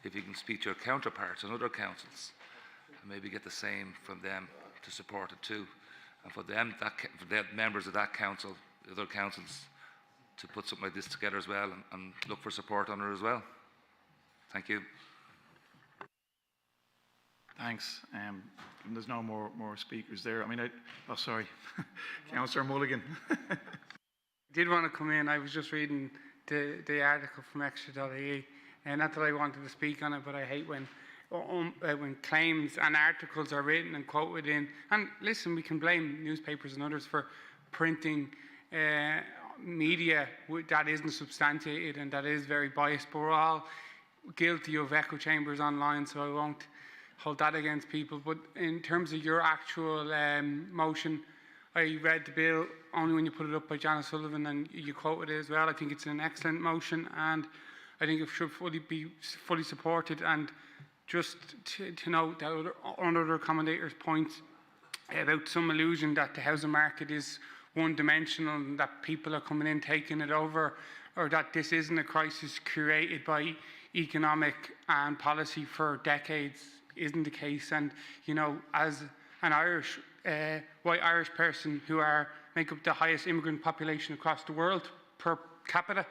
Speaker 12: if you can speak to your counterparts and other councils and maybe get the same from them to support it too. And for them, for the members of that council, the other councils, to put something like this together as well and look for support on it as well. Thank you.
Speaker 2: Thanks. There's no more speakers there. I mean, sorry. Councillor Mulligan.
Speaker 3: I did want to come in. I was just reading the article from extra.ie, and not that I wanted to speak on it, but I hate when claims and articles are written and quoted in. And listen, we can blame newspapers and others for printing media that isn't substantiated and that is very biased, but we're all guilty of echo chambers online, so I won't hold that against people. But in terms of your actual motion, I read the bill only when you put it up by Janice Sullivan, and you quoted it as well. I think it's an excellent motion, and I think it should be fully supported. And just to note that on other commentators' points about some illusion that the housing market is one-dimensional and that people are coming in taking it over, or that this isn't a crisis created by economic and policy for decades, isn't the case. And, you know, as an Irish, white Irish person who make up the highest immigrant population across the world per capita,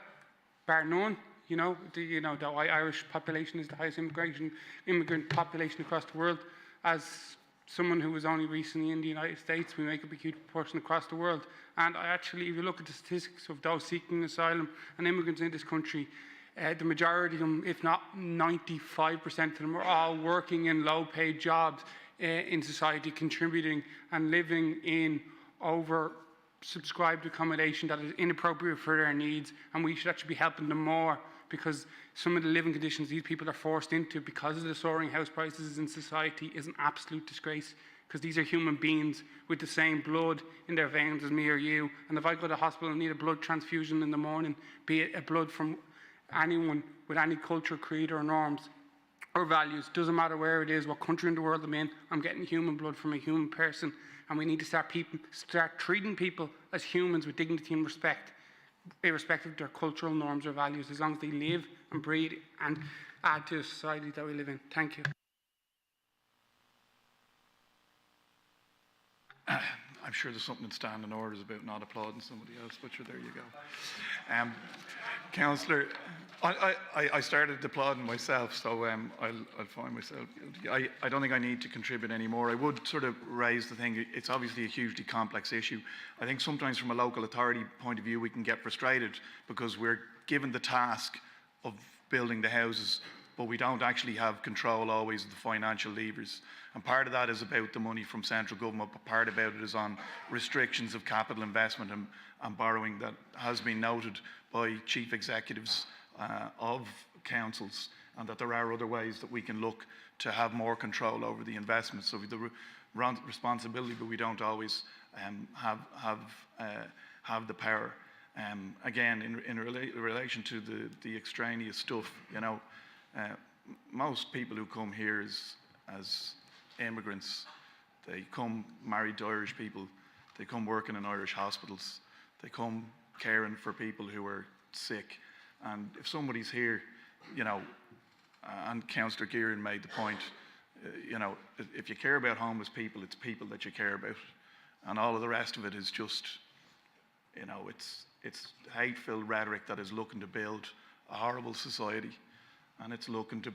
Speaker 3: bar none, the white Irish population is the highest immigrant population across the world. As someone who was only recently in the United States, we make up a huge proportion across the world. And actually, if you look at the statistics of those seeking asylum and immigrants in this country, the majority of them, if not 95% of them, are all working in low-paid jobs in society, contributing and living in oversubscribed accommodation that is inappropriate for their needs. And we should actually be helping them more, because some of the living conditions these people are forced into because of the soaring house prices in society is an absolute disgrace, because these are human beings with the same blood in their veins as me or you. And if I go to hospital and need a blood transfusion in the morning, be it a blood from anyone with any culture, creed or norms or values, doesn't matter where it is, what country in the world I'm in, I'm getting human blood from a human person. And we need to start treating people as humans with dignity and respect. irrespective of their cultural norms or values, as long as they live and breathe and add to the society that we live in. Thank you.
Speaker 2: I'm sure there's something in standing orders about not applauding somebody else, but sure, there you go. Councillor, I started applauding myself, so I'll find myself guilty. I don't think I need to contribute anymore. I would sort of raise the thing, it's obviously a hugely complex issue. I think sometimes from a local authority point of view, we can get frustrated because we're given the task of building the houses, but we don't actually have control always of the financial levers. And part of that is about the money from central government, but part about it is on restrictions of capital investment and borrowing that has been noted by chief executives of councils, and that there are other ways that we can look to have more control over the investment. So we have the responsibility, but we don't always have the power. Again, in relation to the extraneous stuff, you know, most people who come here as immigrants, they come married to Irish people, they come working in Irish hospitals, they come caring for people who are sick. And if somebody's here, you know, and Councillor Gearan made the point, you know, if you care about homeless people, it's people that you care about. And all of the rest of it is just, you know, it's hate-filled rhetoric that is looking to build a horrible society. And it's looking to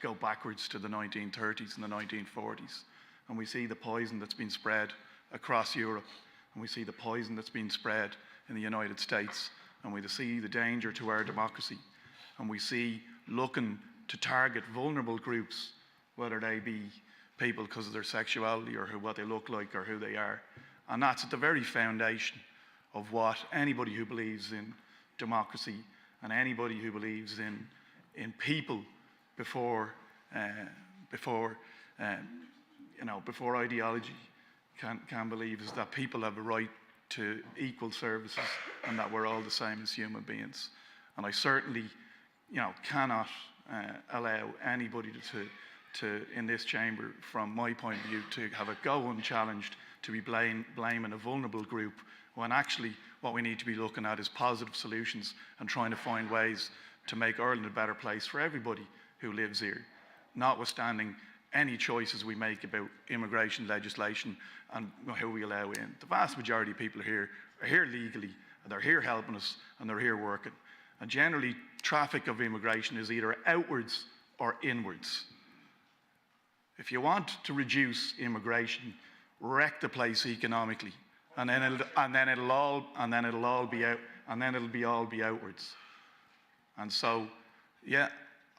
Speaker 2: go backwards to the 1930s and the 1940s. And we see the poison that's been spread across Europe. And we see the poison that's been spread in the United States. And we see the danger to our democracy. And we see looking to target vulnerable groups, whether they be people because of their sexuality or what they look like or who they are. And that's at the very foundation of what anybody who believes in democracy and anybody who believes in people before ideology can believe, is that people have a right to equal services and that we're all the same as human beings. And I certainly, you know, cannot allow anybody to in this chamber, from my point of view, to have it go unchallenged, to be blaming a vulnerable group, when actually what we need to be looking at is positive solutions and trying to find ways to make Ireland a better place for everybody who lives here, notwithstanding any choices we make about immigration legislation and who we allow in. The vast majority of people are here legally, and they're here helping us, and they're here working. And generally, traffic of immigration is either outwards or inwards. If you want to reduce immigration, wreck the place economically, and then it'll all be outwards. And so, yeah,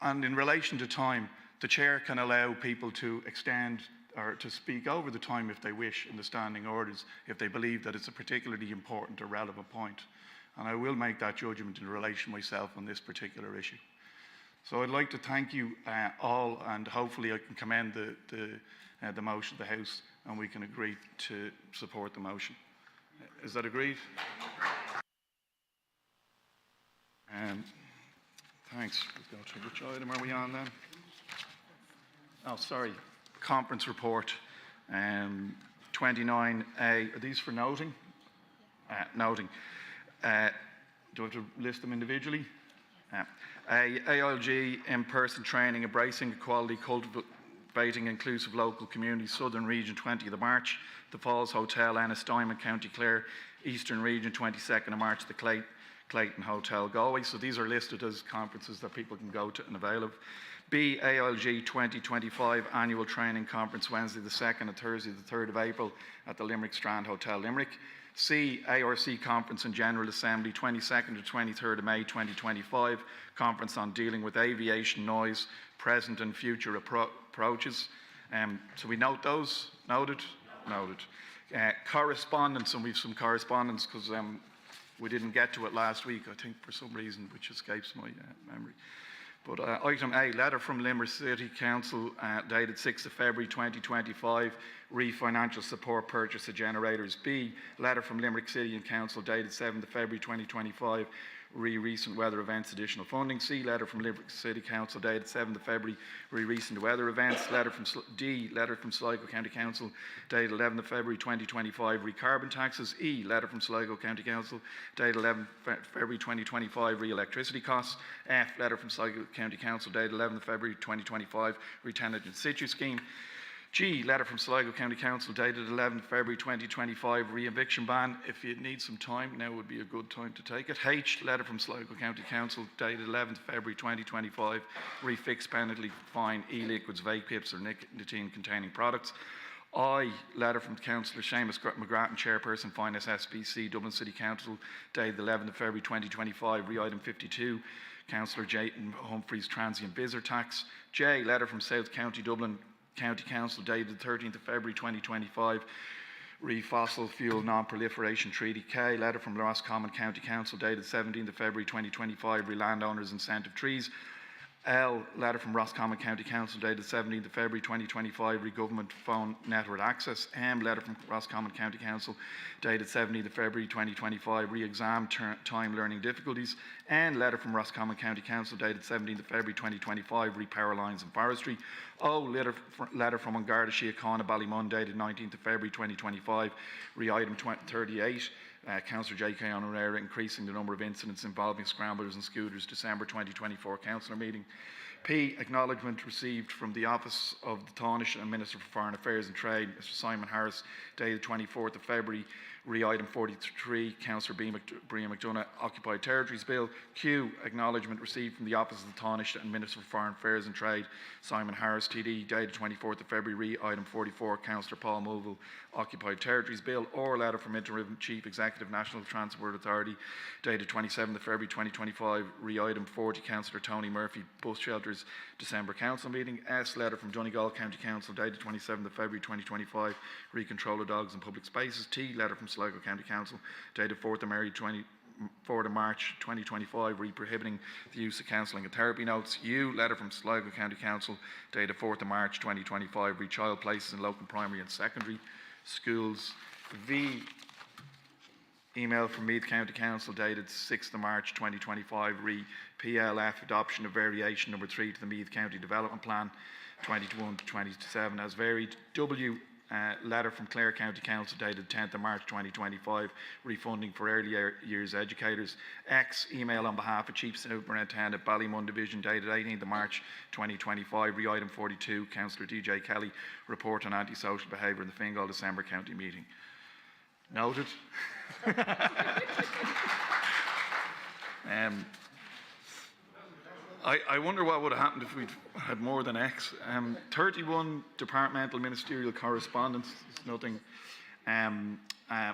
Speaker 2: and in relation to time, the chair can allow people to extend or to speak over the time if they wish in the standing orders, if they believe that it's a particularly important or relevant point. And I will make that judgment in relation to myself on this particular issue. So I'd like to thank you all, and hopefully I can commend the motion of the House, and we can agree to support the motion. Is that agreed? Thanks. Let's go to which item are we on then? Oh, sorry. Conference report. 29A. Are these for noting? Noting. Do I have to list them individually? ALG in-person training, embracing equality, cultivating inclusive local communities, Southern Region, 20th of March, the Falls Hotel, Ennis-Diamond, County Clare, Eastern Region, 22nd of March, the Clayton Hotel, Galway. So these are listed as conferences that people can go to and avail of. B, ALG 2025 Annual Training Conference, Wednesday the 2nd and Thursday the 3rd of April at the Limerick Strand Hotel, Limerick. C, ARC Conference and General Assembly, 22nd to 23rd of May 2025, Conference on Dealing with Aviation Noise, Present and Future Approaches. So we note those? Noted? Noted. Correspondence, and we have some correspondence because we didn't get to it last week, I think, for some reason, which escapes my memory. But item A, letter from Limerick City Council dated 6th of February 2025, re-financial support purchase of generators. B, letter from Limerick City and Council dated 7th of February 2025, recent weather events additional funding. C, letter from Limerick City Council dated 7th of February, recent weather events. Letter from D, letter from Sligo County Council dated 11th of February 2025, carbon taxes. E, letter from Sligo County Council dated 11th February 2025, electricity costs. F, letter from Sligo County Council dated 11th of February 2025, tenant in situ scheme. G, letter from Sligo County Council dated 11th February 2025, re-eviction ban. If you need some time, now would be a good time to take it. H, letter from Sligo County Council dated 11th February 2025, fixed penalty fine e-liquids, vape pips or nicotine-containing products. I, letter from Councillor Seamus McGrattan, Chairperson, Finance SPC, Dublin City Council, dated 11th of February 2025, item 52, Councillor Jayton Humphreys, transient visitor tax. J, letter from South County Dublin County Council dated 13th of February 2025, fossil fuel non-proliferation treaty. K, letter from Roscommon County Council dated 17th of February 2025, landowners incentive trees. L, letter from Roscommon County Council dated 17th of February 2025, government phone network access. M, letter from Roscommon County Council dated 17th of February 2025, re-exam time learning difficulties. N, letter from Roscommon County Council dated 17th of February 2025, power lines and forestry. O, letter from An Garda Síochána Ballymun dated 19th of February 2025, item 38. Councillor J.K. Honorera, increasing the number of incidents involving scramblers and scooters, December 2024 Councillor meeting. P, acknowledgement received from the Office of the Taoiseach and Minister for Foreign Affairs and Trade, Mr. Simon Harris, dated 24th of February, item 43, Councillor Brian McDonough, Occupied Territories Bill. Q, acknowledgement received from the Office of the Taoiseach and Minister for Foreign Affairs and Trade, Simon Harris, TD, dated 24th of February, item 44, Councillor Paul Mulvill, Occupied Territories Bill, or letter from Interim Chief Executive National Transport Authority, dated 27th of February 2025, item 40, Councillor Tony Murphy, Bus Shelters, December Council meeting. S, letter from Donegal County Council, dated 27th of February 2025, control of dogs in public spaces. T, letter from Sligo County Council, dated 4th of March 2025, prohibiting the use of counselling and therapy notes. U, letter from Sligo County Council, dated 4th of March 2025, child places in local primary and secondary schools. V, email from Meath County Council, dated 6th of March 2025, PLF, adoption of variation number 3 to the Meath County Development Plan 21 to 27 as varied. W, letter from Clare County Council dated 10th of March 2025, refunding for early years educators. X, email on behalf of Chief Superintendent Ballymun Division dated 18th of March 2025, item 42, Councillor DJ Kelly, report on antisocial behaviour in the Fingal December County meeting. Noted. I wonder what would have happened if we'd had more than X. 31 departmental ministerial correspondence, nothing.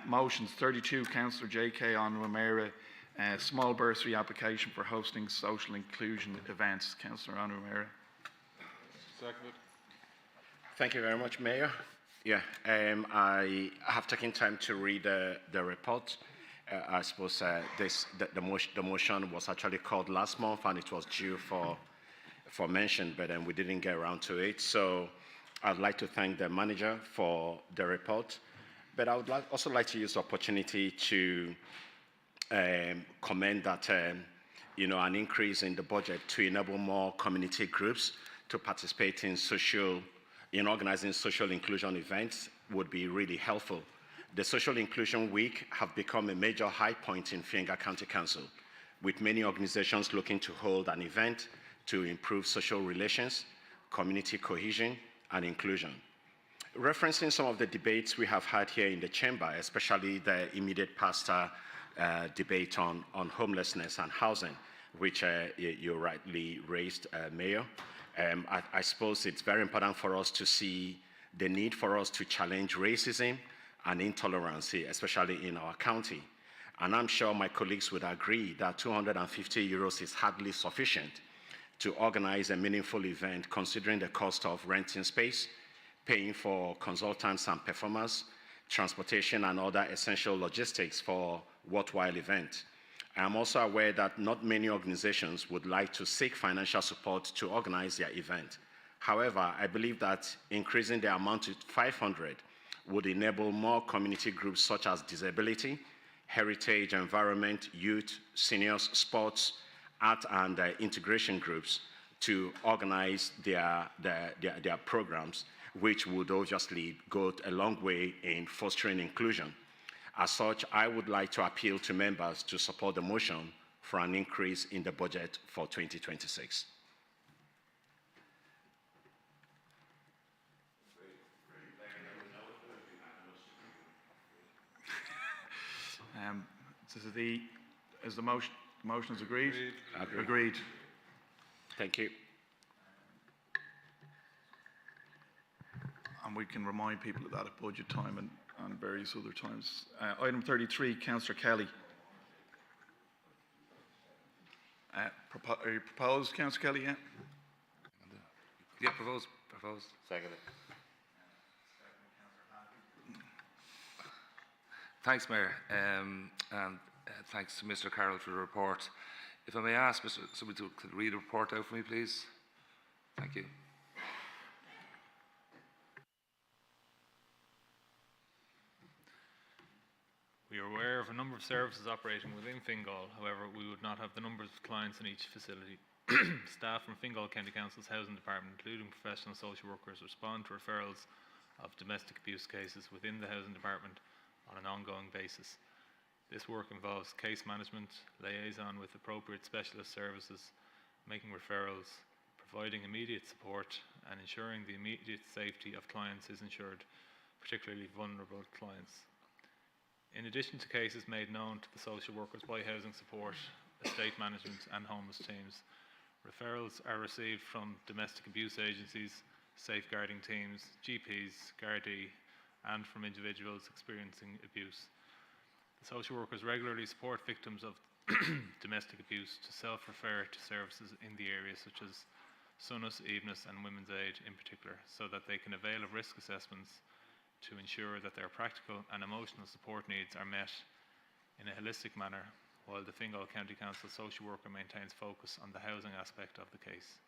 Speaker 2: Motions, 32, Councillor J.K. Onwamera, small bursary application for hosting social inclusion events. Councillor Onwamera.
Speaker 21: Seconded.
Speaker 8: Thank you very much, Mayor. Yeah, I have taken time to read the report. I suppose the motion was actually called last month and it was due for mention, but then we didn't get around to it. So I'd like to thank the manager for the report, but I would also like to use the opportunity to commend that an increase in the budget to enable more community groups to participate in organizing social inclusion events would be really helpful. The Social Inclusion Week have become a major high point in Fingal County Council, with many organizations looking to hold an event to improve social relations, community cohesion, and inclusion. Referencing some of the debates we have had here in the chamber, especially the immediate past debate on homelessness and housing, which you rightly raised, Mayor, I suppose it's very important for us to see the need for us to challenge racism and intolerance, especially in our county. And I'm sure my colleagues would agree that €250 is hardly sufficient to organize a meaningful event, considering the cost of renting space, paying for consultants and performers, transportation and other essential logistics for worthwhile event. I'm also aware that not many organizations would like to seek financial support to organize their event. However, I believe that increasing the amount to 500 would enable more community groups such as disability, heritage, environment, youth, seniors, sports, art and integration groups to organize their programs, which would obviously go a long way in fostering inclusion. As such, I would like to appeal to members to support the motion for an increase in the budget for 2026.
Speaker 2: Is the motion is agreed? Agreed.
Speaker 8: Thank you.
Speaker 2: And we can remind people of that at budget time and various other times. Item 33, Councillor Kelly. Are you proposed, Councillor Kelly? Yeah.
Speaker 12: Yeah, proposed. Second. Thanks, Mayor, and thanks to Mr. Carroll for the report. If I may ask somebody to read the report out for me, please. Thank you.
Speaker 14: We are aware of a number of services operating within Fingal. However, we would not have the numbers of clients in each facility. Staff from Fingal County Council's Housing Department, including professional social workers, respond to referrals of domestic abuse cases within the Housing Department on an ongoing basis. This work involves case management, liaison with appropriate specialist services, making referrals, providing immediate support, and ensuring the immediate safety of clients is ensured, particularly vulnerable clients. In addition to cases made known to the social workers by housing support, estate management and homeless teams, referrals are received from domestic abuse agencies, safeguarding teams, GPs, Gardaí, and from individuals experiencing abuse. The social workers regularly support victims of domestic abuse to self-refer to services in the area such as SONUS, EVNUS and Women's Aid in particular, so that they can avail of risk assessments to ensure that their practical and emotional support needs are met in a holistic manner, while the Fingal County Council social worker maintains focus on the housing aspect of the case.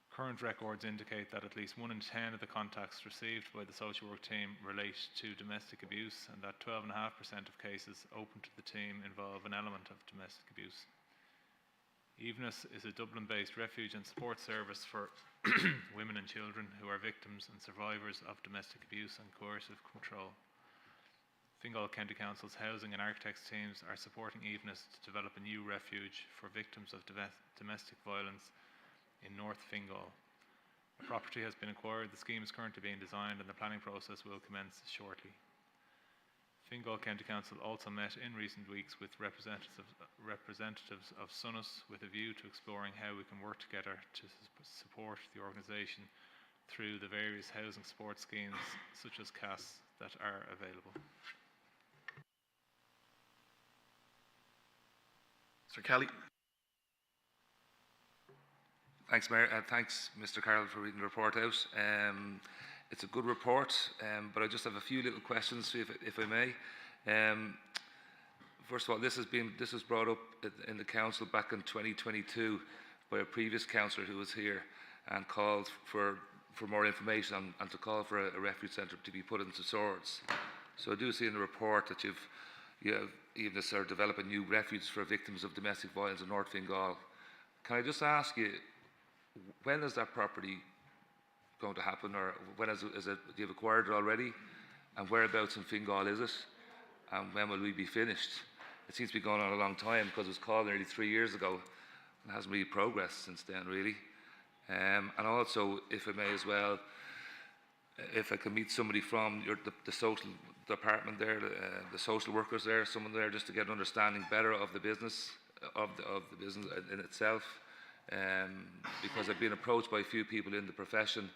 Speaker 14: Current records indicate that at least 1 in 10 of the contacts received by the social work team relate to domestic abuse, and that 12.5% of cases open to the team involve an element of domestic abuse. EVNUS is a Dublin-based refuge and support service for women and children who are victims and survivors of domestic abuse and coercive control. Fingal County Council's housing and architects teams are supporting EVNUS to develop a new refuge for victims of domestic violence in North Fingal. A property has been acquired, the scheme is currently being designed, and the planning process will commence shortly. Fingal County Council also met in recent weeks with representatives of SONUS with a view to exploring how we can work together to support the organisation through the various housing support schemes such as CAS that are available.
Speaker 2: Sir Kelly.
Speaker 12: Thanks, Mayor. Thanks, Mr. Carroll, for reading the report out. It's a good report, but I just have a few little questions, if I may. First of all, this was brought up in the council back in 2022 by a previous councillor who was here and called for more information and to call for a refuge centre to be put into Swords. So I do see in the report that you've even sort of developed a new refuge for victims of domestic violence in North Fingal. Can I just ask you, when is that property going to happen, or when is it you've acquired it already, and whereabouts in Fingal is it, and when will we be finished? It seems to be going on a long time because it was called nearly 3 years ago and hasn't really progressed since then, really. And also, if I may as well, if I can meet somebody from the social department there, the social workers there, someone there, just to get an understanding better of the business, of the business in itself. Because I've been approached by a few people in the profession,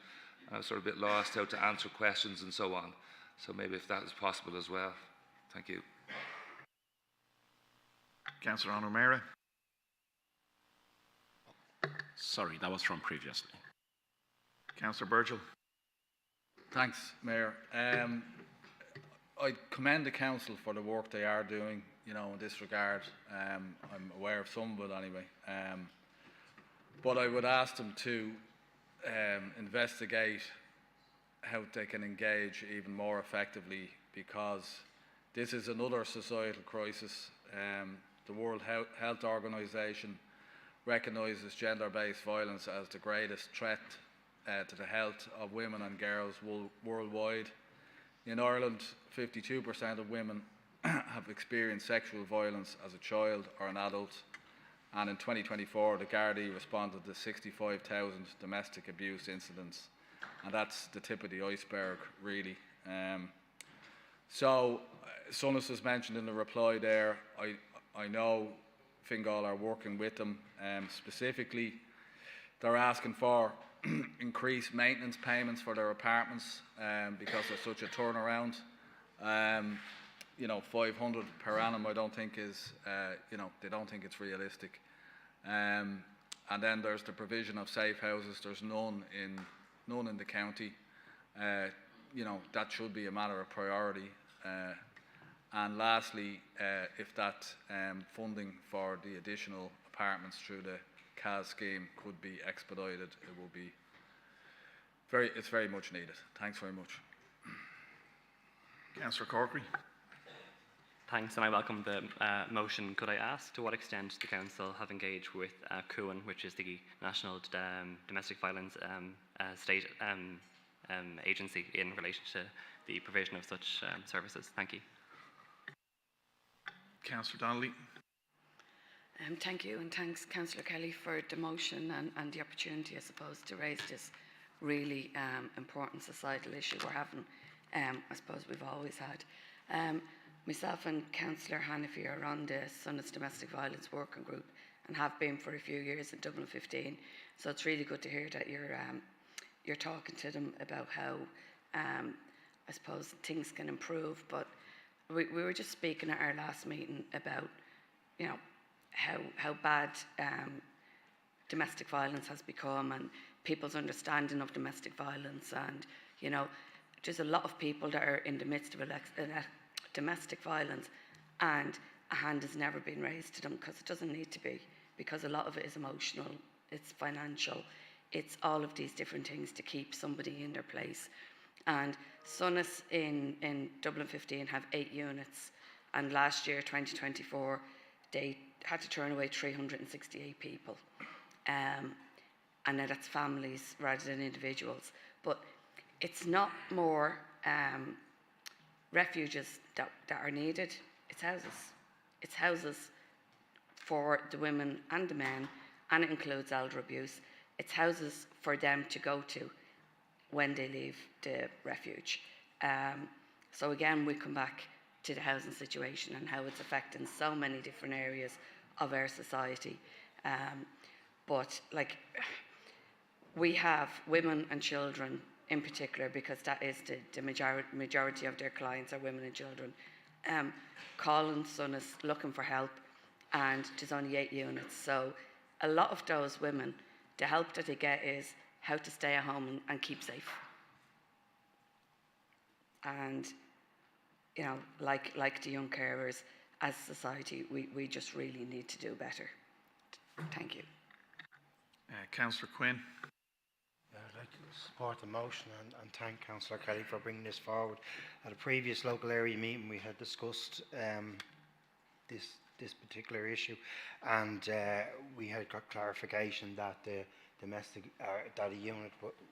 Speaker 12: and I'm sort of a bit lost how to answer questions and so on. So maybe if that is possible as well. Thank you.
Speaker 2: Councillor O'Meara.
Speaker 8: Sorry, that was from previously.
Speaker 2: Councillor Burgell.
Speaker 13: Thanks, Mayor. I commend the council for the work they are doing, in this regard. I'm aware of some of it anyway. But I would ask them to investigate how they can engage even more effectively, because This is another societal crisis. The World Health Organization recognises gender-based violence as the greatest threat to the health of women and girls worldwide. In Ireland, 52% of women have experienced sexual violence as a child or an adult, and in 2024 the Gardaí responded to 65,000 domestic abuse incidents, and that's the tip of the iceberg, really. So, Sonas was mentioned in the reply there. I know Fingal are working with them. Specifically, they're asking for increased maintenance payments for their apartments because there's such a turnaround. 500 per annum, I don't think is, they don't think it's realistic. And then there's the provision of safe houses. There's none in the county. That should be a matter of priority. And lastly, if that funding for the additional apartments through the CAS scheme could be expedited, it will be it's very much needed. Thanks very much.
Speaker 2: Councillor Corkery.
Speaker 10: Thanks, and I welcome the motion. Could I ask to what extent the Council have engaged with CUAN, which is the National Domestic Violence State Agency, in relation to the provision of such services? Thank you.
Speaker 2: Councillor Donnelly.
Speaker 17: Thank you, and thanks, Councillor Kelly, for the motion and the opportunity, I suppose, to raise this really important societal issue we're having. I suppose we've always had. Myself and Councillor Hannafy are on the Sonas Domestic Violence Working Group and have been for a few years in Dublin 15. So it's really good to hear that you're talking to them about how I suppose things can improve. But we were just speaking at our last meeting about how bad domestic violence has become and people's understanding of domestic violence, and there's a lot of people that are in the midst of domestic violence and a hand has never been raised to them, because it doesn't need to be, because a lot of it is emotional, it's financial, it's all of these different things to keep somebody in their place. And Sonas in Dublin 15 have 8 units, and last year, 2024, they had to turn away 368 people. And now that's families rather than individuals. But it's not more refuges that are needed, it's houses. It's houses for the women and the men, and it includes elder abuse. It's houses for them to go to when they leave the refuge. So again, we come back to the housing situation and how it's affecting so many different areas of our society. But we have women and children in particular, because that is the majority of their clients are women and children, calling Sonas looking for help, and there's only 8 units. So a lot of those women, the help that they get is how to stay at home and keep safe. And like the young carers, as a society, we just really need to do better. Thank you.
Speaker 2: Councillor Quinn.
Speaker 19: I'd like to support the motion and thank Councillor Kelly for bringing this forward. At a previous local area meeting, we had discussed this particular issue, and we had got clarification that the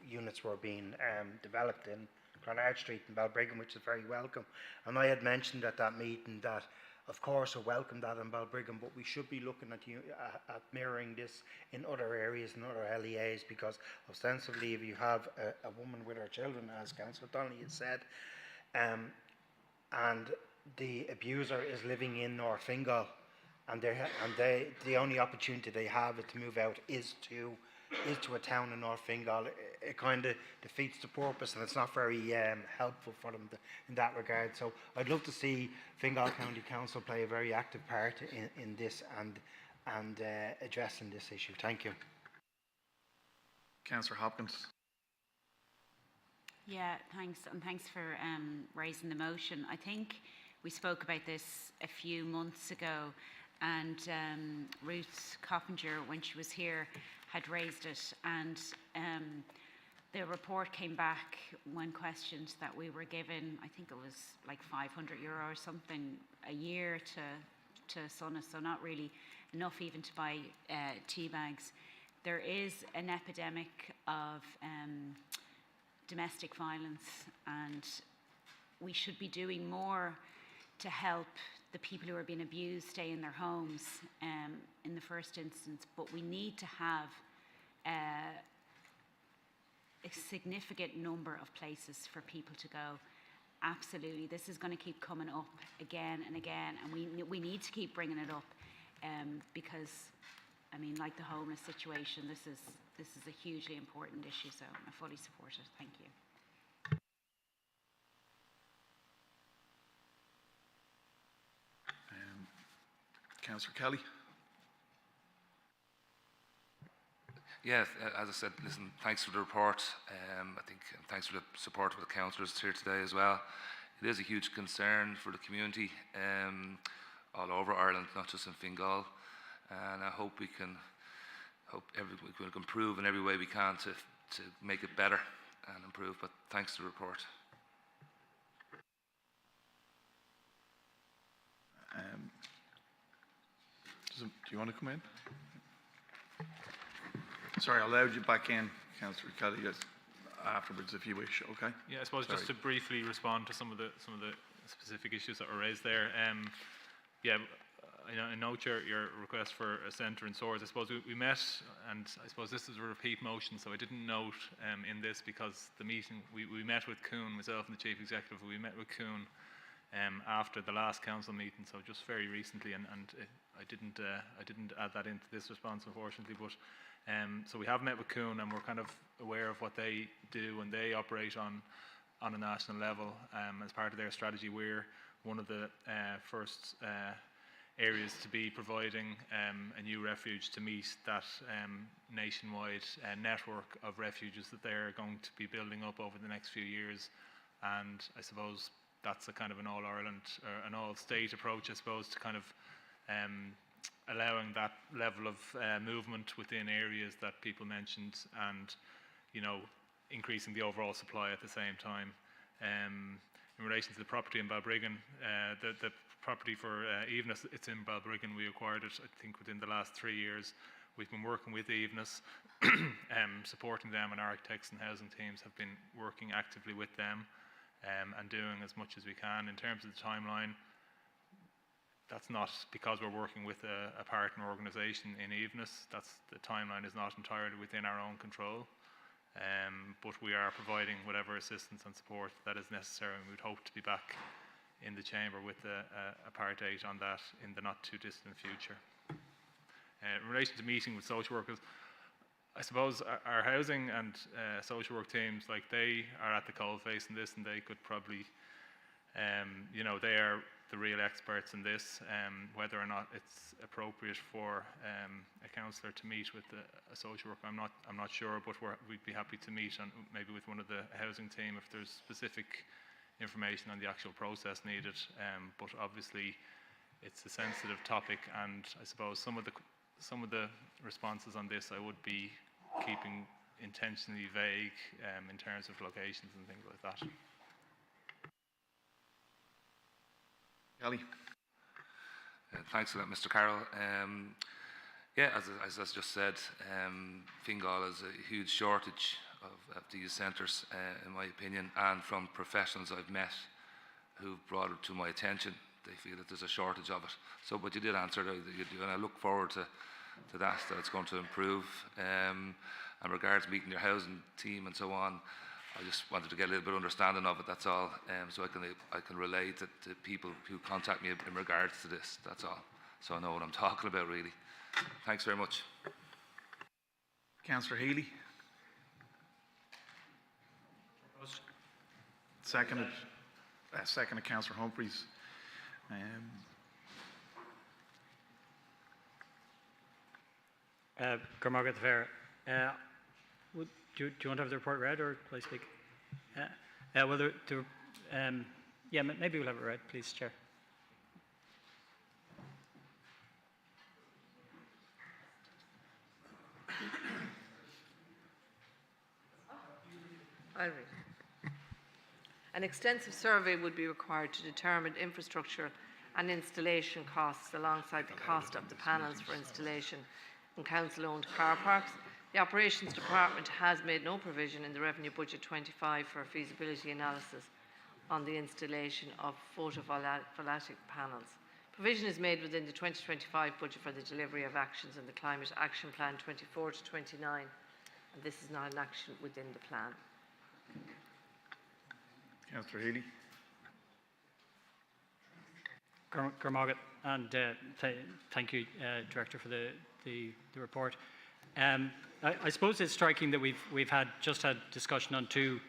Speaker 19: units were being developed in Clonard Street in Balbriggan, which is very welcome. And I had mentioned at that meeting that, of course, I welcome that in Balbriggan, but we should be looking at mirroring this in other areas, in other LEAs, because ostensibly if you have a woman with her children, as Councillor Donnelly had said, and the abuser is living in North Fingal, and the only opportunity they have to move out is to a town in North Fingal, it kind of defeats the purpose, and it's not very helpful for them in that regard. So I'd love to see Fingal County Council play a very active part in this and addressing this issue. Thank you.
Speaker 2: Councillor Hopkins.
Speaker 16: Yeah, thanks, and thanks for raising the motion. I think we spoke about this a few months ago, and Ruth Coppinger, when she was here, had raised it, and the report came back when questioned that we were given, I think it was like €500 or something a year to Sunnis, so not really enough even to buy tea bags. There is an epidemic of domestic violence, and we should be doing more to help the people who are being abused stay in their homes in the first instance, but we need to have a significant number of places for people to go. Absolutely, this is going to keep coming up again and again, and we need to keep bringing it up because, I mean, like the homeless situation, this is a hugely important issue, so I fully support it. Thank you.
Speaker 2: Councillor Kelly.
Speaker 12: Yes, as I said, listen, thanks for the report. I think thanks for the support of the councillors here today as well. It is a huge concern for the community all over Ireland, not just in Fingal. And I hope we can improve in every way we can to make it better and improve. But thanks for the report.
Speaker 2: Do you want to come in? Sorry, I allowed you back in, Councillor Kelly, yes, afterwards if you wish, okay?
Speaker 14: Yeah, I suppose just to briefly respond to some of the specific issues that were raised there. Yeah, I note your request for a centre in Swords. I suppose we met, and I suppose this is a repeat motion, so I didn't note in this because the meeting, we met with Kuhn, myself and the Chief Executive, we met with Kuhn after the last council meeting, so just very recently, and I didn't add that into this response, unfortunately, but so we have met with Kuhn, and we're kind of aware of what they do, and they operate on a national level. As part of their strategy, we're one of the first areas to be providing a new refuge to meet that nationwide network of refuges that they're going to be building up over the next few years. And I suppose that's a kind of an all-Ireland, or an all-state approach, I suppose, to kind of allowing that level of movement within areas that people mentioned, and, you know, increasing the overall supply at the same time. In relation to the property in Balbriggan, the property for Evenus, it's in Balbriggan. We acquired it, I think, within the last 3 years. We've been working with Evenus, supporting them, and architects and housing teams have been working actively with them and doing as much as we can. In terms of the timeline, that's not because we're working with a partner organisation in Evenus. The timeline is not entirely within our own control. But we are providing whatever assistance and support that is necessary, and we'd hope to be back in the chamber with a part 8 on that in the not too distant future. In relation to meeting with social workers, I suppose our housing and social work teams, like, they are at the coalface in this, and they could probably, you know, they are the real experts in this. Whether or not it's appropriate for a councillor to meet with a social worker, I'm not sure, but we'd be happy to meet maybe with one of the housing team if there's specific information on the actual process needed. But obviously, it's a sensitive topic, and I suppose some of the responses on this I would be keeping intentionally vague in terms of locations and things like that.
Speaker 2: Kelly.
Speaker 12: Thanks for that, Mr. Carroll. Yeah, as I just said, Fingal has a huge shortage of these centres, in my opinion, and from professionals I've met who've brought it to my attention, they feel that there's a shortage of it. So, but you did answer that you do, and I look forward to that it's going to improve. And regards meeting your housing team and so on, I just wanted to get a little bit of understanding of it, that's all, so I can relate to people who contact me in regards to this, that's all. So I know what I'm talking about, really. Thanks very much.
Speaker 2: Councillor Healy. Seconded Councillor Humphreys.
Speaker 15: Cormac Fair. Do you want to have the report read, or will I speak? Well, yeah, maybe we'll have it read, please, Chair.
Speaker 1: I'll read it. An extensive survey would be required to determine infrastructure and installation costs alongside the cost of the panels for installation in council-owned car parks. The Operations Department has made no provision in the Revenue Budget 25 for a feasibility analysis on the installation of photovoltaic panels. Provision is made within the 2025 budget for the delivery of actions in the Climate Action Plan 24 to 29, and this is not an action within the plan.
Speaker 2: Councillor Healy.
Speaker 15: Cormagat, and thank you, Director, for the report. I suppose it's striking that we've just had discussion on two.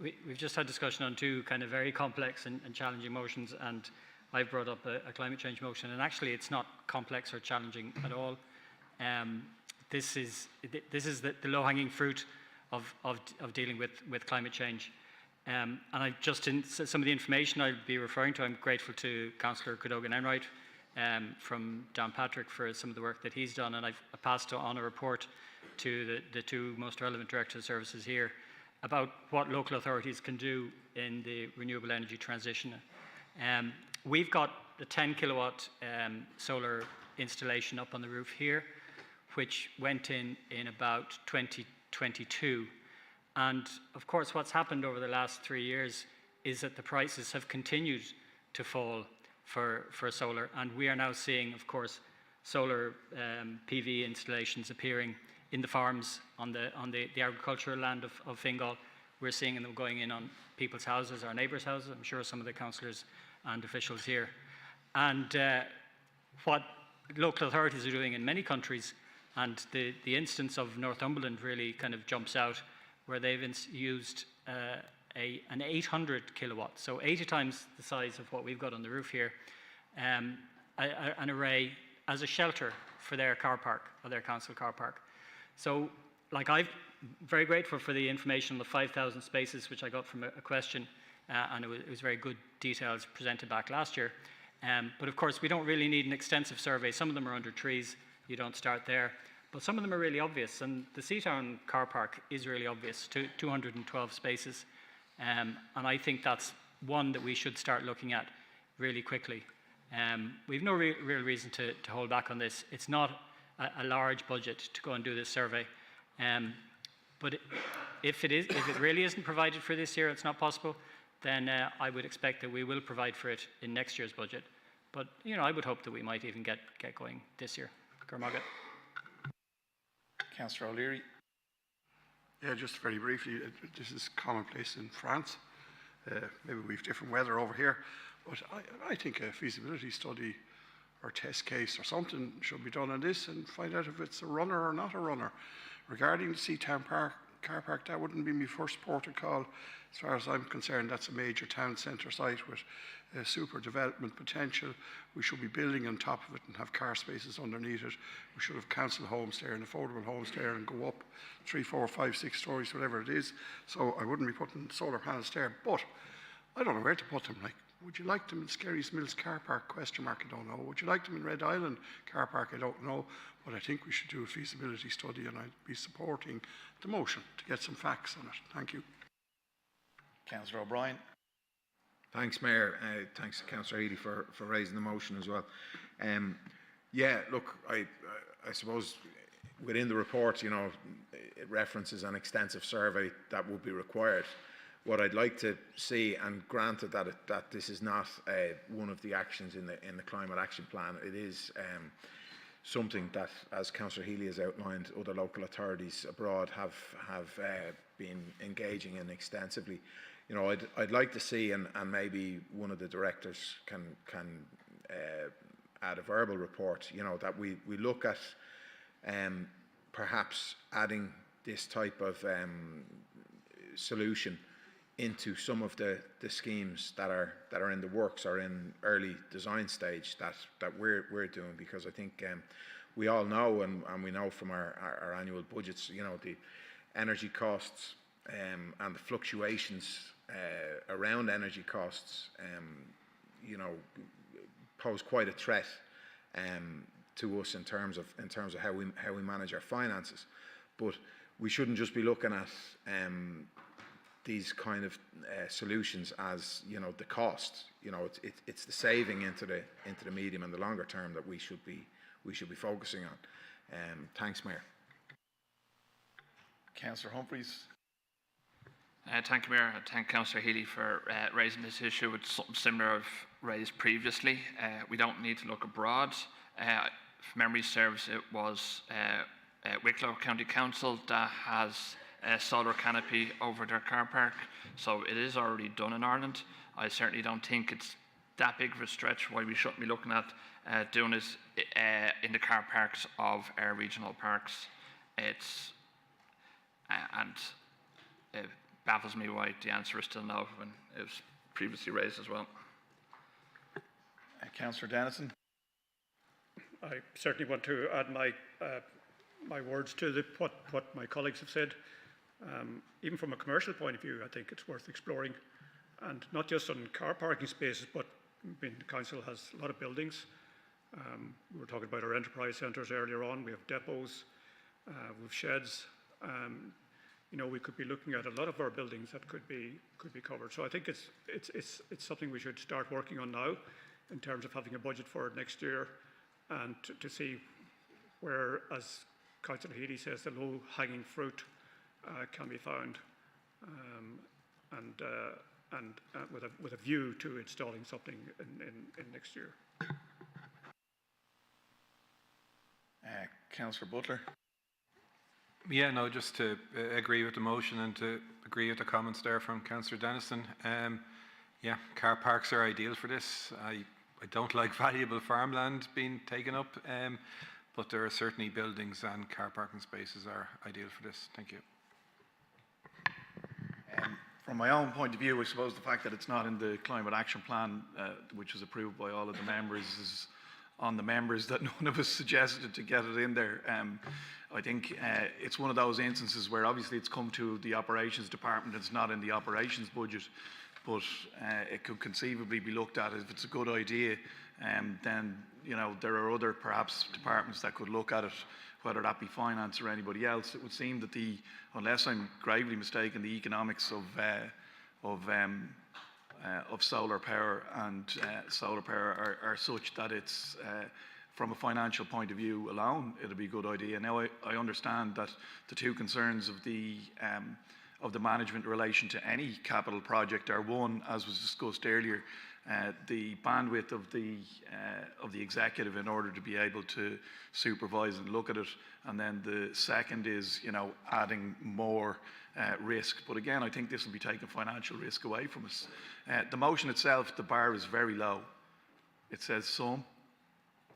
Speaker 15: We've just had discussion on two kind of very complex and challenging motions, and I've brought up a climate change motion, and actually it's not complex or challenging at all. This is the low-hanging fruit of dealing with climate change. And I just in some of the information I'll be referring to, I'm grateful to Councillor Cadogan Enright from Downpatrick for some of the work that he's done, and I've passed on a report to the two most relevant directors of services here about what local authorities can do in the renewable energy transition. We've got a 10 kilowatt solar installation up on the roof here, which went in about 2022. And of course, what's happened over the last 3 years is that the prices have continued to fall for solar. And we are now seeing, of course, solar PV installations appearing in the farms on the agricultural land of Fingal. We're seeing them going in on people's houses, our neighbours' houses. I'm sure some of the councillors and officials here. And what local authorities are doing in many countries, and the instance of Northumberland really kind of jumps out, where they've used an 800 kilowatt, so 80 times the size of what we've got on the roof here, an array as a shelter for their car park, or their council car park. So, like, I'm very grateful for the information on the 5,000 spaces, which I got from a question, and it was very good details presented back last year. But of course, we don't really need an extensive survey. Some of them are under trees. You don't start there. But some of them are really obvious, and the Seatown car park is really obvious, 212 spaces. And I think that's one that we should start looking at really quickly. We've no real reason to hold back on this. It's not a large budget to go and do this survey. But if it really isn't provided for this year, it's not possible, then I would expect that we will provide for it in next year's budget. But, you know, I would hope that we might even get going this year. Cormagat.
Speaker 2: Councillor O'Leary.
Speaker 11: Yeah, just very briefly, this is commonplace in France. Maybe we have different weather over here, but I think a feasibility study or test case or something should be done on this and find out if it's a runner or not a runner. Regarding the Seatown car park, that wouldn't be my first port of call. As far as I'm concerned, that's a major town centre site with super development potential. We should be building on top of it and have car spaces underneath it. We should have council homes there and affordable homes there and go up 3, 4, 5, 6 stories, whatever it is. So I wouldn't be putting solar panels there. But I don't know where to put them. Like, would you like them in Skerries Mills car park? Question mark, I don't know. Would you like them in Red Island car park? I don't know. But I think we should do a feasibility study, and I'd be supporting the motion to get some facts on it. Thank you.
Speaker 2: Councillor O'Brien.
Speaker 18: Thanks, Mayor. Thanks to Councillor Healy for raising the motion as well. Yeah, look, I suppose within the report, you know, it references an extensive survey that would be required. What I'd like to see, and granted that this is not one of the actions in the Climate Action Plan, it is something that, as Councillor Healy has outlined, other local authorities abroad have been engaging in extensively. You know, I'd like to see, and maybe one of the directors can add a verbal report, you know, that we look at perhaps adding this type of solution into some of the schemes that are in the works or in early design stage that we're doing, because I think we all know, and we know from our annual budgets, you know, the energy costs and the fluctuations around energy costs, you know, pose quite a threat to us in terms of how we manage our finances. But we shouldn't just be looking at these kind of solutions as, you know, the cost. You know, it's the saving into the medium and the longer term that we should be focusing on. Thanks, Mayor.
Speaker 2: Councillor Humphreys.
Speaker 4: Thank you, Mayor. I thank Councillor Healy for raising this issue. It's something similar I've raised previously. We don't need to look abroad. If memory serves, it was Wicklow County Council that has a solar canopy over their car park. So it is already done in Ireland. I certainly don't think it's that big of a stretch why we shouldn't be looking at doing this in the car parks of our regional parks. It's and it baffles me why the answer is still no when it was previously raised as well.
Speaker 2: Councillor Dennison.
Speaker 20: I certainly want to add my words to what my colleagues have said. Even from a commercial point of view, I think it's worth exploring, and not just on car parking spaces, but the council has a lot of buildings. We were talking about our enterprise centres earlier on. We have depots, we have sheds. You know, we could be looking at a lot of our buildings that could be covered. So I think it's something we should start working on now, in terms of having a budget for next year, and to see where, as Councillor Healy says, the low-hanging fruit can be found, and with a view to installing something in next year.
Speaker 2: Councillor Butler.
Speaker 22: Yeah, no, just to agree with the motion and to agree with the comments there from Councillor Dennison. Yeah, car parks are ideal for this. I don't like valuable farmland being taken up, but there are certainly buildings and car parking spaces are ideal for this. Thank you.
Speaker 2: From my own point of view, I suppose the fact that it's not in the Climate Action Plan, which was approved by all of the members, is on the members that none of us suggested to get it in there. I think it's one of those instances where obviously it's come to the operations department, it's not in the operations budget, but it could conceivably be looked at. If it's a good idea, then, you know, there are other perhaps departments that could look at it, whether that be finance or anybody else. It would seem that unless I'm gravely mistaken, the economics of solar power and solar power are such that it's from a financial point of view alone, it'd be a good idea. Now, I understand that the two concerns of the management in relation to any capital project are, one, as was discussed earlier, the bandwidth of the executive in order to be able to supervise and look at it, and then the second is, you know, adding more risk. But again, I think this will be taking financial risk away from us. The motion itself, the bar is very low. It says some,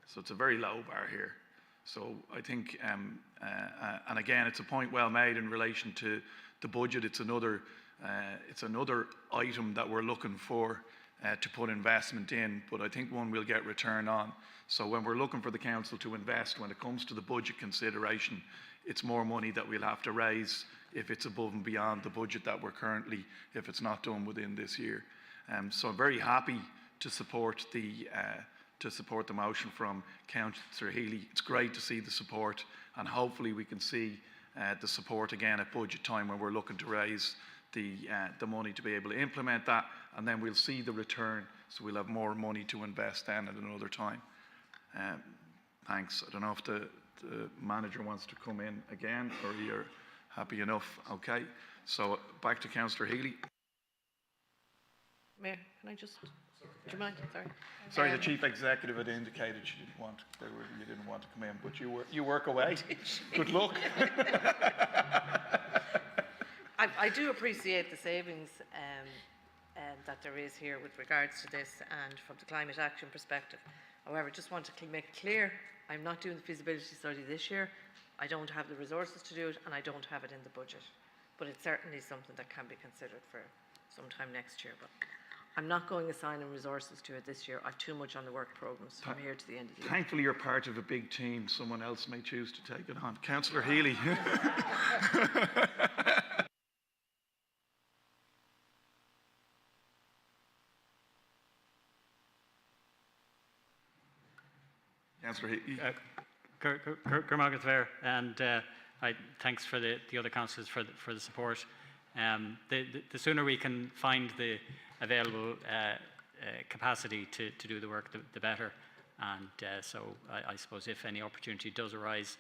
Speaker 2: so it's a very low bar here. So I think, and again, it's a point well made in relation to the budget. It's another item that we're looking for to put investment in, but I think one we'll get return on. So when we're looking for the council to invest, when it comes to the budget consideration, it's more money that we'll have to raise if it's above and beyond the budget that we're currently, if it's not done within this year. So I'm very happy to support the motion from Councillor Healy. It's great to see the support, and hopefully we can see the support again at budget time when we're looking to raise the money to be able to implement that, and then we'll see the return, so we'll have more money to invest then at another time. Thanks. I don't know if the manager wants to come in again, or you're happy enough. Okay, so back to Councillor Healy.
Speaker 1: Mayor, can I just, do you mind? Sorry.
Speaker 2: Sorry, the chief executive had indicated she didn't want, you didn't want to come in, but you work away. Good luck.
Speaker 1: I do appreciate the savings that there is here with regards to this and from the climate action perspective. However, just want to make it clear, I'm not doing the feasibility study this year. I don't have the resources to do it, and I don't have it in the budget. But it's certainly something that can be considered for sometime next year. But I'm not going assigning resources to it this year. I've too much on the work programmes from here to the end of the year.
Speaker 2: Thankfully, you're part of a big team. Someone else may choose to take it on. Councillor Healy.
Speaker 15: Cormac is there, and thanks for the other councillors for the support. The sooner we can find the available capacity to do the work, the better. And so I suppose if any opportunity does arise,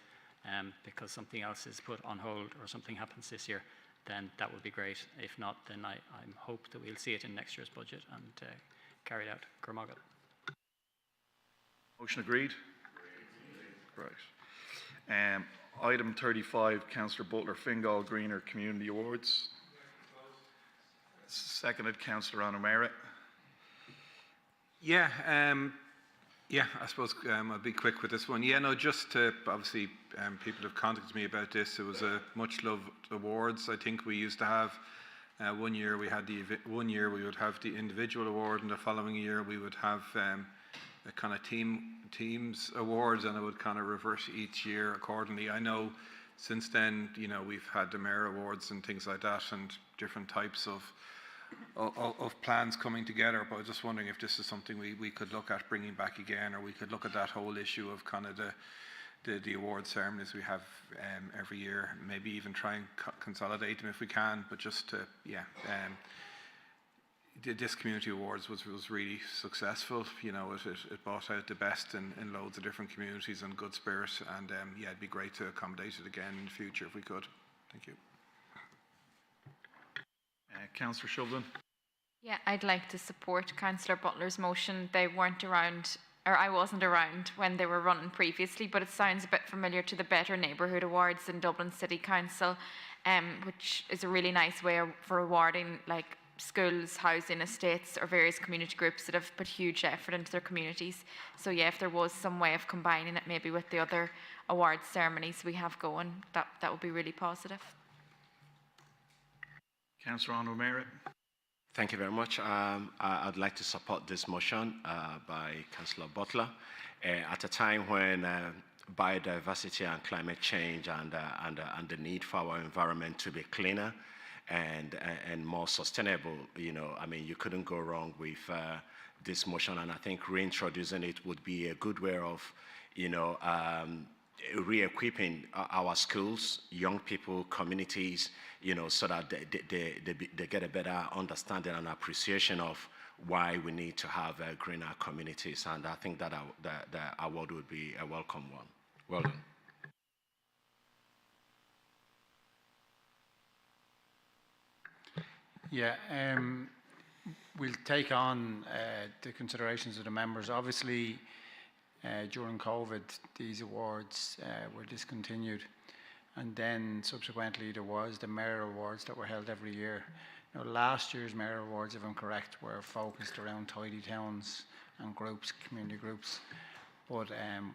Speaker 15: because something else is put on hold or something happens this year, then that would be great. If not, then I hope that we'll see it in next year's budget and carried out. Cormagat.
Speaker 2: Motion agreed? Right. Item 35, Councillor Butler, Fingal Greener Community Awards. Seconded, Councillor O'Meara.
Speaker 22: Yeah, I suppose I'll be quick with this one. Yeah, no, just to, obviously, people have contacted me about this. It was a much loved awards. I think we used to have, one year we had one year we would have the individual award, and the following year we would have a kind of teams awards, and it would kind of reverse each year accordingly. I know since then, you know, we've had the mayor awards and things like that, and different types of plans coming together, but I was just wondering if this is something we could look at bringing back again, or we could look at that whole issue of kind of the award ceremonies we have every year, maybe even try and consolidate them if we can, but just to, this community awards was really successful. You know, it brought out the best in loads of different communities and good spirit, and it'd be great to accommodate it again in the future if we could. Thank you.
Speaker 2: Councillor Shubland.
Speaker 5: Yeah, I'd like to support Councillor Butler's motion. They weren't around, or I wasn't around when they were running previously, but it sounds a bit familiar to the Better Neighbourhood Awards in Dublin City Council, which is a really nice way for awarding like schools, housing estates, or various community groups that have put huge effort into their communities. So yeah, if there was some way of combining it maybe with the other awards ceremonies we have going, that would be really positive.
Speaker 2: Councillor O'Meara.
Speaker 8: Thank you very much. I'd like to support this motion by Councillor Butler. At a time when biodiversity and climate change and the need for our environment to be cleaner and more sustainable, you know, I mean, you couldn't go wrong with this motion, and I think reintroducing it would be a good way of, you know, re-equipping our schools, young people, communities, you know, so that they get a better understanding and appreciation of why we need to have greener communities. And I think that the award would be a welcome one. Well done.
Speaker 6: Yeah, we'll take on the considerations of the members. Obviously, during COVID, these awards were discontinued, and then subsequently there was the Mayor Awards that were held every year. Now, last year's Mayor Awards, if I'm correct, were focused around tidy towns and groups, community groups, but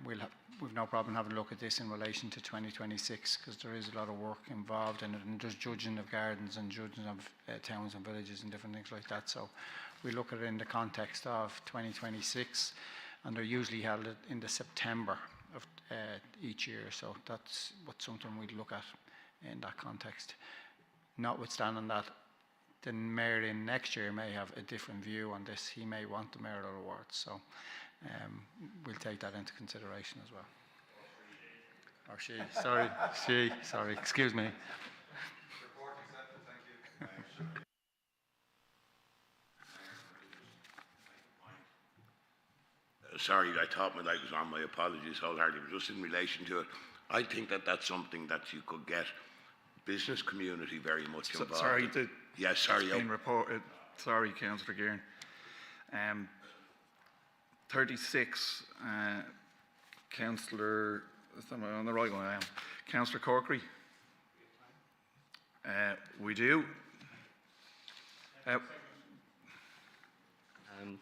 Speaker 6: we've no problem having a look at this in relation to 2026, because there is a lot of work involved in it, and there's judging of gardens and judging of towns and villages and different things like that. So we look at it in the context of 2026. And they're usually held in the September of each year, so that's something we'd look at in that context. Notwithstanding that, the mayor in next year may have a different view on this. He may want the mayoral awards, so we'll take that into consideration as well. Or she, sorry, excuse me.
Speaker 7: Sorry, I thought my light was on. My apologies wholeheartedly. But just in relation to it, I think that that's something that you could get business community very much involved.
Speaker 2: Sorry,
Speaker 7: yes, sorry.
Speaker 2: Being reported. Sorry, Councillor Gearin. 36, Councillor. Am I on the right one? I am. Councillor Corkery. We do.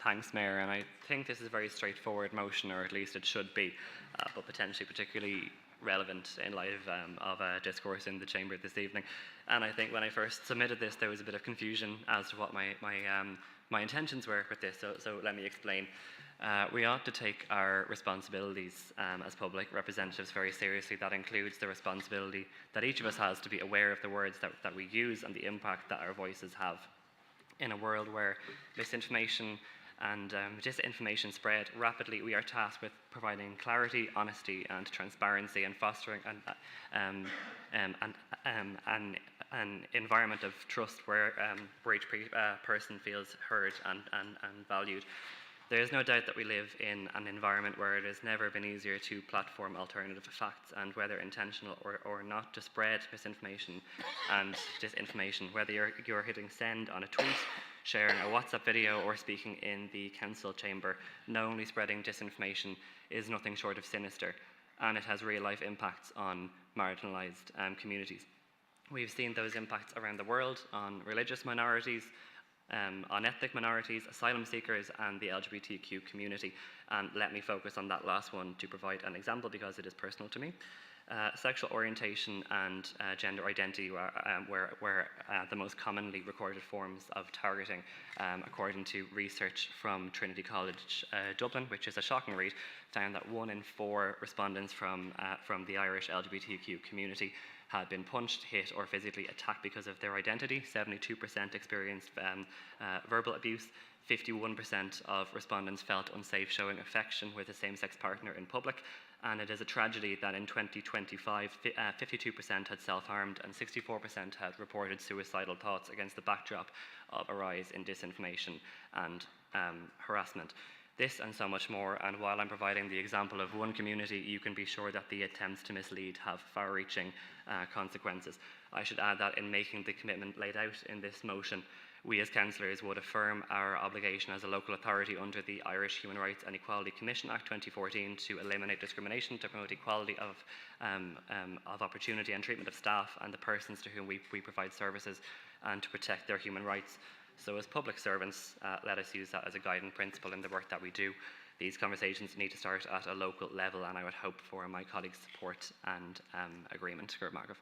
Speaker 10: Thanks, Mayor, and I think this is a very straightforward motion, or at least it should be, but potentially particularly relevant in light of a discourse in the Chamber this evening. And I think when I first submitted this, there was a bit of confusion as to what my intentions were with this, so let me explain. We ought to take our responsibilities as public representatives very seriously. That includes the responsibility that each of us has to be aware of the words that we use and the impact that our voices have. In a world where misinformation and disinformation spread rapidly, we are tasked with providing clarity, honesty, and transparency, and fostering an environment of trust where each person feels heard and valued. There is no doubt that we live in an environment where it has never been easier to platform alternative facts, and whether intentional or not, to spread misinformation and disinformation. Whether you're hitting send on a tweet, sharing a WhatsApp video, or speaking in the council chamber, knowingly spreading disinformation is nothing short of sinister, and it has real-life impacts on marginalised communities. We've seen those impacts around the world on religious minorities, on ethnic minorities, asylum seekers, and the LGBTQ community. And let me focus on that last one to provide an example, because it is personal to me. Sexual orientation and gender identity were the most commonly recorded forms of targeting, according to research from Trinity College Dublin, which is a shocking read, found that 1 in 4 respondents from the Irish LGBTQ community had been punched, hit, or physically attacked because of their identity. 72% experienced verbal abuse. 51% of respondents felt unsafe showing affection with a same-sex partner in public. And it is a tragedy that in 2025, 52% had self-harmed and 64% had reported suicidal thoughts against the backdrop of a rise in disinformation and harassment. This and so much more, and while I'm providing the example of one community, you can be sure that the attempts to mislead have far-reaching consequences. I should add that in making the commitment laid out in this motion, we as councillors would affirm our obligation as a local authority under the Irish Human Rights and Equality Commission Act 2014 to eliminate discrimination, to promote equality of opportunity and treatment of staff and the persons to whom we provide services, and to protect their human rights. So as public servants, let us use that as a guiding principle in the work that we do. These conversations need to start at a local level, and I would hope for my colleagues' support and agreement. Gert Margaret.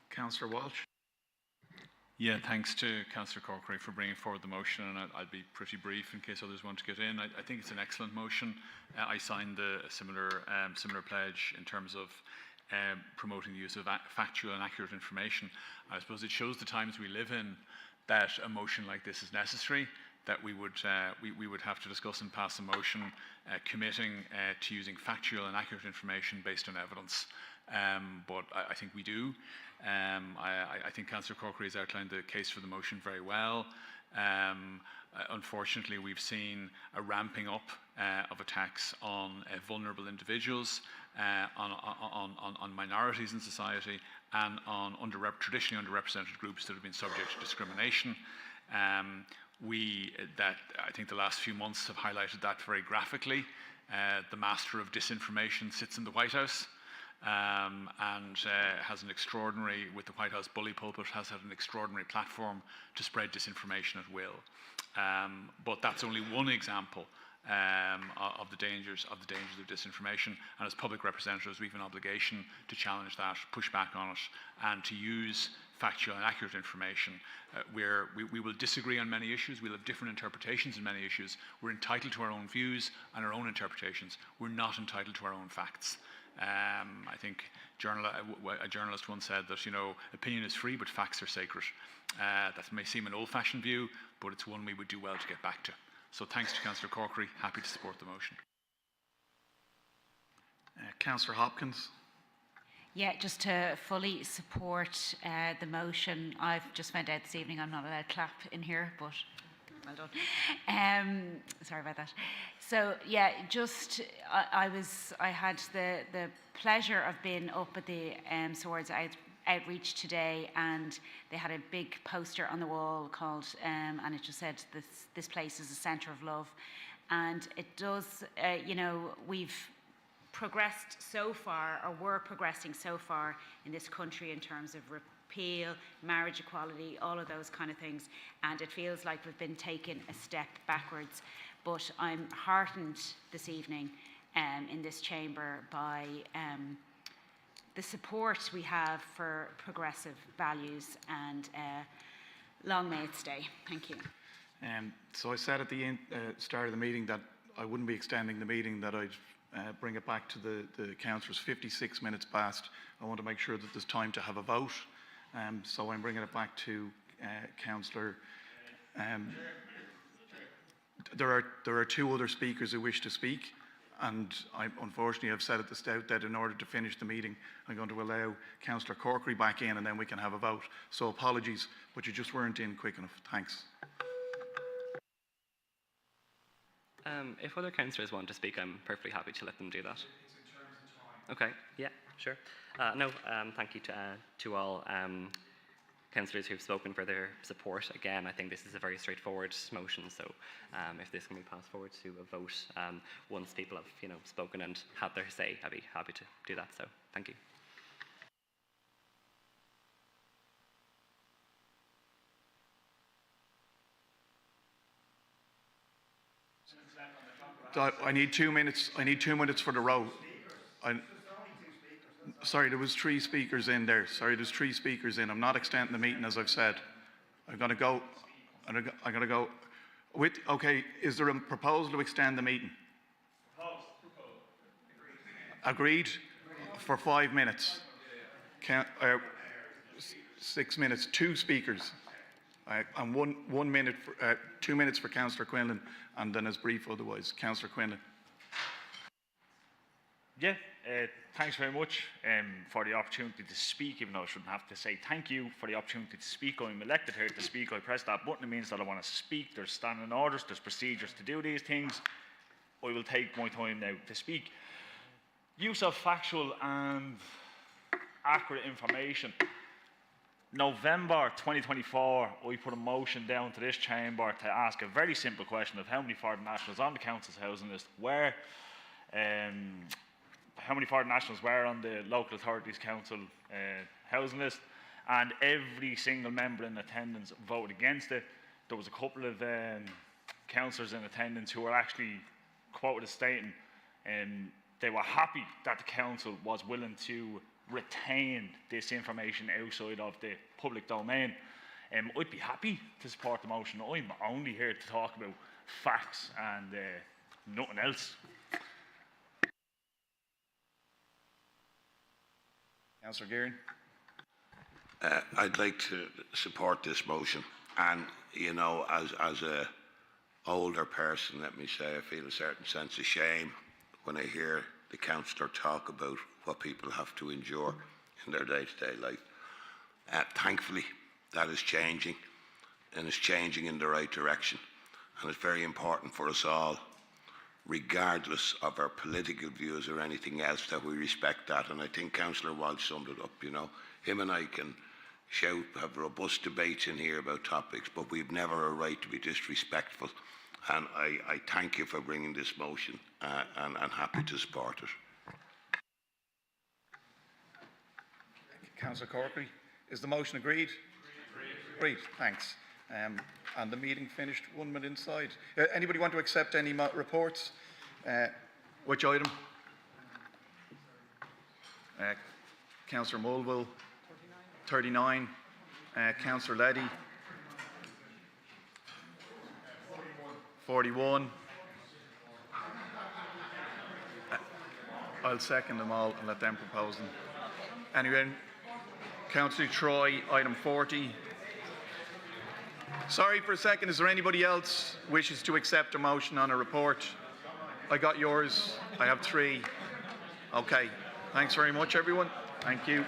Speaker 2: Councillor Walsh.
Speaker 3: Yeah, thanks to Councillor Corkery for bringing forward the motion, and I'll be pretty brief in case others want to get in. I think it's an excellent motion. I signed a similar pledge in terms of promoting the use of factual and accurate information. I suppose it shows the times we live in that a motion like this is necessary, that we would have to discuss and pass a motion committing to using factual and accurate information based on evidence. But I think we do. I think Councillor Corkery has outlined the case for the motion very well. Unfortunately, we've seen a ramping up of attacks on vulnerable individuals, on minorities in society, and on traditionally underrepresented groups that have been subject to discrimination. I think the last few months have highlighted that very graphically. The master of disinformation sits in the White House. And has an extraordinary, with the White House bully pulpit, has had an extraordinary platform to spread disinformation at will. But that's only one example of the dangers of disinformation. And as public representatives, we have an obligation to challenge that, push back on it, and to use factual and accurate information. We will disagree on many issues. We'll have different interpretations in many issues. We're entitled to our own views and our own interpretations. We're not entitled to our own facts. I think a journalist once said that, opinion is free, but facts are sacred. That may seem an old-fashioned view, but it's one we would do well to get back to. So thanks to Councillor Corkery. Happy to support the motion.
Speaker 2: Councillor Hopkins.
Speaker 16: Yeah, just to fully support the motion. I've just found out this evening I'm not allowed to clap in here, but well done. Sorry about that. So yeah, I had the pleasure of being up at the Swords Outreach today, and they had a big poster on the wall called, and it just said, "This place is a centre of love," and it does. We've progressed so far, or we're progressing so far in this country in terms of repeal, marriage equality, all of those kind of things, and it feels like we've been taking a step backwards. But I'm heartened this evening in this chamber by the support we have for progressive values, and long may it stay. Thank you.
Speaker 2: So I said at the start of the meeting that I wouldn't be extending the meeting, that I'd bring it back to the councillors. 56 minutes past. I want to make sure that there's time to have a vote. So I'm bringing it back to Councillor there are two other speakers who wish to speak, and unfortunately I've said at the start that in order to finish the meeting, I'm going to allow Councillor Corkery back in, and then we can have a vote. So apologies, but you just weren't in quick enough. Thanks.
Speaker 10: If other councillors want to speak, I'm perfectly happy to let them do that. Okay, yeah, sure. Thank you to all councillors who've spoken for their support. Again, I think this is a very straightforward motion, so if this can be passed forward to a vote once people have spoken and had their say, I'd be happy to do that, so thank you.
Speaker 2: I need 2 minutes. I need 2 minutes for the row. Sorry, there was 3 speakers in there. Sorry, there's 3 speakers in. I'm not extending the meeting, as I've said. I'm going to go. I'm going to go. Okay, is there a proposal to extend the meeting? Agreed. For 5 minutes. 6 minutes. 2 speakers. And 1 minute, 2 minutes for Councillor Quinlan, and then as brief otherwise. Councillor Quinlan.
Speaker 9: Yeah, thanks very much for the opportunity to speak, even though I shouldn't have to say thank you for the opportunity to speak. I'm elected here to speak. I press that button. It means that I want to speak. There's standing orders, there's procedures to do these things. I will take my time now to speak. Use of factual and accurate information. November 2024, I put a motion down to this chamber to ask a very simple question of how many foreign nationals on the council's housing list were, how many foreign nationals were on the local authorities council housing list, and every single member in attendance voted against it. There was a couple of councillors in attendance who were actually quoted as stating they were happy that the council was willing to retain this information outside of the public domain. I'd be happy to support the motion. I'm only here to talk about facts and nothing else.
Speaker 2: Councillor Gearin.
Speaker 7: I'd like to support this motion, and as a older person, let me say I feel a certain sense of shame when I hear the councillor talk about what people have to endure in their day-to-day life. Thankfully, that is changing, and it's changing in the right direction. And it's very important for us all, regardless of our political views or anything else, that we respect that. And I think Councillor Walsh summed it up. Him and I can shout, have robust debates in here about topics, but we've never a right to be disrespectful. And I thank you for bringing this motion, and I'm happy to support it.
Speaker 2: Councillor Corkery, is the motion agreed? Agreed. Thanks. And the meeting finished 1 minute inside. Anybody want to accept any reports? Which item? Councillor Mulville, 39. Councillor Leddy, 41. I'll second them all and let them propose them. Anyway, Councillor Troy, item 40. Sorry for a second, is there anybody else wishes to accept a motion on a report? I got yours. I have 3. Okay. Thanks very much, everyone. Thank you.